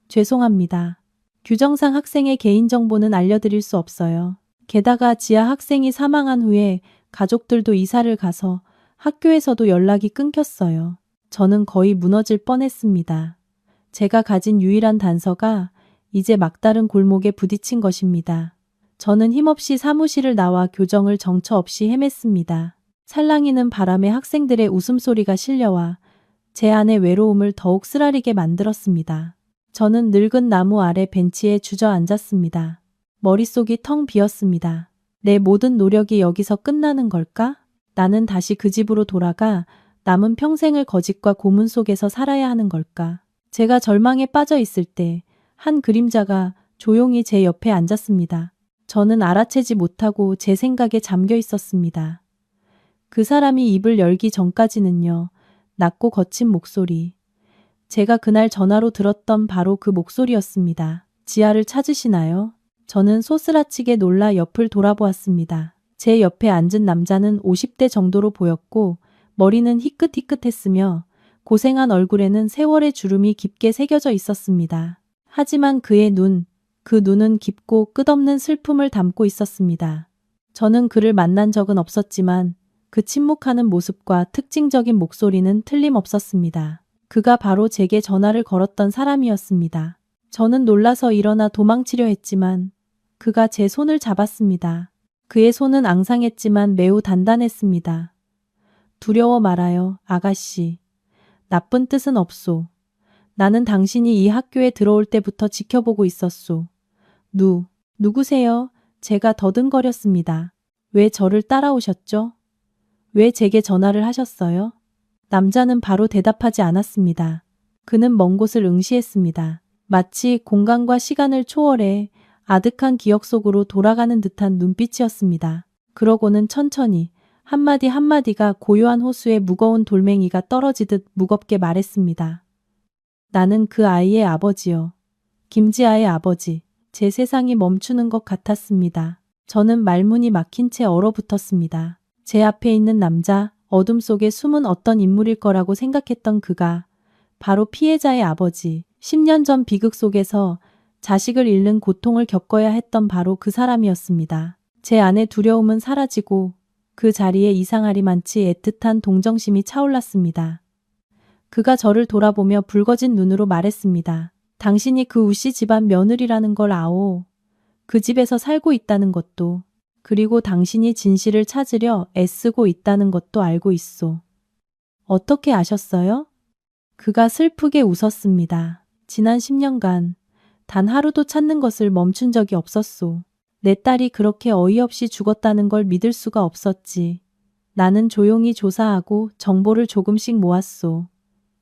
죄송합니다. 규정상 학생의 개인정보는 알려드릴 수 없어요. 게다가 지아 학생이 사망한 후에 가족들도 이사를 가서 학교에서도 연락이 끊겼어요. 저는 거의 무너질 뻔했습니다. 제가 가진 유일한 단서가 이제 막다른 골목에 부딪힌 것입니다. 저는 힘없이 사무실을 나와 교정을 정처 없이 헤맸습니다. 살랑이는 바람에 학생들의 웃음소리가 실려와 제 안의 외로움을 더욱 쓰라리게 만들었습니다. 저는 늙은 나무 아래 벤치에 주저앉았습니다. 머릿속이 텅 비었습니다. 내 모든 노력이 여기서 끝나는 걸까? 나는 다시 그 집으로 돌아가 남은 평생을 거짓과 고문 속에서 살아야 하는 걸까? 제가 절망에 빠져 있을 때 한 그림자가 조용히 제 옆에 앉았습니다. 저는 알아채지 못하고 제 생각에 잠겨 있었습니다. 그 사람이 입을 열기 전까지는요. 낮고 거친 목소리. 제가 그날 전화로 들었던 바로 그 목소리였습니다. 지아를 찾으시나요? 저는 소스라치게 놀라 옆을 돌아보았습니다. 제 옆에 앉은 남자는 50대 정도로 보였고 머리는 희끗희끗했으며 고생한 얼굴에는 세월의 주름이 깊게 새겨져 있었습니다. 하지만 그의 그 눈은 깊고 끝없는 슬픔을 담고 있었습니다. 저는 그를 만난 적은 없었지만 그 침묵하는 모습과 특징적인 목소리는 틀림없었습니다. 그가 바로 제게 전화를 걸었던 사람이었습니다. 저는 놀라서 일어나 도망치려 했지만 그가 제 손을 잡았습니다. 그의 손은 앙상했지만 매우 단단했습니다. 두려워 말아요, 아가씨. 나쁜 뜻은 없소. 나는 당신이 이 학교에 들어올 때부터 지켜보고 있었소. 누구세요? 제가 더듬거렸습니다. 왜 저를 따라오셨죠? 왜 제게 전화를 하셨어요? 남자는 바로 대답하지 않았습니다. 그는 먼 곳을 응시했습니다. 마치 공간과 시간을 초월해 아득한 기억 속으로 돌아가는 듯한 눈빛이었습니다. 그러고는 천천히 한마디 한마디가 고요한 호수에 무거운 돌멩이가 떨어지듯 무겁게 말했습니다. 나는 그 아이의 아버지요. 김지아의 아버지. 제 세상이 멈추는 것 같았습니다. 저는 말문이 막힌 채 얼어붙었습니다. 제 앞에 있는 남자, 어둠 속에 숨은 어떤 인물일 거라고 생각했던 그가 바로 피해자의 아버지, 10년 전 비극 속에서 자식을 잃는 고통을 겪어야 했던 바로 그 사람이었습니다. 제 안의 두려움은 사라지고 그 자리에 이상하리만치 애틋한 동정심이 차올랐습니다. 그가 저를 돌아보며 붉어진 눈으로 말했습니다. 당신이 그 우씨 집안 며느리라는 걸 아오. 그 집에서 살고 있다는 것도, 그리고 당신이 진실을 찾으려 애쓰고 있다는 것도 알고 있소. 어떻게 아셨어요? 그가 슬프게 웃었습니다. 지난 10년간 단 하루도 찾는 것을 멈춘 적이 없었소. 내 딸이 그렇게 어이없이 죽었다는 걸 믿을 수가 없었지. 나는 조용히 조사하고 정보를 조금씩 모았소.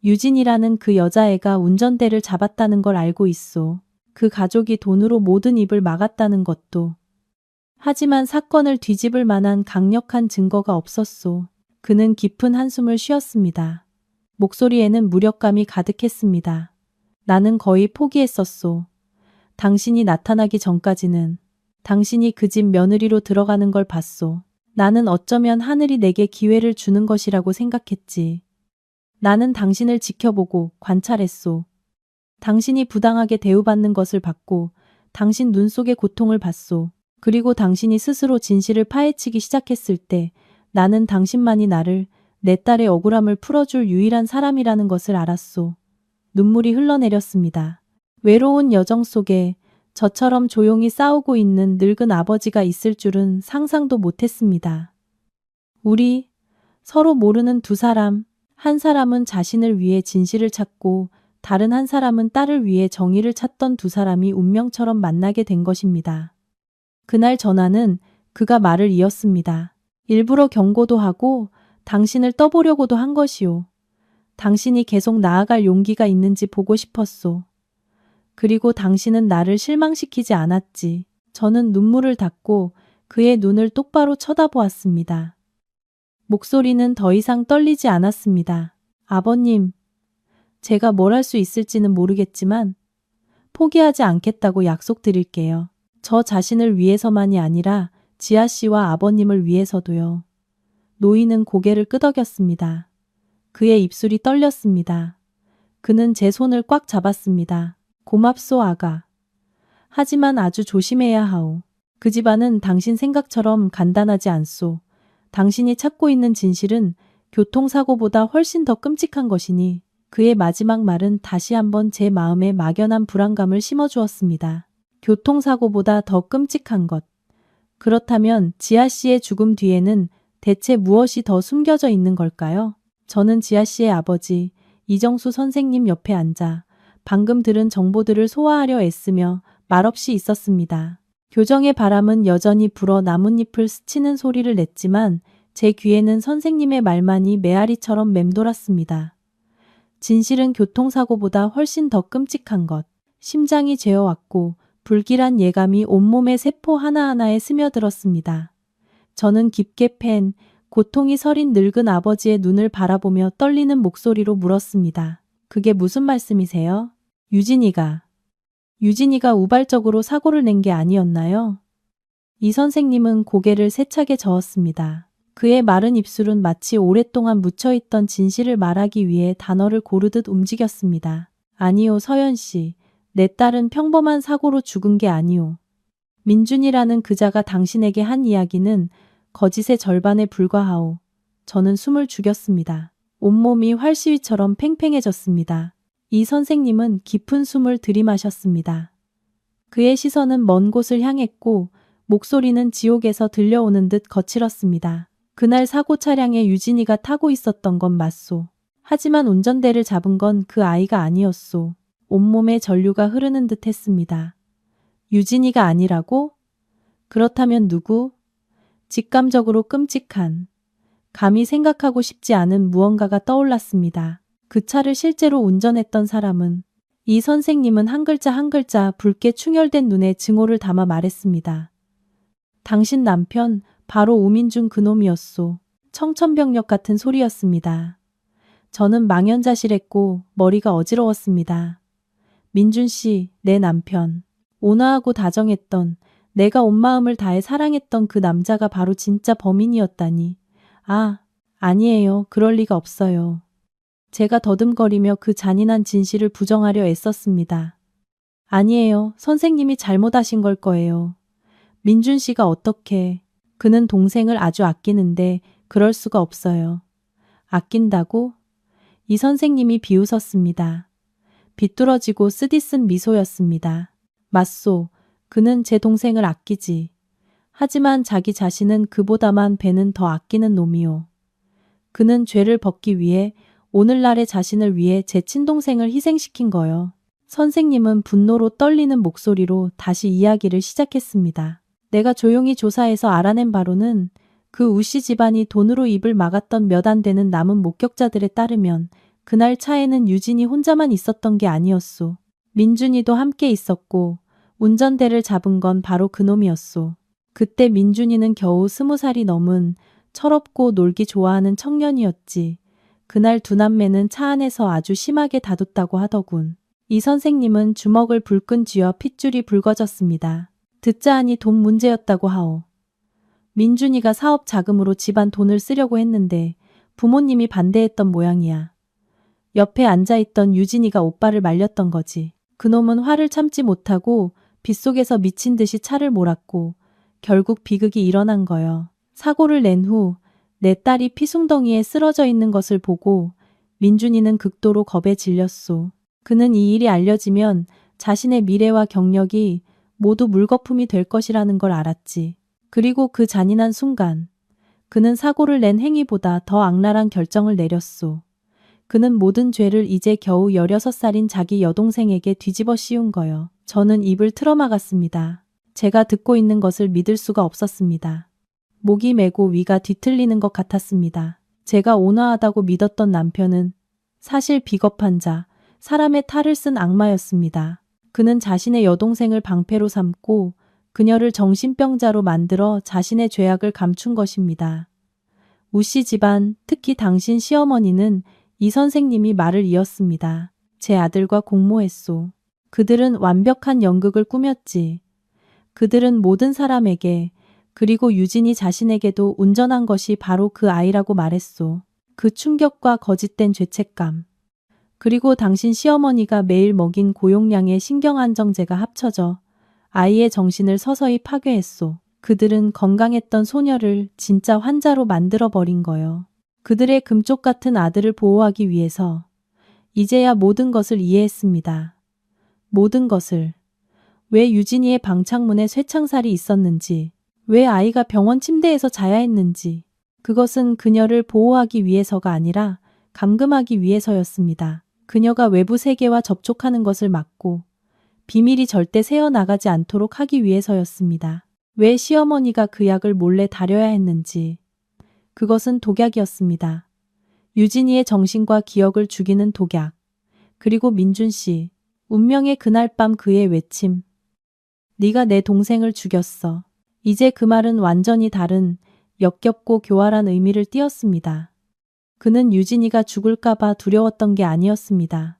유진이라는 그 여자애가 운전대를 잡았다는 걸 알고 있소. 그 가족이 돈으로 모든 입을 막았다는 것도. 하지만 사건을 뒤집을 만한 강력한 증거가 없었소. 그는 깊은 한숨을 쉬었습니다. 목소리에는 무력감이 가득했습니다. 나는 거의 포기했었소. 당신이 나타나기 전까지는 당신이 그 집 며느리로 들어가는 걸 봤소. 나는 어쩌면 하늘이 내게 기회를 주는 것이라고 생각했지. 나는 당신을 지켜보고 관찰했소. 당신이 부당하게 대우받는 것을 봤고 당신 눈 속의 고통을 봤소. 그리고 당신이 스스로 진실을 파헤치기 시작했을 때 나는 당신만이 나를, 내 딸의 억울함을 풀어줄 유일한 사람이라는 것을 알았소. 눈물이 흘러내렸습니다. 외로운 여정 속에 저처럼 조용히 싸우고 있는 늙은 아버지가 있을 줄은 상상도 못했습니다. 우리 서로 모르는 두 사람, 한 사람은 자신을 위해 진실을 찾고 다른 한 사람은 딸을 위해 정의를 찾던 두 사람이 운명처럼 만나게 된 것입니다. 그날 전화는 그가 말을 이었습니다. 일부러 경고도 하고 당신을 떠보려고도 한 것이오. 당신이 계속 나아갈 용기가 있는지 보고 싶었소. 그리고 당신은 나를 실망시키지 않았지. 저는 눈물을 닦고 그의 눈을 똑바로 쳐다보았습니다. 목소리는 더 이상 떨리지 않았습니다. 아버님, 제가 뭘 할 수 있을지는 모르겠지만 포기하지 않겠다고 약속드릴게요. 저 자신을 위해서만이 아니라 지아 씨와 아버님을 위해서도요. 노인은 고개를 끄덕였습니다. 그의 입술이 떨렸습니다. 그는 제 손을 꽉 잡았습니다. 고맙소, 아가. 하지만 아주 조심해야 하오. 그 집안은 당신 생각처럼 간단하지 않소. 당신이 찾고 있는 진실은 교통사고보다 훨씬 더 끔찍한 것이니 그의 마지막 말은 다시 한번 제 마음에 막연한 불안감을 심어주었습니다. 교통사고보다 더 끔찍한 것. 그렇다면 지아 씨의 죽음 뒤에는 대체 무엇이 더 숨겨져 있는 걸까요? 저는 지아 씨의 아버지 이정수 선생님 옆에 앉아 방금 들은 정보들을 소화하려 애쓰며 말없이 있었습니다. 교정의 바람은 여전히 불어 나뭇잎을 스치는 소리를 냈지만 제 귀에는 선생님의 말만이 메아리처럼 맴돌았습니다. 진실은 교통사고보다 훨씬 더 끔찍한 것. 심장이 죄어왔고 불길한 예감이 온몸의 세포 하나하나에 스며들었습니다. 저는 깊게 팬 고통이 서린 늙은 아버지의 눈을 바라보며 떨리는 목소리로 물었습니다. 그게 무슨 말씀이세요? 유진이가 우발적으로 사고를 낸 게 아니었나요? 이 선생님은 고개를 세차게 저었습니다. 그의 마른 입술은 마치 오랫동안 묻혀있던 진실을 말하기 위해 단어를 고르듯 움직였습니다. 아니요, 서연 씨. 내 딸은 평범한 사고로 죽은 게 아니오. 민준이라는 그자가 당신에게 한 이야기는 거짓의 절반에 불과하오. 저는 숨을 죽였습니다. 온몸이 활시위처럼 팽팽해졌습니다. 이 선생님은 깊은 숨을 들이마셨습니다. 그의 시선은 먼 곳을 향했고 목소리는 지옥에서 들려오는 듯 거칠었습니다. 그날 사고 차량에 유진이가 타고 있었던 건 맞소. 하지만 운전대를 잡은 건 그 아이가 아니었소. 온몸에 전류가 흐르는 듯 했습니다. 유진이가 아니라고? 그렇다면 누구? 직감적으로 끔찍한, 감히 생각하고 싶지 않은 무언가가 떠올랐습니다. 그 차를 실제로 운전했던 사람은, 이 선생님은 한 글자 한 글자 붉게 충혈된 눈에 증오를 담아 말했습니다. 당신 남편, 바로 우민준 그놈이었소. 청천벽력 같은 소리였습니다. 저는 망연자실했고 머리가 어지러웠습니다. 민준 씨, 내 남편. 온화하고 다정했던, 내가 온 마음을 다해 사랑했던 그 남자가 바로 진짜 범인이었다니. 아니에요. 그럴 리가 없어요. 제가 더듬거리며 그 잔인한 진실을 부정하려 애썼습니다. 아니에요. 선생님이 잘못하신 걸 거예요. 민준 씨가 어떻게, 그는 동생을 아주 아끼는데 그럴 수가 없어요. 아낀다고? 이 선생님이 비웃었습니다. 비뚤어지고 쓰디쓴 미소였습니다. 맞소. 그는 제 동생을 아끼지. 하지만 자기 자신은 그보다만 배는 더 아끼는 놈이오. 그는 죄를 벗기 위해 오늘날의 자신을 위해 제 친동생을 희생시킨 거요. 선생님은 분노로 떨리는 목소리로 다시 이야기를 시작했습니다. 내가 조용히 조사해서 알아낸 바로는 그 우씨 집안이 돈으로 입을 막았던 몇 안 되는 남은 목격자들에 따르면 그날 차에는 유진이 혼자만 있었던 게 아니었소. 민준이도 함께 있었고 운전대를 잡은 건 바로 그놈이었소. 그때 민준이는 겨우 20살이 넘은 철없고 놀기 좋아하는 청년이었지. 그날 두 남매는 차 안에서 아주 심하게 다퉜다고 하더군. 이 선생님은 주먹을 불끈 쥐어 핏줄이 붉어졌습니다. 듣자 하니 돈 문제였다고 하오. 민준이가 사업 자금으로 집안 돈을 쓰려고 했는데 부모님이 반대했던 모양이야. 옆에 앉아있던 유진이가 오빠를 말렸던 거지. 그놈은 화를 참지 못하고 빗속에서 미친 듯이 차를 몰았고 결국 비극이 일어난 거요. 사고를 낸 후 내 딸이 피숭덩이에 쓰러져 있는 것을 보고 민준이는 극도로 겁에 질렸소. 그는 이 일이 알려지면 자신의 미래와 경력이 모두 물거품이 될 것이라는 걸 알았지. 그리고 그 잔인한 순간 그는 사고를 낸 행위보다 더 악랄한 결정을 내렸소. 그는 모든 죄를 이제 겨우 16살인 자기 여동생에게 뒤집어 씌운 거요. 저는 입을 틀어막았습니다. 제가 듣고 있는 것을 믿을 수가 없었습니다. 목이 메고 위가 뒤틀리는 것 같았습니다. 제가 온화하다고 믿었던 남편은 사실 비겁한 자, 사람의 탈을 쓴 악마였습니다. 그는 자신의 여동생을 방패로 삼고 그녀를 정신병자로 만들어 자신의 죄악을 감춘 것입니다. 우씨 집안, 특히 당신 시어머니는 이 선생님이 말을 이었습니다. 제 아들과 공모했소. 그들은 완벽한 연극을 꾸몄지. 그들은 모든 사람에게, 그리고 유진이 자신에게도 운전한 것이 바로 그 아이라고 말했소. 그 충격과 거짓된 죄책감. 그리고 당신 시어머니가 매일 먹인 고용량의 신경안정제가 합쳐져 아이의 정신을 서서히 파괴했소. 그들은 건강했던 소녀를 진짜 환자로 만들어버린 거요. 그들의 금쪽 같은 아들을 보호하기 위해서 이제야 모든 것을 이해했습니다. 모든 것을. 왜 유진이의 방창문에 쇠창살이 있었는지, 왜 아이가 병원 침대에서 자야 했는지, 그것은 그녀를 보호하기 위해서가 아니라 감금하기 위해서였습니다. 그녀가 외부 세계와 접촉하는 것을 막고 비밀이 절대 새어나가지 않도록 하기 위해서였습니다. 왜 시어머니가 그 약을 몰래 다려야 했는지, 그것은 독약이었습니다. 유진이의 정신과 기억을 죽이는 독약. 그리고 민준 씨, 운명의 그날 밤 그의 외침. 네가 내 동생을 죽였어. 이제 그 말은 완전히 다른 역겹고 교활한 의미를 띠었습니다. 그는 유진이가 죽을까봐 두려웠던 게 아니었습니다.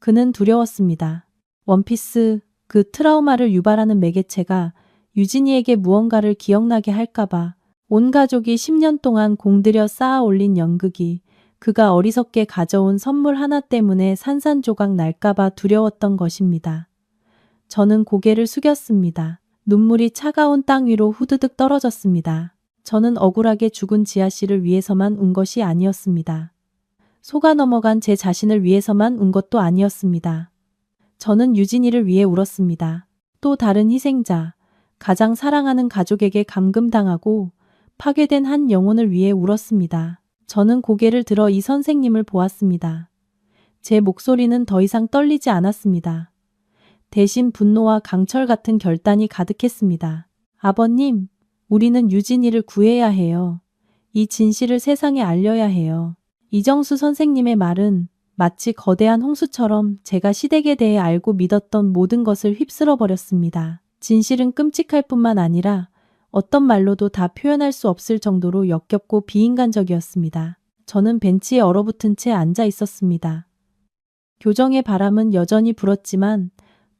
그는 두려웠습니다. 원피스, 그 트라우마를 유발하는 매개체가 유진이에게 무언가를 기억나게 할까봐 온 가족이 10년 동안 공들여 쌓아 올린 연극이 그가 어리석게 가져온 선물 하나 때문에 산산조각 날까봐 두려웠던 것입니다. 저는 고개를 숙였습니다. 눈물이 차가운 땅 위로 후드득 떨어졌습니다. 저는 억울하게 죽은 지아 씨를 위해서만 운 것이 아니었습니다. 속아 넘어간 제 자신을 위해서만 운 것도 아니었습니다. 저는 유진이를 위해 울었습니다. 또 다른 희생자, 가장 사랑하는 가족에게 감금당하고 파괴된 한 영혼을 위해 울었습니다. 저는 고개를 들어 이 선생님을 보았습니다. 제 목소리는 더 이상 떨리지 않았습니다. 대신 분노와 강철 같은 결단이 가득했습니다. 아버님, 우리는 유진이를 구해야 해요. 이 진실을 세상에 알려야 해요. 이정수 선생님의 말은 마치 거대한 홍수처럼 제가 시댁에 대해 알고 믿었던 모든 것을 휩쓸어 버렸습니다. 진실은 끔찍할 뿐만 아니라 어떤 말로도 다 표현할 수 없을 정도로 역겹고 비인간적이었습니다. 저는 벤치에 얼어붙은 채 앉아 있었습니다. 교정의 바람은 여전히 불었지만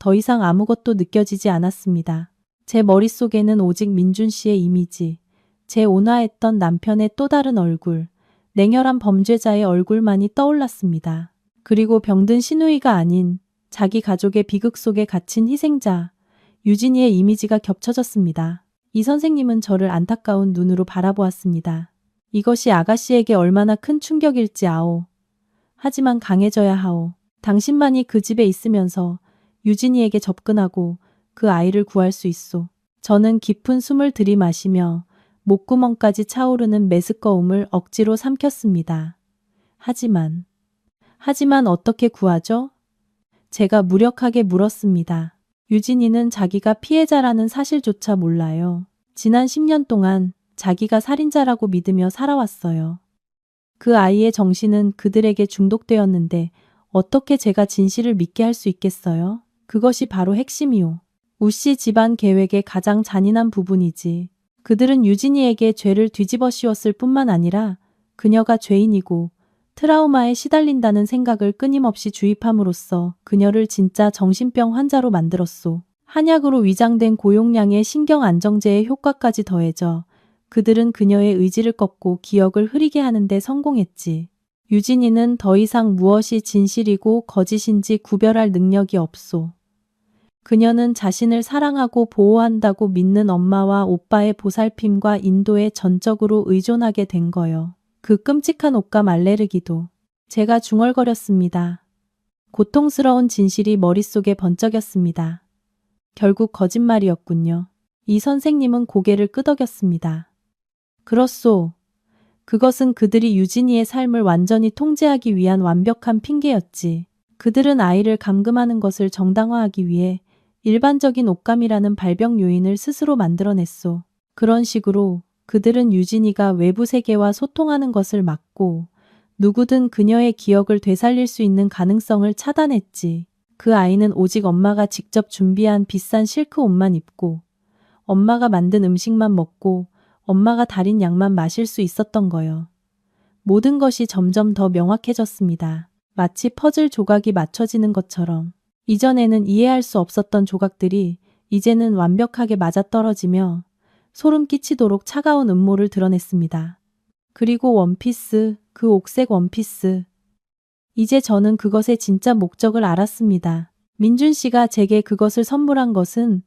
더 이상 아무것도 느껴지지 않았습니다. 제 머릿속에는 오직 민준 씨의 이미지, 제 온화했던 남편의 또 다른 얼굴, 냉혈한 범죄자의 얼굴만이 떠올랐습니다. 그리고 병든 시누이가 아닌 자기 가족의 비극 속에 갇힌 희생자, 유진이의 이미지가 겹쳐졌습니다. 이 선생님은 저를 안타까운 눈으로 바라보았습니다. 이것이 아가씨에게 얼마나 큰 충격일지 아오. 하지만 강해져야 하오. 당신만이 그 집에 있으면서 유진이에게 접근하고 그 아이를 구할 수 있소. 저는 깊은 숨을 들이마시며 목구멍까지 차오르는 메스꺼움을 억지로 삼켰습니다. 하지만 어떻게 구하죠? 제가 무력하게 물었습니다. 유진이는 자기가 피해자라는 사실조차 몰라요. 지난 10년 동안 자기가 살인자라고 믿으며 살아왔어요. 그 아이의 정신은 그들에게 중독되었는데 어떻게 제가 진실을 믿게 할 수 있겠어요? 그것이 바로 핵심이오. 우씨 집안 계획의 가장 잔인한 부분이지. 그들은 유진이에게 죄를 뒤집어 씌웠을 뿐만 아니라 그녀가 죄인이고 트라우마에 시달린다는 생각을 끊임없이 주입함으로써 그녀를 진짜 정신병 환자로 만들었소. 한약으로 위장된 고용량의 신경안정제의 효과까지 더해져 그들은 그녀의 의지를 꺾고 기억을 흐리게 하는 데 성공했지. 유진이는 더 이상 무엇이 진실이고 거짓인지 구별할 능력이 없소. 그녀는 자신을 사랑하고 보호한다고 믿는 엄마와 오빠의 보살핌과 인도에 전적으로 의존하게 된 거요. 그 끔찍한 옷감 알레르기도. 제가 중얼거렸습니다. 고통스러운 진실이 머릿속에 번쩍였습니다. 결국 거짓말이었군요. 이 선생님은 고개를 끄덕였습니다. 그렇소. 그것은 그들이 유진이의 삶을 완전히 통제하기 위한 완벽한 핑계였지. 그들은 아이를 감금하는 것을 정당화하기 위해 일반적인 옥감이라는 발병 요인을 스스로 만들어냈소. 그런 식으로 그들은 유진이가 외부 세계와 소통하는 것을 막고 누구든 그녀의 기억을 되살릴 수 있는 가능성을 차단했지. 그 아이는 오직 엄마가 직접 준비한 비싼 실크 옷만 입고 엄마가 만든 음식만 먹고 엄마가 달인 약만 마실 수 있었던 거요. 모든 것이 점점 더 명확해졌습니다. 마치 퍼즐 조각이 맞춰지는 것처럼 이전에는 이해할 수 없었던 조각들이 이제는 완벽하게 맞아떨어지며 소름 끼치도록 차가운 음모를 드러냈습니다. 그리고 원피스, 그 옥색 원피스. 이제 저는 그것의 진짜 목적을 알았습니다. 민준 씨가 제게 그것을 선물한 것은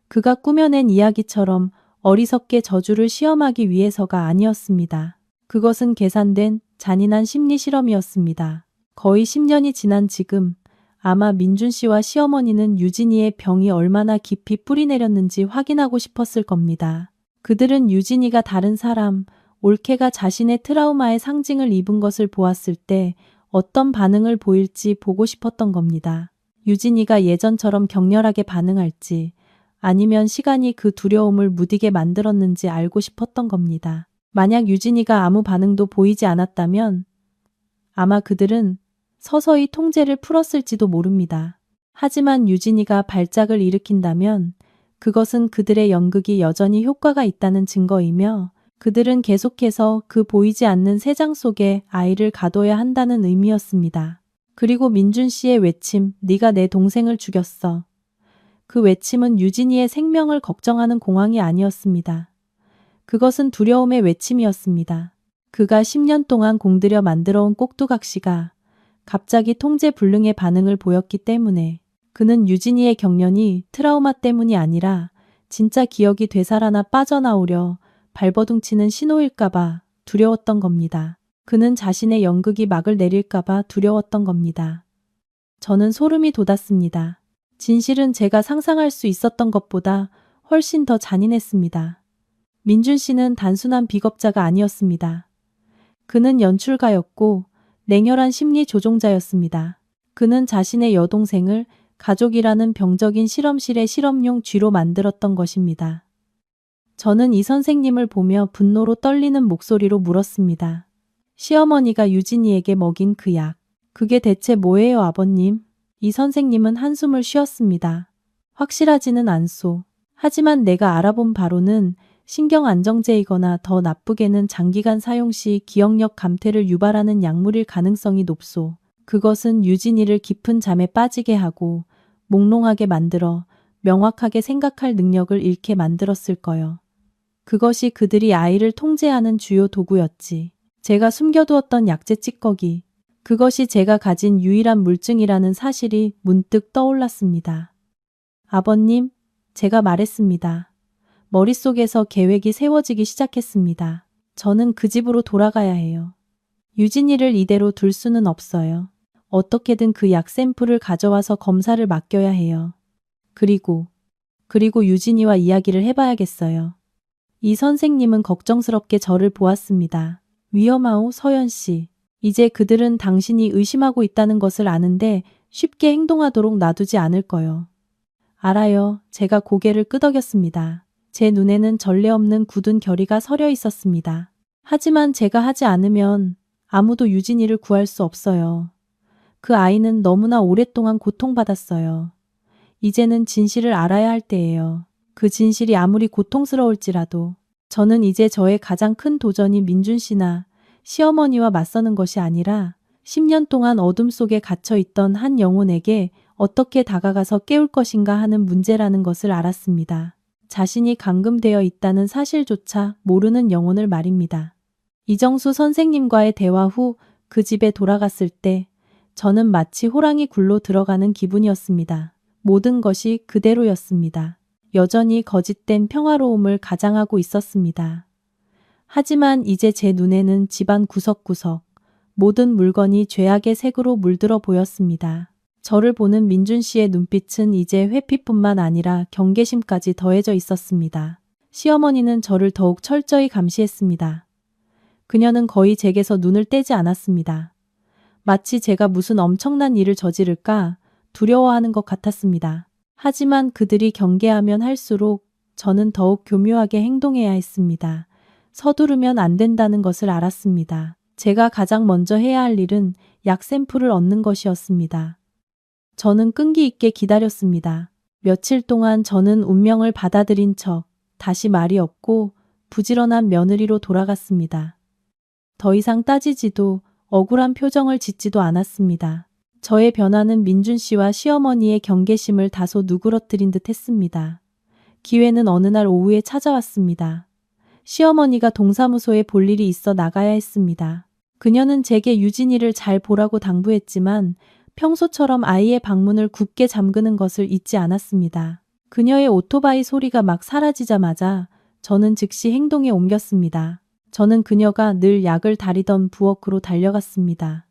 그가 꾸며낸 이야기처럼 어리석게 저주를 시험하기 위해서가 아니었습니다. 그것은 계산된 잔인한 심리 실험이었습니다. 거의 10년이 지난 지금 아마 민준 씨와 시어머니는 유진이의 병이 얼마나 깊이 뿌리내렸는지 확인하고 싶었을 겁니다. 그들은 유진이가 다른 사람, 올케가 자신의 트라우마의 상징을 입은 것을 보았을 때 어떤 반응을 보일지 보고 싶었던 겁니다. 유진이가 예전처럼 격렬하게 반응할지 아니면 시간이 그 두려움을 무디게 만들었는지 알고 싶었던 겁니다. 만약 유진이가 아무 반응도 보이지 않았다면 아마 그들은 서서히 통제를 풀었을지도 모릅니다. 하지만 유진이가 발작을 일으킨다면 그것은 그들의 연극이 여전히 효과가 있다는 증거이며 그들은 계속해서 그 보이지 않는 세장 속에 아이를 가둬야 한다는 의미였습니다. 그리고 민준 씨의 외침, 네가 내 동생을 죽였어. 그 외침은 유진이의 생명을 걱정하는 공황이 아니었습니다. 그것은 두려움의 외침이었습니다. 그가 10년 동안 공들여 만들어온 꼭두각시가 갑자기 통제불능의 반응을 보였기 때문에 그는 유진이의 경련이 트라우마 때문이 아니라 진짜 기억이 되살아나 빠져나오려 발버둥치는 신호일까봐 두려웠던 겁니다. 그는 자신의 연극이 막을 내릴까봐 두려웠던 겁니다. 저는 소름이 돋았습니다. 진실은 제가 상상할 수 있었던 것보다 훨씬 더 잔인했습니다. 민준 씨는 단순한 비겁자가 아니었습니다. 그는 연출가였고 냉혈한 심리 조종자였습니다. 그는 자신의 여동생을 가족이라는 병적인 실험실의 실험용 쥐로 만들었던 것입니다. 저는 이 선생님을 보며 분노로 떨리는 목소리로 물었습니다. 시어머니가 유진이에게 먹인 그 약, 그게 대체 뭐예요, 아버님? 이 선생님은 한숨을 쉬었습니다. 확실하지는 않소. 하지만 내가 알아본 바로는 신경안정제이거나 더 나쁘게는 장기간 사용 시 기억력 감퇴를 유발하는 약물일 가능성이 높소. 그것은 유진이를 깊은 잠에 빠지게 하고 몽롱하게 만들어 명확하게 생각할 능력을 잃게 만들었을 거요. 그것이 그들이 아이를 통제하는 주요 도구였지. 제가 숨겨두었던 약재 찌꺼기. 그것이 제가 가진 유일한 물증이라는 사실이 문득 떠올랐습니다. 아버님, 제가 말했습니다. 머릿속에서 계획이 세워지기 시작했습니다. 저는 그 집으로 돌아가야 해요. 유진이를 이대로 둘 수는 없어요. 어떻게든 그 약 샘플을 가져와서 검사를 맡겨야 해요. 그리고 유진이와 이야기를 해봐야겠어요. 이 선생님은 걱정스럽게 저를 보았습니다. 위험하오, 서연 씨. 이제 그들은 당신이 의심하고 있다는 것을 아는데 쉽게 행동하도록 놔두지 않을 거요. 알아요. 제가 고개를 끄덕였습니다. 제 눈에는 전례 없는 굳은 결의가 서려 있었습니다. 하지만 제가 하지 않으면 아무도 유진이를 구할 수 없어요. 그 아이는 너무나 오랫동안 고통받았어요. 이제는 진실을 알아야 할 때예요. 그 진실이 아무리 고통스러울지라도 저는 이제 저의 가장 큰 도전이 민준 씨나 시어머니와 맞서는 것이 아니라 10년 동안 어둠 속에 갇혀 있던 한 영혼에게 어떻게 다가가서 깨울 것인가 하는 문제라는 것을 알았습니다. 자신이 감금되어 있다는 사실조차 모르는 영혼을 말입니다. 이정수 선생님과의 대화 후 그 집에 돌아갔을 때 저는 마치 호랑이 굴로 들어가는 기분이었습니다. 모든 것이 그대로였습니다. 여전히 거짓된 평화로움을 가장하고 있었습니다. 하지만 이제 제 눈에는 집안 구석구석 모든 물건이 죄악의 색으로 물들어 보였습니다. 저를 보는 민준 씨의 눈빛은 이제 회피뿐만 아니라 경계심까지 더해져 있었습니다. 시어머니는 저를 더욱 철저히 감시했습니다. 그녀는 거의 제게서 눈을 떼지 않았습니다. 마치 제가 무슨 엄청난 일을 저지를까 두려워하는 것 같았습니다. 하지만 그들이 경계하면 할수록 저는 더욱 교묘하게 행동해야 했습니다. 서두르면 안 된다는 것을 알았습니다. 제가 가장 먼저 해야 할 일은 약 샘플을 얻는 것이었습니다. 저는 끈기 있게 기다렸습니다. 며칠 동안 저는 운명을 받아들인 척 다시 말이 없고 부지런한 며느리로 돌아갔습니다. 더 이상 따지지도 억울한 표정을 짓지도 않았습니다. 저의 변화는 민준 씨와 시어머니의 경계심을 다소 누그러뜨린 듯 했습니다. 기회는 어느 날 오후에 찾아왔습니다. 시어머니가 동사무소에 볼 일이 있어 나가야 했습니다. 그녀는 제게 유진이를 잘 보라고 당부했지만 평소처럼 아이의 방문을 굳게 잠그는 것을 잊지 않았습니다. 그녀의 오토바이 소리가 막 사라지자마자 저는 즉시 행동에 옮겼습니다. 저는 그녀가 늘 약을 다리던 부엌으로 달려갔습니다.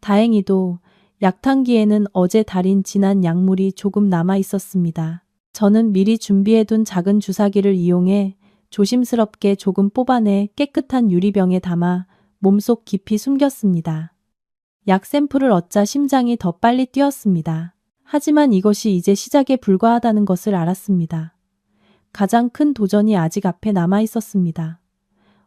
다행히도 약탕기에는 어제 달인 진한 약물이 조금 남아 있었습니다. 저는 미리 준비해둔 작은 주사기를 이용해 조심스럽게 조금 뽑아내 깨끗한 유리병에 담아 몸속 깊이 숨겼습니다. 약 샘플을 얻자 심장이 더 빨리 뛰었습니다. 하지만 이것이 이제 시작에 불과하다는 것을 알았습니다. 가장 큰 도전이 아직 앞에 남아 있었습니다.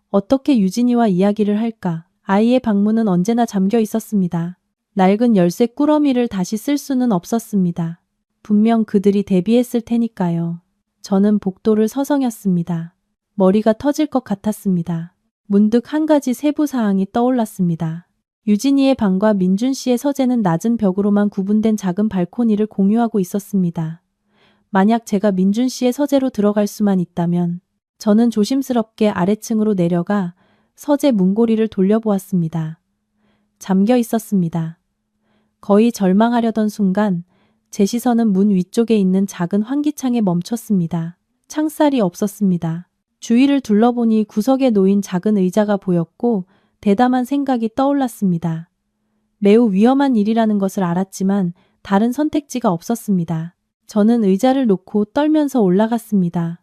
어떻게 유진이와 이야기를 할까? 아이의 방문은 언제나 잠겨 있었습니다. 낡은 열쇠 꾸러미를 다시 쓸 수는 없었습니다. 분명 그들이 대비했을 테니까요. 저는 복도를 서성였습니다. 머리가 터질 것 같았습니다. 문득 한 가지 세부 사항이 떠올랐습니다. 유진이의 방과 민준 씨의 서재는 낮은 벽으로만 구분된 작은 발코니를 공유하고 있었습니다. 만약 제가 민준 씨의 서재로 들어갈 수만 있다면 저는 조심스럽게 아래층으로 내려가 서재 문고리를 돌려보았습니다. 잠겨 있었습니다. 거의 절망하려던 순간 제 시선은 문 위쪽에 있는 작은 환기창에 멈췄습니다. 창살이 없었습니다. 주위를 둘러보니 구석에 놓인 작은 의자가 보였고 대담한 생각이 떠올랐습니다. 매우 위험한 일이라는 것을 알았지만 다른 선택지가 없었습니다. 저는 의자를 놓고 떨면서 올라갔습니다.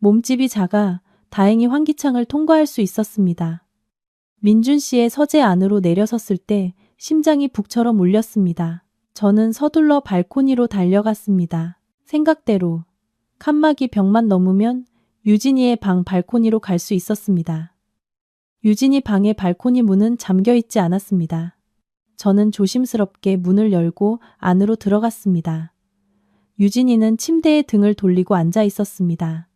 몸집이 작아 다행히 환기창을 통과할 수 있었습니다. 민준 씨의 서재 안으로 내려섰을 때 심장이 북처럼 울렸습니다. 저는 서둘러 발코니로 달려갔습니다. 생각대로 칸막이 벽만 넘으면 유진이의 방 발코니로 갈 수 있었습니다. 유진이 방의 발코니 문은 잠겨 있지 않았습니다. 저는 조심스럽게 문을 열고 안으로 들어갔습니다. 유진이는 침대에 등을 돌리고 앉아 있었습니다.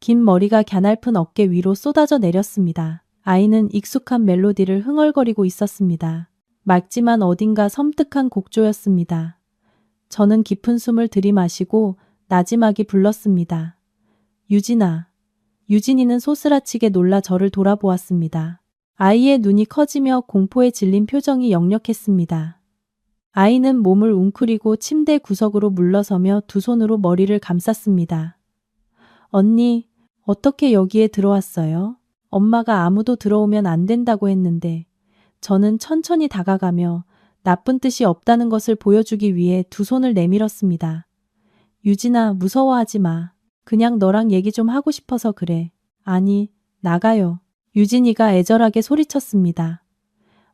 긴 머리가 갸냘픈 어깨 위로 쏟아져 내렸습니다. 아이는 익숙한 멜로디를 흥얼거리고 있었습니다. 맑지만 어딘가 섬뜩한 곡조였습니다. 저는 깊은 숨을 들이마시고 나지막이 불렀습니다. 유진아. 유진이는 소스라치게 놀라 저를 돌아보았습니다. 아이의 눈이 커지며 공포에 질린 표정이 역력했습니다. 아이는 몸을 웅크리고 침대 구석으로 물러서며 두 손으로 머리를 감쌌습니다. 언니, 어떻게 여기에 들어왔어요? 엄마가 아무도 들어오면 안 된다고 했는데. 저는 천천히 다가가며 나쁜 뜻이 없다는 것을 보여주기 위해 두 손을 내밀었습니다. 유진아, 무서워하지 마. 그냥 너랑 얘기 좀 하고 싶어서 그래. 아니, 나가요. 유진이가 애절하게 소리쳤습니다.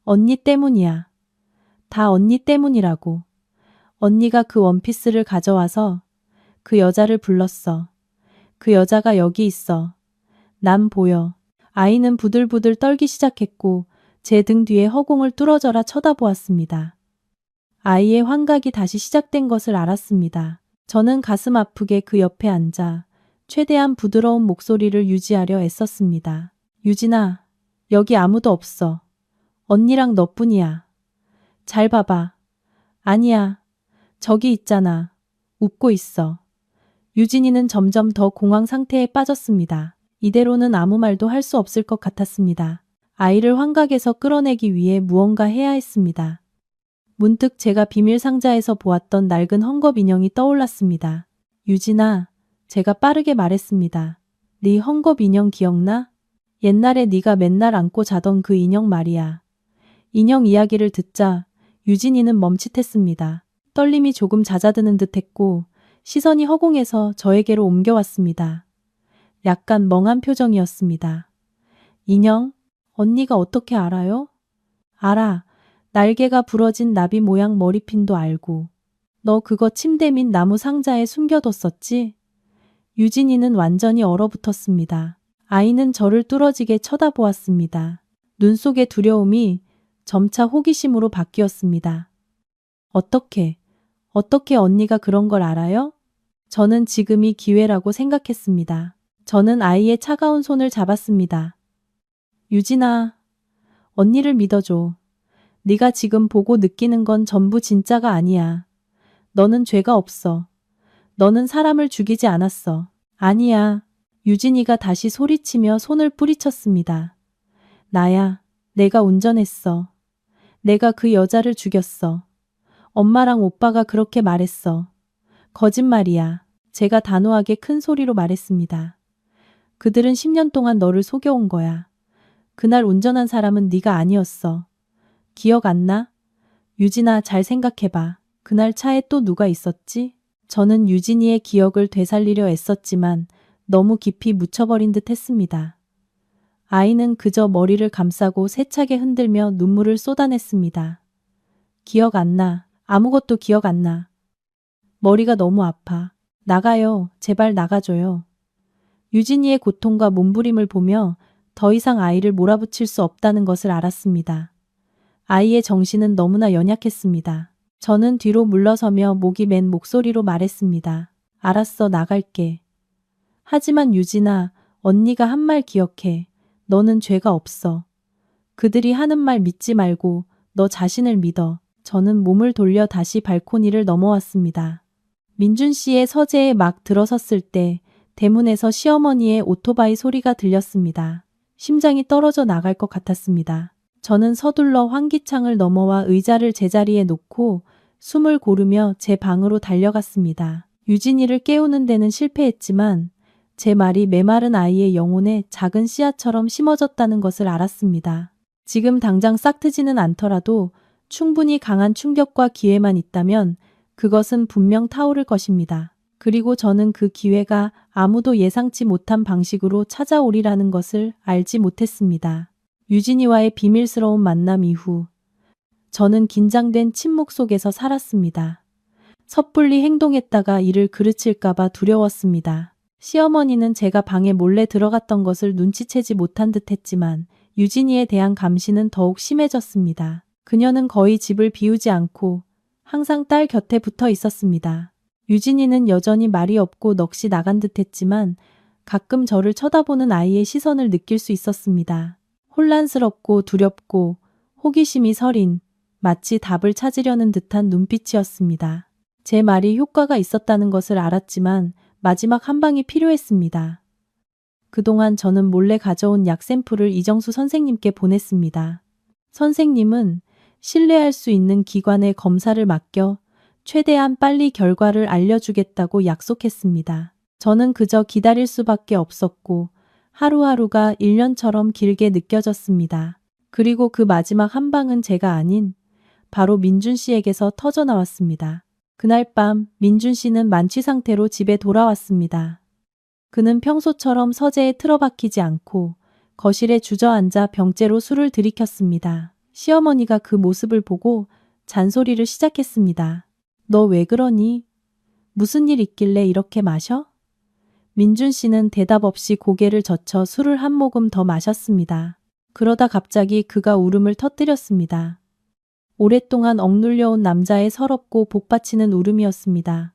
언니 때문이야. 다 언니 때문이라고. 언니가 그 원피스를 가져와서 그 여자를 불렀어. 그 여자가 여기 있어. 난 보여. 아이는 부들부들 떨기 시작했고 제 등 뒤에 허공을 뚫어져라 쳐다보았습니다. 아이의 환각이 다시 시작된 것을 알았습니다. 저는 가슴 아프게 그 옆에 앉아 최대한 부드러운 목소리를 유지하려 애썼습니다. 유진아, 여기 아무도 없어. 언니랑 너뿐이야. 잘 봐봐. 아니야. 저기 있잖아. 웃고 있어. 유진이는 점점 더 공황 상태에 빠졌습니다. 이대로는 아무 말도 할 수 없을 것 같았습니다. 아이를 환각에서 끌어내기 위해 무언가 해야 했습니다. 문득 제가 비밀 상자에서 보았던 낡은 헝겊 인형이 떠올랐습니다. 유진아, 제가 빠르게 말했습니다. 네 헝겊 인형 기억나? 옛날에 네가 맨날 안고 자던 그 인형 말이야. 인형 이야기를 듣자 유진이는 멈칫했습니다. 떨림이 조금 잦아드는 듯했고 시선이 허공에서 저에게로 옮겨왔습니다. 약간 멍한 표정이었습니다. 인형? 언니가 어떻게 알아요? 알아. 날개가 부러진 나비 모양 머리핀도 알고. 너 그거 침대 밑 나무 상자에 숨겨뒀었지? 유진이는 완전히 얼어붙었습니다. 아이는 저를 뚫어지게 쳐다보았습니다. 눈 속의 두려움이 점차 호기심으로 바뀌었습니다. 어떻게 언니가 그런 걸 알아요? 저는 지금이 기회라고 생각했습니다. 저는 아이의 차가운 손을 잡았습니다. 유진아, 언니를 믿어줘. 네가 지금 보고 느끼는 건 전부 진짜가 아니야. 너는 죄가 없어. 너는 사람을 죽이지 않았어. 아니야. 유진이가 다시 소리치며 손을 뿌리쳤습니다. 나야. 내가 운전했어. 내가 그 여자를 죽였어. 엄마랑 오빠가 그렇게 말했어. 거짓말이야. 제가 단호하게 큰 소리로 말했습니다. 그들은 10년 동안 너를 속여온 거야. 그날 운전한 사람은 네가 아니었어. 기억 안 나? 유진아, 잘 생각해봐. 그날 차에 또 누가 있었지? 저는 유진이의 기억을 되살리려 애썼지만 너무 깊이 묻혀버린 듯 했습니다. 아이는 그저 머리를 감싸고 세차게 흔들며 눈물을 쏟아냈습니다. 기억 안 나. 아무것도 기억 안 나. 머리가 너무 아파. 나가요. 제발 나가줘요. 유진이의 고통과 몸부림을 보며 더 이상 아이를 몰아붙일 수 없다는 것을 알았습니다. 아이의 정신은 너무나 연약했습니다. 저는 뒤로 물러서며 목이 맨 목소리로 말했습니다. 알았어, 나갈게. 하지만 유진아, 언니가 한 말 기억해. 너는 죄가 없어. 그들이 하는 말 믿지 말고 너 자신을 믿어. 저는 몸을 돌려 다시 발코니를 넘어왔습니다. 민준 씨의 서재에 막 들어섰을 때 대문에서 시어머니의 오토바이 소리가 들렸습니다. 심장이 떨어져 나갈 것 같았습니다. 저는 서둘러 환기창을 넘어와 의자를 제자리에 놓고 숨을 고르며 제 방으로 달려갔습니다. 유진이를 깨우는 데는 실패했지만 제 말이 메마른 아이의 영혼에 작은 씨앗처럼 심어졌다는 것을 알았습니다. 지금 당장 싹트지는 않더라도 충분히 강한 충격과 기회만 있다면 그것은 분명 타오를 것입니다. 그리고 저는 그 기회가 아무도 예상치 못한 방식으로 찾아오리라는 것을 알지 못했습니다. 유진이와의 비밀스러운 만남 이후 저는 긴장된 침묵 속에서 살았습니다. 섣불리 행동했다가 이를 그르칠까봐 두려웠습니다. 시어머니는 제가 방에 몰래 들어갔던 것을 눈치채지 못한 듯 했지만 유진이에 대한 감시는 더욱 심해졌습니다. 그녀는 거의 집을 비우지 않고 항상 딸 곁에 붙어 있었습니다. 유진이는 여전히 말이 없고 넋이 나간 듯 했지만 가끔 저를 쳐다보는 아이의 시선을 느낄 수 있었습니다. 혼란스럽고 두렵고 호기심이 서린 마치 답을 찾으려는 듯한 눈빛이었습니다. 제 말이 효과가 있었다는 것을 알았지만 마지막 한 방이 필요했습니다. 그동안 저는 몰래 가져온 약 샘플을 이정수 선생님께 보냈습니다. 선생님은 신뢰할 수 있는 기관에 검사를 맡겨 최대한 빨리 결과를 알려주겠다고 약속했습니다. 저는 그저 기다릴 수밖에 없었고 하루하루가 1년처럼 길게 느껴졌습니다. 그리고 그 마지막 한 방은 제가 아닌 바로 민준 씨에게서 터져 나왔습니다. 그날 밤 민준 씨는 만취 상태로 집에 돌아왔습니다. 그는 평소처럼 서재에 틀어박히지 않고 거실에 주저앉아 병째로 술을 들이켰습니다. 시어머니가 그 모습을 보고 잔소리를 시작했습니다. 너 왜 그러니? 무슨 일 있길래 이렇게 마셔? 민준 씨는 대답 없이 고개를 젖혀 술을 한 모금 더 마셨습니다. 그러다 갑자기 그가 울음을 터뜨렸습니다. 오랫동안 억눌려온 남자의 서럽고 복받치는 울음이었습니다.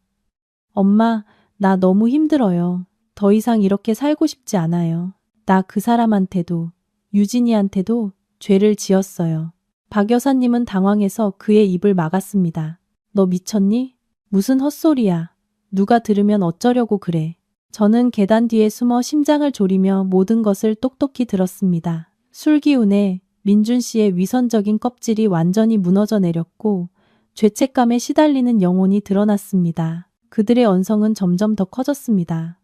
엄마, 나 너무 힘들어요. 더 이상 이렇게 살고 싶지 않아요. 나 그 사람한테도, 유진이한테도 죄를 지었어요. 박 여사님은 당황해서 그의 입을 막았습니다. 너 미쳤니? 무슨 헛소리야. 누가 들으면 어쩌려고 그래. 저는 계단 뒤에 숨어 심장을 졸이며 모든 것을 똑똑히 들었습니다. 술 기운에 민준 씨의 위선적인 껍질이 완전히 무너져 내렸고 죄책감에 시달리는 영혼이 드러났습니다. 그들의 언성은 점점 더 커졌습니다.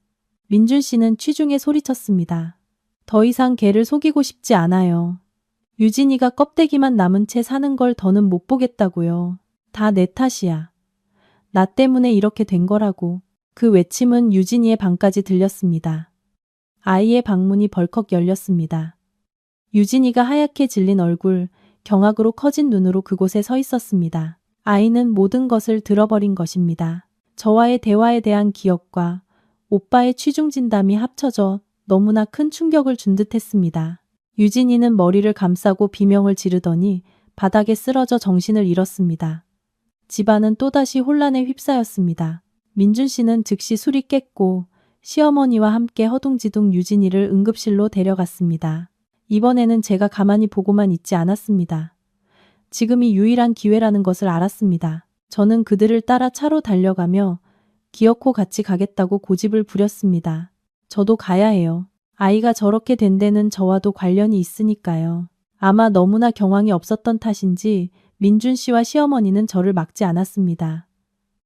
민준 씨는 취중에 소리쳤습니다. 더 이상 걔를 속이고 싶지 않아요. 유진이가 껍데기만 남은 채 사는 걸 더는 못 보겠다고요. 다 내 탓이야. 나 때문에 이렇게 된 거라고. 그 외침은 유진이의 방까지 들렸습니다. 아이의 방문이 벌컥 열렸습니다. 유진이가 하얗게 질린 얼굴, 경악으로 커진 눈으로 그곳에 서 있었습니다. 아이는 모든 것을 들어버린 것입니다. 저와의 대화에 대한 기억과 오빠의 취중 진담이 합쳐져 너무나 큰 충격을 준 듯했습니다. 유진이는 머리를 감싸고 비명을 지르더니 바닥에 쓰러져 정신을 잃었습니다. 집안은 또다시 혼란에 휩싸였습니다. 민준 씨는 즉시 술이 깼고 시어머니와 함께 허둥지둥 유진이를 응급실로 데려갔습니다. 이번에는 제가 가만히 보고만 있지 않았습니다. 지금이 유일한 기회라는 것을 알았습니다. 저는 그들을 따라 차로 달려가며 기어코 같이 가겠다고 고집을 부렸습니다. 저도 가야 해요. 아이가 저렇게 된 데는 저와도 관련이 있으니까요. 아마 너무나 경황이 없었던 탓인지 민준 씨와 시어머니는 저를 막지 않았습니다.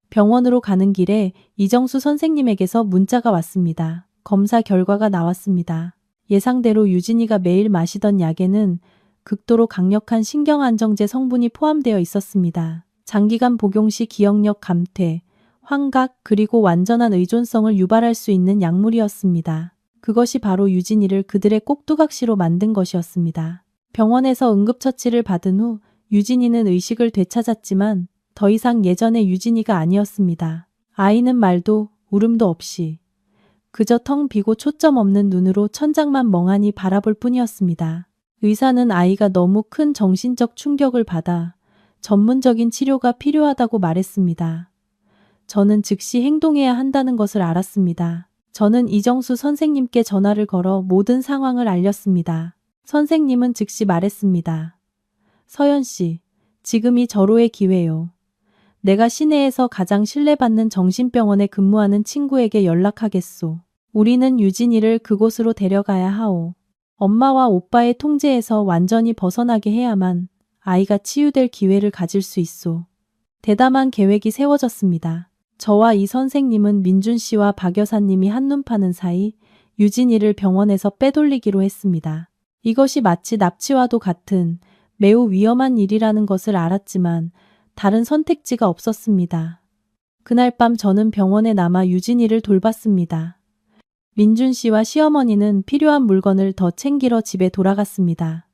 병원으로 가는 길에 이정수 선생님에게서 문자가 왔습니다. 검사 결과가 나왔습니다. 예상대로 유진이가 매일 마시던 약에는 극도로 강력한 신경안정제 성분이 포함되어 있었습니다. 장기간 복용 시 기억력 감퇴, 환각 그리고 완전한 의존성을 유발할 수 있는 약물이었습니다. 그것이 바로 유진이를 그들의 꼭두각시로 만든 것이었습니다. 병원에서 응급처치를 받은 후 유진이는 의식을 되찾았지만 더 이상 예전의 유진이가 아니었습니다. 아이는 말도 울음도 없이 그저 텅 비고 초점 없는 눈으로 천장만 멍하니 바라볼 뿐이었습니다. 의사는 아이가 너무 큰 정신적 충격을 받아 전문적인 치료가 필요하다고 말했습니다. 저는 즉시 행동해야 한다는 것을 알았습니다. 저는 이정수 선생님께 전화를 걸어 모든 상황을 알렸습니다. 선생님은 즉시 말했습니다. 서연 씨, 지금이 절호의 기회요. 내가 시내에서 가장 신뢰받는 정신병원에 근무하는 친구에게 연락하겠소. 우리는 유진이를 그곳으로 데려가야 하오. 엄마와 오빠의 통제에서 완전히 벗어나게 해야만 아이가 치유될 기회를 가질 수 있소. 대담한 계획이 세워졌습니다. 저와 이 선생님은 민준 씨와 박 여사님이 한눈 파는 사이 유진이를 병원에서 빼돌리기로 했습니다. 이것이 마치 납치와도 같은 매우 위험한 일이라는 것을 알았지만 다른 선택지가 없었습니다. 그날 밤 저는 병원에 남아 유진이를 돌봤습니다. 민준 씨와 시어머니는 필요한 물건을 더 챙기러 집에 돌아갔습니다.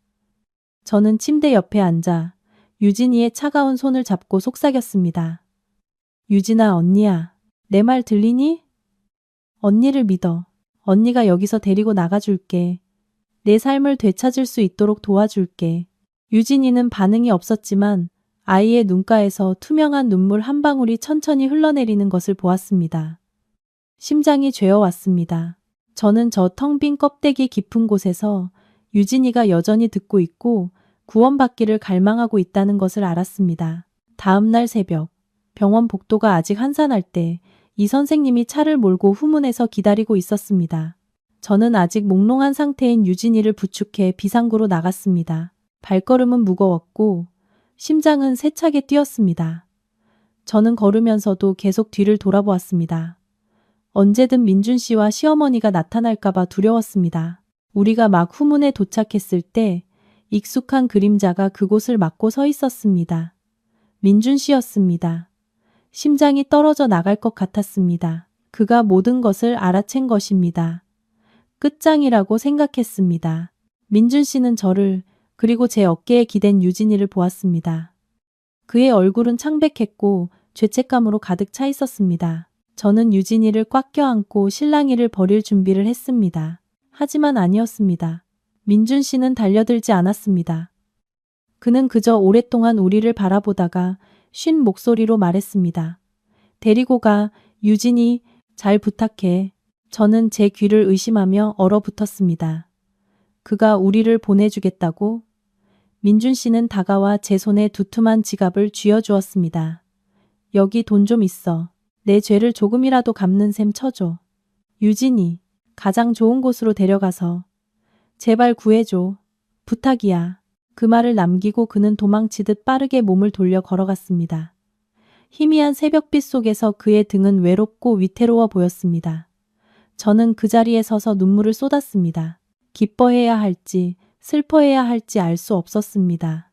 저는 침대 옆에 앉아 유진이의 차가운 손을 잡고 속삭였습니다. 유진아, 언니야. 내 말 들리니? 언니를 믿어. 언니가 여기서 데리고 나가줄게. 내 삶을 되찾을 수 있도록 도와줄게. 유진이는 반응이 없었지만 아이의 눈가에서 투명한 눈물 한 방울이 천천히 흘러내리는 것을 보았습니다. 심장이 죄어왔습니다. 저는 저 텅 빈 껍데기 깊은 곳에서 유진이가 여전히 듣고 있고 구원받기를 갈망하고 있다는 것을 알았습니다. 다음 날 새벽, 병원 복도가 아직 한산할 때 이 선생님이 차를 몰고 후문에서 기다리고 있었습니다. 저는 아직 몽롱한 상태인 유진이를 부축해 비상구로 나갔습니다. 발걸음은 무거웠고 심장은 세차게 뛰었습니다. 저는 걸으면서도 계속 뒤를 돌아보았습니다. 언제든 민준 씨와 시어머니가 나타날까봐 두려웠습니다. 우리가 막 후문에 도착했을 때 익숙한 그림자가 그곳을 막고 서 있었습니다. 민준 씨였습니다. 심장이 떨어져 나갈 것 같았습니다. 그가 모든 것을 알아챈 것입니다. 끝장이라고 생각했습니다. 민준 씨는 저를 그리고 제 어깨에 기댄 유진이를 보았습니다. 그의 얼굴은 창백했고 죄책감으로 가득 차 있었습니다. 저는 유진이를 꽉 껴안고 실랑이를 벌일 준비를 했습니다. 하지만 아니었습니다. 민준 씨는 달려들지 않았습니다. 그는 그저 오랫동안 우리를 바라보다가 쉰 목소리로 말했습니다. 데리고 가, 유진이, 잘 부탁해. 저는 제 귀를 의심하며 얼어붙었습니다. 그가 우리를 보내주겠다고? 민준 씨는 다가와 제 손에 두툼한 지갑을 쥐어주었습니다. 여기 돈 좀 있어. 내 죄를 조금이라도 갚는 셈 쳐줘. 유진이, 가장 좋은 곳으로 데려가서 제발 구해줘. 부탁이야. 그 말을 남기고 그는 도망치듯 빠르게 몸을 돌려 걸어갔습니다. 희미한 새벽빛 속에서 그의 등은 외롭고 위태로워 보였습니다. 저는 그 자리에 서서 눈물을 쏟았습니다. 기뻐해야 할지 슬퍼해야 할지 알 수 없었습니다.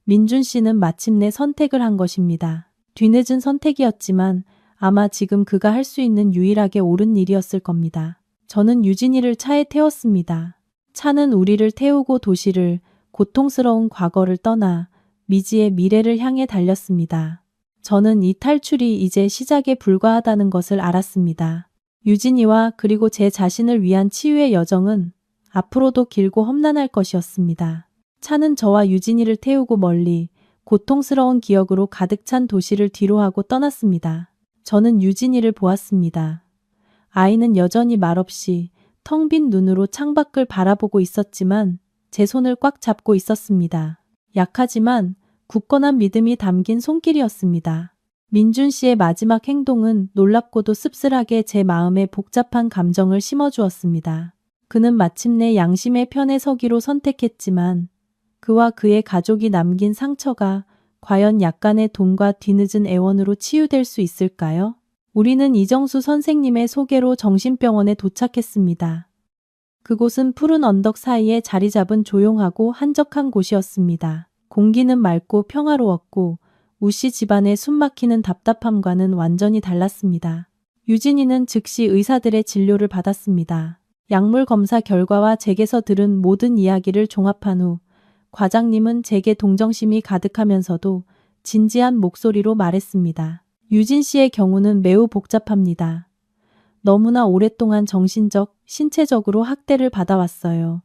민준 씨는 마침내 선택을 한 것입니다. 뒤늦은 선택이었지만 아마 지금 그가 할 수 있는 유일하게 옳은 일이었을 겁니다. 저는 유진이를 차에 태웠습니다. 차는 우리를 태우고 도시를, 고통스러운 과거를 떠나 미지의 미래를 향해 달렸습니다. 저는 이 탈출이 이제 시작에 불과하다는 것을 알았습니다. 유진이와 그리고 제 자신을 위한 치유의 여정은 앞으로도 길고 험난할 것이었습니다. 차는 저와 유진이를 태우고 멀리 고통스러운 기억으로 가득 찬 도시를 뒤로하고 떠났습니다. 저는 유진이를 보았습니다. 아이는 여전히 말없이 텅 빈 눈으로 창밖을 바라보고 있었지만 제 손을 꽉 잡고 있었습니다. 약하지만 굳건한 믿음이 담긴 손길이었습니다. 민준 씨의 마지막 행동은 놀랍고도 씁쓸하게 제 마음에 복잡한 감정을 심어주었습니다. 그는 마침내 양심의 편에 서기로 선택했지만 그와 그의 가족이 남긴 상처가 과연 약간의 돈과 뒤늦은 애원으로 치유될 수 있을까요? 우리는 이정수 선생님의 소개로 정신병원에 도착했습니다. 그곳은 푸른 언덕 사이에 자리 잡은 조용하고 한적한 곳이었습니다. 공기는 맑고 평화로웠고 우씨 집안의 숨막히는 답답함과는 완전히 달랐습니다. 유진이는 즉시 의사들의 진료를 받았습니다. 약물 검사 결과와 제게서 들은 모든 이야기를 종합한 후 과장님은 제게 동정심이 가득하면서도 진지한 목소리로 말했습니다. 유진 씨의 경우는 매우 복잡합니다. 너무나 오랫동안 정신적, 신체적으로 학대를 받아왔어요.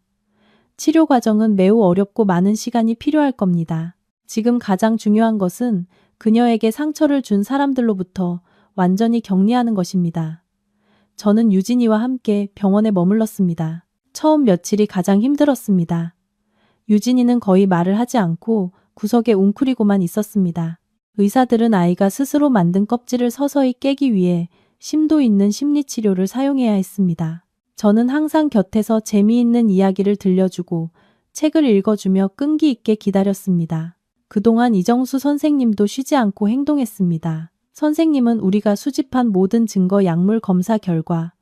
치료 과정은 매우 어렵고 많은 시간이 필요할 겁니다. 지금 가장 중요한 것은 그녀에게 상처를 준 사람들로부터 완전히 격리하는 것입니다. 저는 유진이와 함께 병원에 머물렀습니다. 처음 며칠이 가장 힘들었습니다. 유진이는 거의 말을 하지 않고 구석에 웅크리고만 있었습니다. 의사들은 아이가 스스로 만든 껍질을 서서히 깨기 위해 심도 있는 심리치료를 사용해야 했습니다. 저는 항상 곁에서 재미있는 이야기를 들려주고 책을 읽어주며 끈기 있게 기다렸습니다. 그동안 이정수 선생님도 쉬지 않고 행동했습니다. 선생님은 우리가 수집한 모든 증거 약물 검사 결과,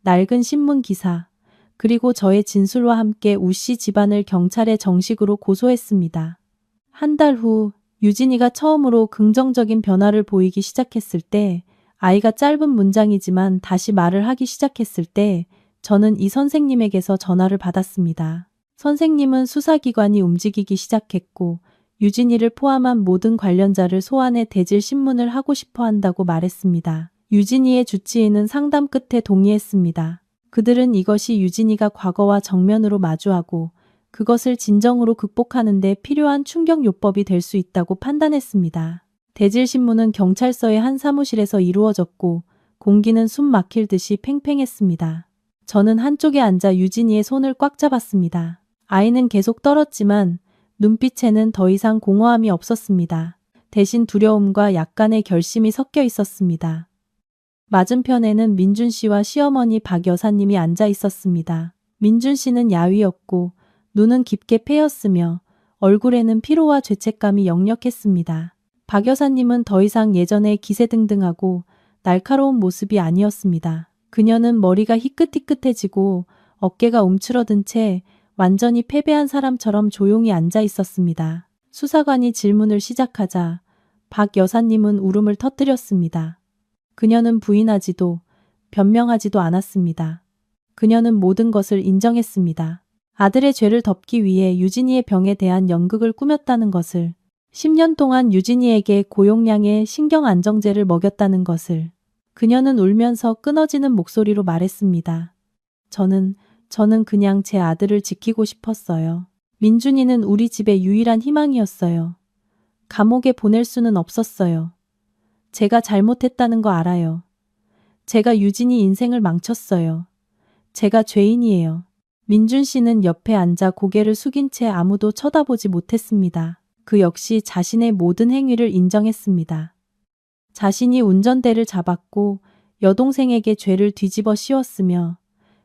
낡은 신문 기사, 그리고 저의 진술과 함께 우씨 집안을 경찰에 정식으로 고소했습니다. 한 달 후 유진이가 처음으로 긍정적인 변화를 보이기 시작했을 때, 아이가 짧은 문장이지만 다시 말을 하기 시작했을 때 저는 이 선생님에게서 전화를 받았습니다. 선생님은 수사기관이 움직이기 시작했고 유진이를 포함한 모든 관련자를 소환해 대질 신문을 하고 싶어 한다고 말했습니다. 유진이의 주치의는 상담 끝에 동의했습니다. 그들은 이것이 유진이가 과거와 정면으로 마주하고 그것을 진정으로 극복하는 데 필요한 충격요법이 될 수 있다고 판단했습니다. 대질신문은 경찰서의 한 사무실에서 이루어졌고 공기는 숨 막힐 듯이 팽팽했습니다. 저는 한쪽에 앉아 유진이의 손을 꽉 잡았습니다. 아이는 계속 떨었지만 눈빛에는 더 이상 공허함이 없었습니다. 대신 두려움과 약간의 결심이 섞여 있었습니다. 맞은편에는 민준 씨와 시어머니 박 여사님이 앉아 있었습니다. 민준 씨는 야위였고 눈은 깊게 패였으며 얼굴에는 피로와 죄책감이 역력했습니다. 박 여사님은 더 이상 예전의 기세등등하고 날카로운 모습이 아니었습니다. 그녀는 머리가 희끗희끗해지고 어깨가 움츠러든 채 완전히 패배한 사람처럼 조용히 앉아 있었습니다. 수사관이 질문을 시작하자 박 여사님은 울음을 터뜨렸습니다. 그녀는 부인하지도 변명하지도 않았습니다. 그녀는 모든 것을 인정했습니다. 아들의 죄를 덮기 위해 유진이의 병에 대한 연극을 꾸몄다는 것을, 10년 동안 유진이에게 고용량의 신경안정제를 먹였다는 것을. 그녀는 울면서 끊어지는 목소리로 말했습니다. 저는 그냥 제 아들을 지키고 싶었어요. 민준이는 우리 집의 유일한 희망이었어요. 감옥에 보낼 수는 없었어요. 제가 잘못했다는 거 알아요. 제가 유진이 인생을 망쳤어요. 제가 죄인이에요. 민준 씨는 옆에 앉아 고개를 숙인 채 아무도 쳐다보지 못했습니다. 그 역시 자신의 모든 행위를 인정했습니다. 자신이 운전대를 잡았고 여동생에게 죄를 뒤집어 씌웠으며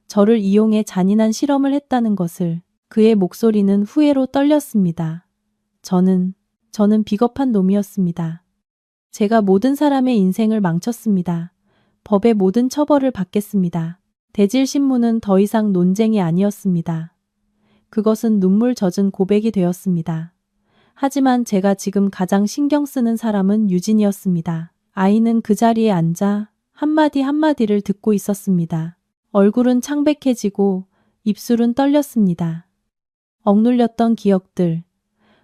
저를 이용해 잔인한 실험을 했다는 것을. 그의 목소리는 후회로 떨렸습니다. 저는 비겁한 놈이었습니다. 제가 모든 사람의 인생을 망쳤습니다. 법의 모든 처벌을 받겠습니다. 대질신문은 더 이상 논쟁이 아니었습니다. 그것은 눈물 젖은 고백이 되었습니다. 하지만 제가 지금 가장 신경 쓰는 사람은 유진이었습니다. 아이는 그 자리에 앉아 한마디 한마디를 듣고 있었습니다. 얼굴은 창백해지고 입술은 떨렸습니다. 억눌렸던 기억들,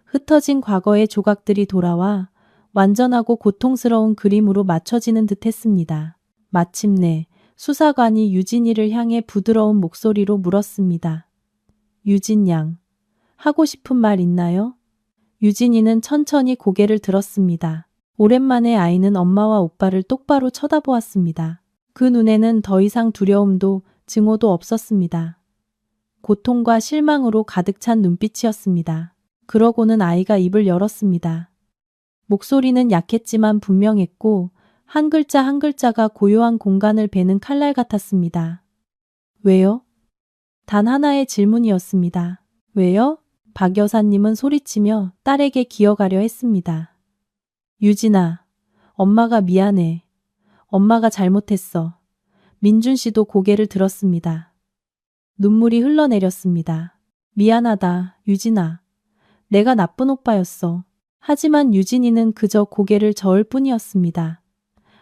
흩어진 과거의 조각들이 돌아와 완전하고 고통스러운 그림으로 맞춰지는 듯 했습니다. 마침내 수사관이 유진이를 향해 부드러운 목소리로 물었습니다. 유진 양, 하고 싶은 말 있나요? 유진이는 천천히 고개를 들었습니다. 오랜만에 아이는 엄마와 오빠를 똑바로 쳐다보았습니다. 그 눈에는 더 이상 두려움도 증오도 없었습니다. 고통과 실망으로 가득 찬 눈빛이었습니다. 그러고는 아이가 입을 열었습니다. 목소리는 약했지만 분명했고 한 글자 한 글자가 고요한 공간을 베는 칼날 같았습니다. 왜요? 단 하나의 질문이었습니다. 왜요? 박 여사님은 소리치며 딸에게 기어가려 했습니다. 유진아, 엄마가 미안해. 엄마가 잘못했어. 민준 씨도 고개를 들었습니다. 눈물이 흘러내렸습니다. 미안하다, 유진아. 내가 나쁜 오빠였어. 하지만 유진이는 그저 고개를 저을 뿐이었습니다.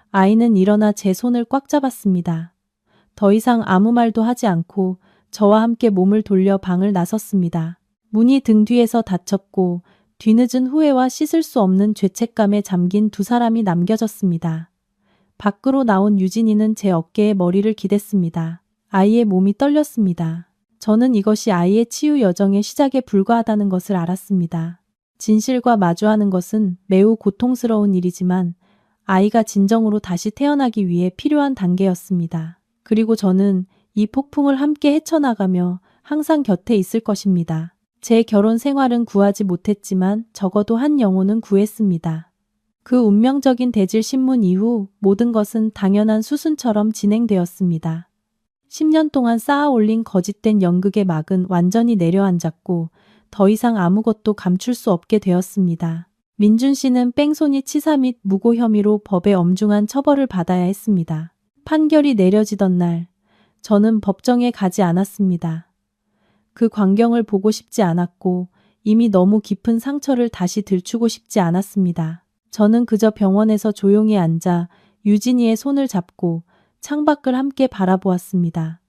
아이는 일어나 제 손을 꽉 잡았습니다. 더 이상 아무 말도 하지 않고 저와 함께 몸을 돌려 방을 나섰습니다. 문이 등 뒤에서 닫혔고 뒤늦은 후회와 씻을 수 없는 죄책감에 잠긴 두 사람이 남겨졌습니다. 밖으로 나온 유진이는 제 어깨에 머리를 기댔습니다. 아이의 몸이 떨렸습니다. 저는 이것이 아이의 치유 여정의 시작에 불과하다는 것을 알았습니다. 진실과 마주하는 것은 매우 고통스러운 일이지만 아이가 진정으로 다시 태어나기 위해 필요한 단계였습니다. 그리고 저는 이 폭풍을 함께 헤쳐나가며 항상 곁에 있을 것입니다. 제 결혼 생활은 구하지 못했지만 적어도 한 영혼은 구했습니다. 그 운명적인 대질 신문 이후 모든 것은 당연한 수순처럼 진행되었습니다. 10년 동안 쌓아 올린 거짓된 연극의 막은 완전히 내려앉았고 더 이상 아무것도 감출 수 없게 되었습니다. 민준 씨는 뺑소니 치사 및 무고 혐의로 법의 엄중한 처벌을 받아야 했습니다. 판결이 내려지던 날, 저는 법정에 가지 않았습니다. 그 광경을 보고 싶지 않았고 이미 너무 깊은 상처를 다시 들추고 싶지 않았습니다. 저는 그저 병원에서 조용히 앉아 유진이의 손을 잡고 창밖을 함께 바라보았습니다.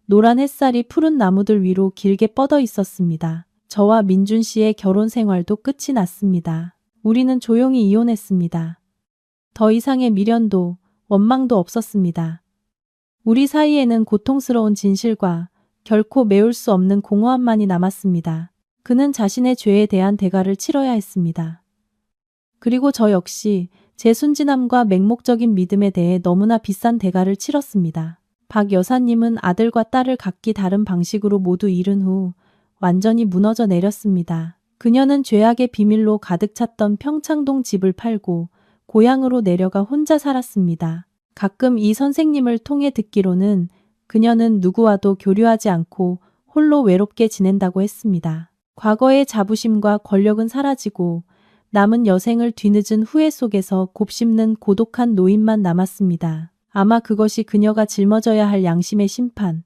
노란 햇살이 푸른 나무들 위로 길게 뻗어 있었습니다. 저와 민준 씨의 결혼 생활도 끝이 났습니다. 우리는 조용히 이혼했습니다. 더 이상의 미련도 원망도 없었습니다. 우리 사이에는 고통스러운 진실과 결코 메울 수 없는 공허함만이 남았습니다. 그는 자신의 죄에 대한 대가를 치러야 했습니다. 그리고 저 역시 제 순진함과 맹목적인 믿음에 대해 너무나 비싼 대가를 치렀습니다. 박 여사님은 아들과 딸을 각기 다른 방식으로 모두 잃은 후 완전히 무너져 내렸습니다. 그녀는 죄악의 비밀로 가득 찼던 평창동 집을 팔고 고향으로 내려가 혼자 살았습니다. 가끔 이 선생님을 통해 듣기로는 그녀는 누구와도 교류하지 않고 홀로 외롭게 지낸다고 했습니다. 과거의 자부심과 권력은 사라지고 남은 여생을 뒤늦은 후회 속에서 곱씹는 고독한 노인만 남았습니다. 아마 그것이 그녀가 짊어져야 할 양심의 심판,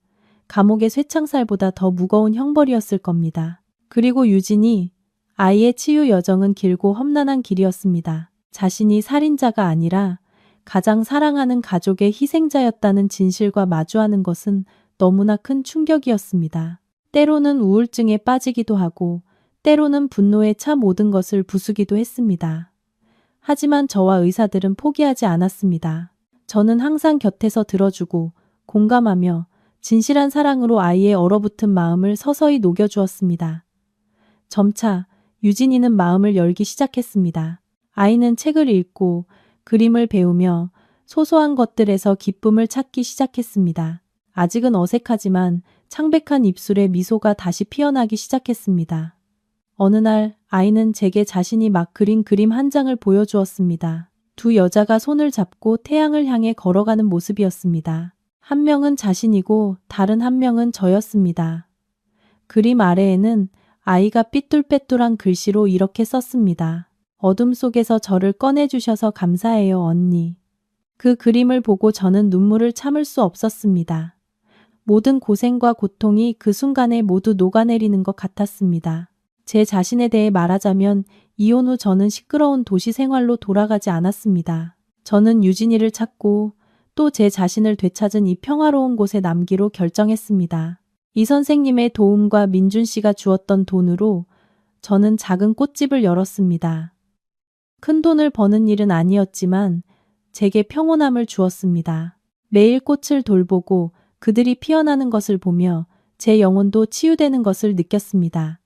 감옥의 쇠창살보다 더 무거운 형벌이었을 겁니다. 그리고 유진이 아이의 치유 여정은 길고 험난한 길이었습니다. 자신이 살인자가 아니라 가장 사랑하는 가족의 희생자였다는 진실과 마주하는 것은 너무나 큰 충격이었습니다. 때로는 우울증에 빠지기도 하고 때로는 분노에 차 모든 것을 부수기도 했습니다. 하지만 저와 의사들은 포기하지 않았습니다. 저는 항상 곁에서 들어주고 공감하며 진실한 사랑으로 아이의 얼어붙은 마음을 서서히 녹여주었습니다. 점차 유진이는 마음을 열기 시작했습니다. 아이는 책을 읽고 그림을 배우며 소소한 것들에서 기쁨을 찾기 시작했습니다. 아직은 어색하지만 창백한 입술에 미소가 다시 피어나기 시작했습니다. 어느 날 아이는 제게 자신이 막 그린 그림 한 장을 보여주었습니다. 두 여자가 손을 잡고 태양을 향해 걸어가는 모습이었습니다. 한 명은 자신이고 다른 한 명은 저였습니다. 그림 아래에는 아이가 삐뚤빼뚤한 글씨로 이렇게 썼습니다. 어둠 속에서 저를 꺼내주셔서 감사해요, 언니. 그 그림을 보고 저는 눈물을 참을 수 없었습니다. 모든 고생과 고통이 그 순간에 모두 녹아내리는 것 같았습니다. 제 자신에 대해 말하자면 이혼 후 저는 시끄러운 도시 생활로 돌아가지 않았습니다. 저는 유진이를 찾고 또 제 자신을 되찾은 이 평화로운 곳에 남기로 결정했습니다. 이 선생님의 도움과 민준 씨가 주었던 돈으로 저는 작은 꽃집을 열었습니다. 큰 돈을 버는 일은 아니었지만 제게 평온함을 주었습니다. 매일 꽃을 돌보고 그들이 피어나는 것을 보며 제 영혼도 치유되는 것을 느꼈습니다.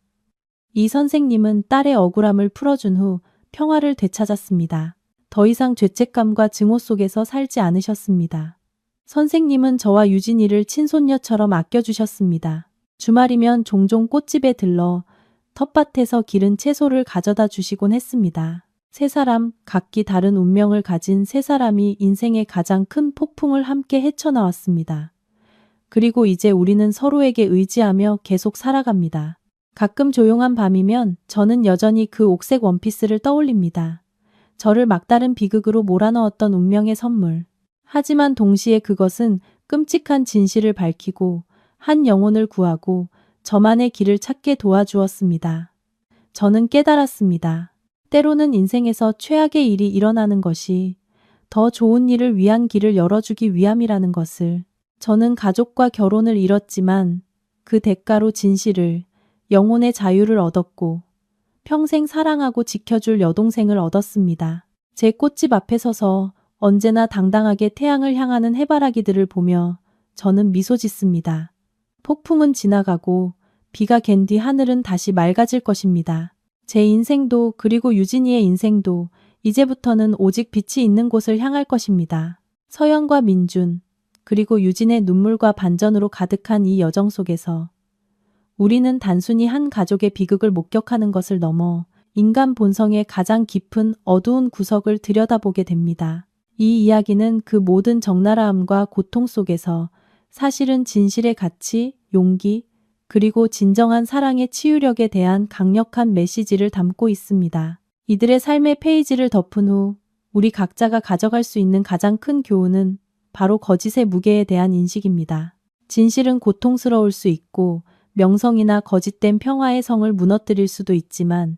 이 선생님은 딸의 억울함을 풀어준 후 평화를 되찾았습니다. 더 이상 죄책감과 증오 속에서 살지 않으셨습니다. 선생님은 저와 유진이를 친손녀처럼 아껴주셨습니다. 주말이면 종종 꽃집에 들러 텃밭에서 기른 채소를 가져다 주시곤 했습니다. 세 사람, 각기 다른 운명을 가진 세 사람이 인생의 가장 큰 폭풍을 함께 헤쳐나왔습니다. 그리고 이제 우리는 서로에게 의지하며 계속 살아갑니다. 가끔 조용한 밤이면 저는 여전히 그 옥색 원피스를 떠올립니다. 저를 막다른 비극으로 몰아넣었던 운명의 선물. 하지만 동시에 그것은 끔찍한 진실을 밝히고 한 영혼을 구하고 저만의 길을 찾게 도와주었습니다. 저는 깨달았습니다. 때로는 인생에서 최악의 일이 일어나는 것이 더 좋은 일을 위한 길을 열어주기 위함이라는 것을. 저는 가족과 결혼을 잃었지만 그 대가로 진실을, 영혼의 자유를 얻었고 평생 사랑하고 지켜줄 여동생을 얻었습니다. 제 꽃집 앞에 서서 언제나 당당하게 태양을 향하는 해바라기들을 보며 저는 미소 짓습니다. 폭풍은 지나가고 비가 갠 뒤 하늘은 다시 맑아질 것입니다. 제 인생도 그리고 유진이의 인생도 이제부터는 오직 빛이 있는 곳을 향할 것입니다. 서연과 민준, 그리고 유진의 눈물과 반전으로 가득한 이 여정 속에서 우리는 단순히 한 가족의 비극을 목격하는 것을 넘어 인간 본성의 가장 깊은 어두운 구석을 들여다보게 됩니다. 이 이야기는 그 모든 적나라함과 고통 속에서 사실은 진실의 가치, 용기, 그리고 진정한 사랑의 치유력에 대한 강력한 메시지를 담고 있습니다. 이들의 삶의 페이지를 덮은 후 우리 각자가 가져갈 수 있는 가장 큰 교훈은 바로 거짓의 무게에 대한 인식입니다. 진실은 고통스러울 수 있고 명성이나 거짓된 평화의 성을 무너뜨릴 수도 있지만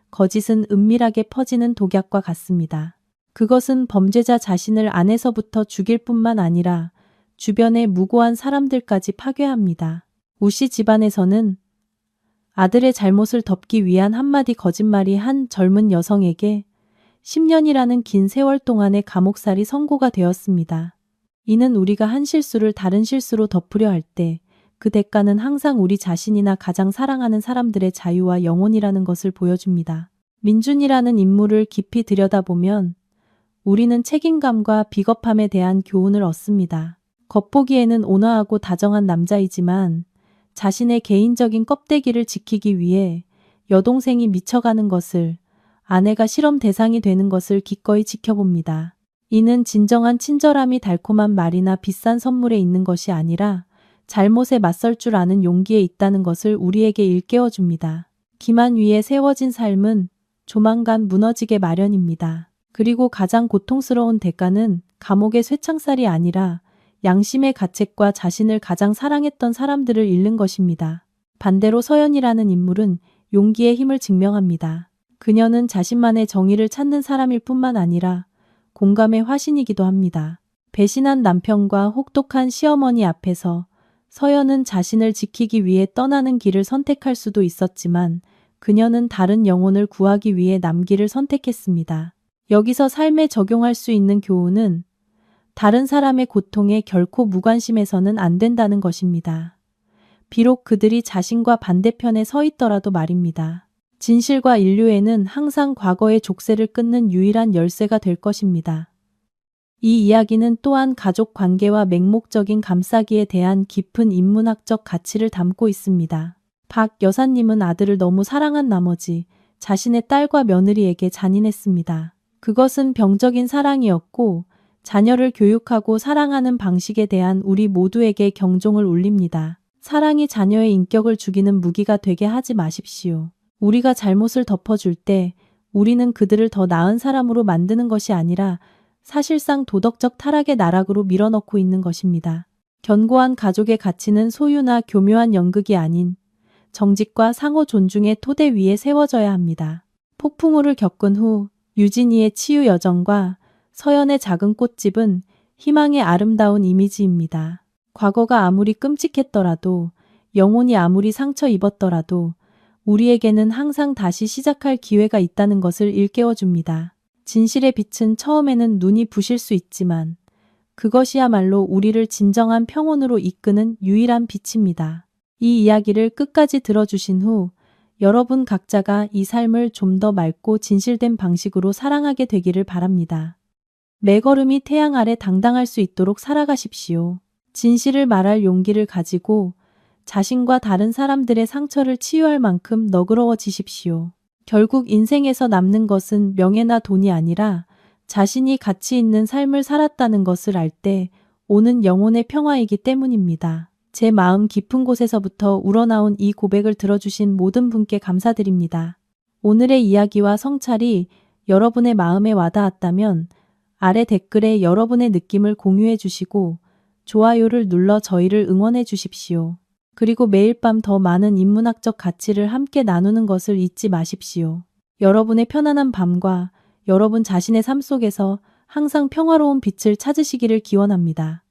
거짓은 은밀하게 퍼지는 독약과 같습니다. 그것은 범죄자 자신을 안에서부터 죽일 뿐만 아니라 주변의 무고한 사람들까지 파괴합니다. 우씨 집안에서는 아들의 잘못을 덮기 위한 한마디 거짓말이 한 젊은 여성에게 10년이라는 긴 세월 동안의 감옥살이 선고가 되었습니다. 이는 우리가 한 실수를 다른 실수로 덮으려 할 때 그 대가는 항상 우리 자신이나 가장 사랑하는 사람들의 자유와 영혼이라는 것을 보여줍니다. 민준이라는 인물을 깊이 들여다보면 우리는 책임감과 비겁함에 대한 교훈을 얻습니다. 겉보기에는 온화하고 다정한 남자이지만 자신의 개인적인 껍데기를 지키기 위해 여동생이 미쳐가는 것을, 아내가 실험 대상이 되는 것을 기꺼이 지켜봅니다. 이는 진정한 친절함이 달콤한 말이나 비싼 선물에 있는 것이 아니라 잘못에 맞설 줄 아는 용기에 있다는 것을 우리에게 일깨워줍니다. 기만 위에 세워진 삶은 조만간 무너지게 마련입니다. 그리고 가장 고통스러운 대가는 감옥의 쇠창살이 아니라 양심의 가책과 자신을 가장 사랑했던 사람들을 잃는 것입니다. 반대로 서연이라는 인물은 용기의 힘을 증명합니다. 그녀는 자신만의 정의를 찾는 사람일 뿐만 아니라 공감의 화신이기도 합니다. 배신한 남편과 혹독한 시어머니 앞에서 서연은 자신을 지키기 위해 떠나는 길을 선택할 수도 있었지만 그녀는 다른 영혼을 구하기 위해 남기를 선택했습니다. 여기서 삶에 적용할 수 있는 교훈은 다른 사람의 고통에 결코 무관심해서는 안 된다는 것입니다. 비록 그들이 자신과 반대편에 서 있더라도 말입니다. 진실과 인류애는 항상 과거의 족쇄를 끊는 유일한 열쇠가 될 것입니다. 이 이야기는 또한 가족 관계와 맹목적인 감싸기에 대한 깊은 인문학적 가치를 담고 있습니다. 박 여사님은 아들을 너무 사랑한 나머지 자신의 딸과 며느리에게 잔인했습니다. 그것은 병적인 사랑이었고 자녀를 교육하고 사랑하는 방식에 대한 우리 모두에게 경종을 울립니다. 사랑이 자녀의 인격을 죽이는 무기가 되게 하지 마십시오. 우리가 잘못을 덮어줄 때 우리는 그들을 더 나은 사람으로 만드는 것이 아니라 사실상 도덕적 타락의 나락으로 밀어넣고 있는 것입니다. 견고한 가족의 가치는 소유나 교묘한 연극이 아닌 정직과 상호 존중의 토대 위에 세워져야 합니다. 폭풍우를 겪은 후 유진이의 치유 여정과 서연의 작은 꽃집은 희망의 아름다운 이미지입니다. 과거가 아무리 끔찍했더라도 영혼이 아무리 상처 입었더라도 우리에게는 항상 다시 시작할 기회가 있다는 것을 일깨워 줍니다. 진실의 빛은 처음에는 눈이 부실 수 있지만 그것이야말로 우리를 진정한 평온으로 이끄는 유일한 빛입니다. 이 이야기를 끝까지 들어주신 후 여러분 각자가 이 삶을 좀 더 맑고 진실된 방식으로 사랑하게 되기를 바랍니다. 매 걸음이 태양 아래 당당할 수 있도록 살아가십시오. 진실을 말할 용기를 가지고 자신과 다른 사람들의 상처를 치유할 만큼 너그러워지십시오. 결국 인생에서 남는 것은 명예나 돈이 아니라 자신이 가치 있는 삶을 살았다는 것을 알 때 오는 영혼의 평화이기 때문입니다. 제 마음 깊은 곳에서부터 우러나온 이 고백을 들어주신 모든 분께 감사드립니다. 오늘의 이야기와 성찰이 여러분의 마음에 와닿았다면 아래 댓글에 여러분의 느낌을 공유해 주시고 좋아요를 눌러 저희를 응원해 주십시오. 그리고 매일 밤 더 많은 인문학적 가치를 함께 나누는 것을 잊지 마십시오. 여러분의 편안한 밤과 여러분 자신의 삶 속에서 항상 평화로운 빛을 찾으시기를 기원합니다.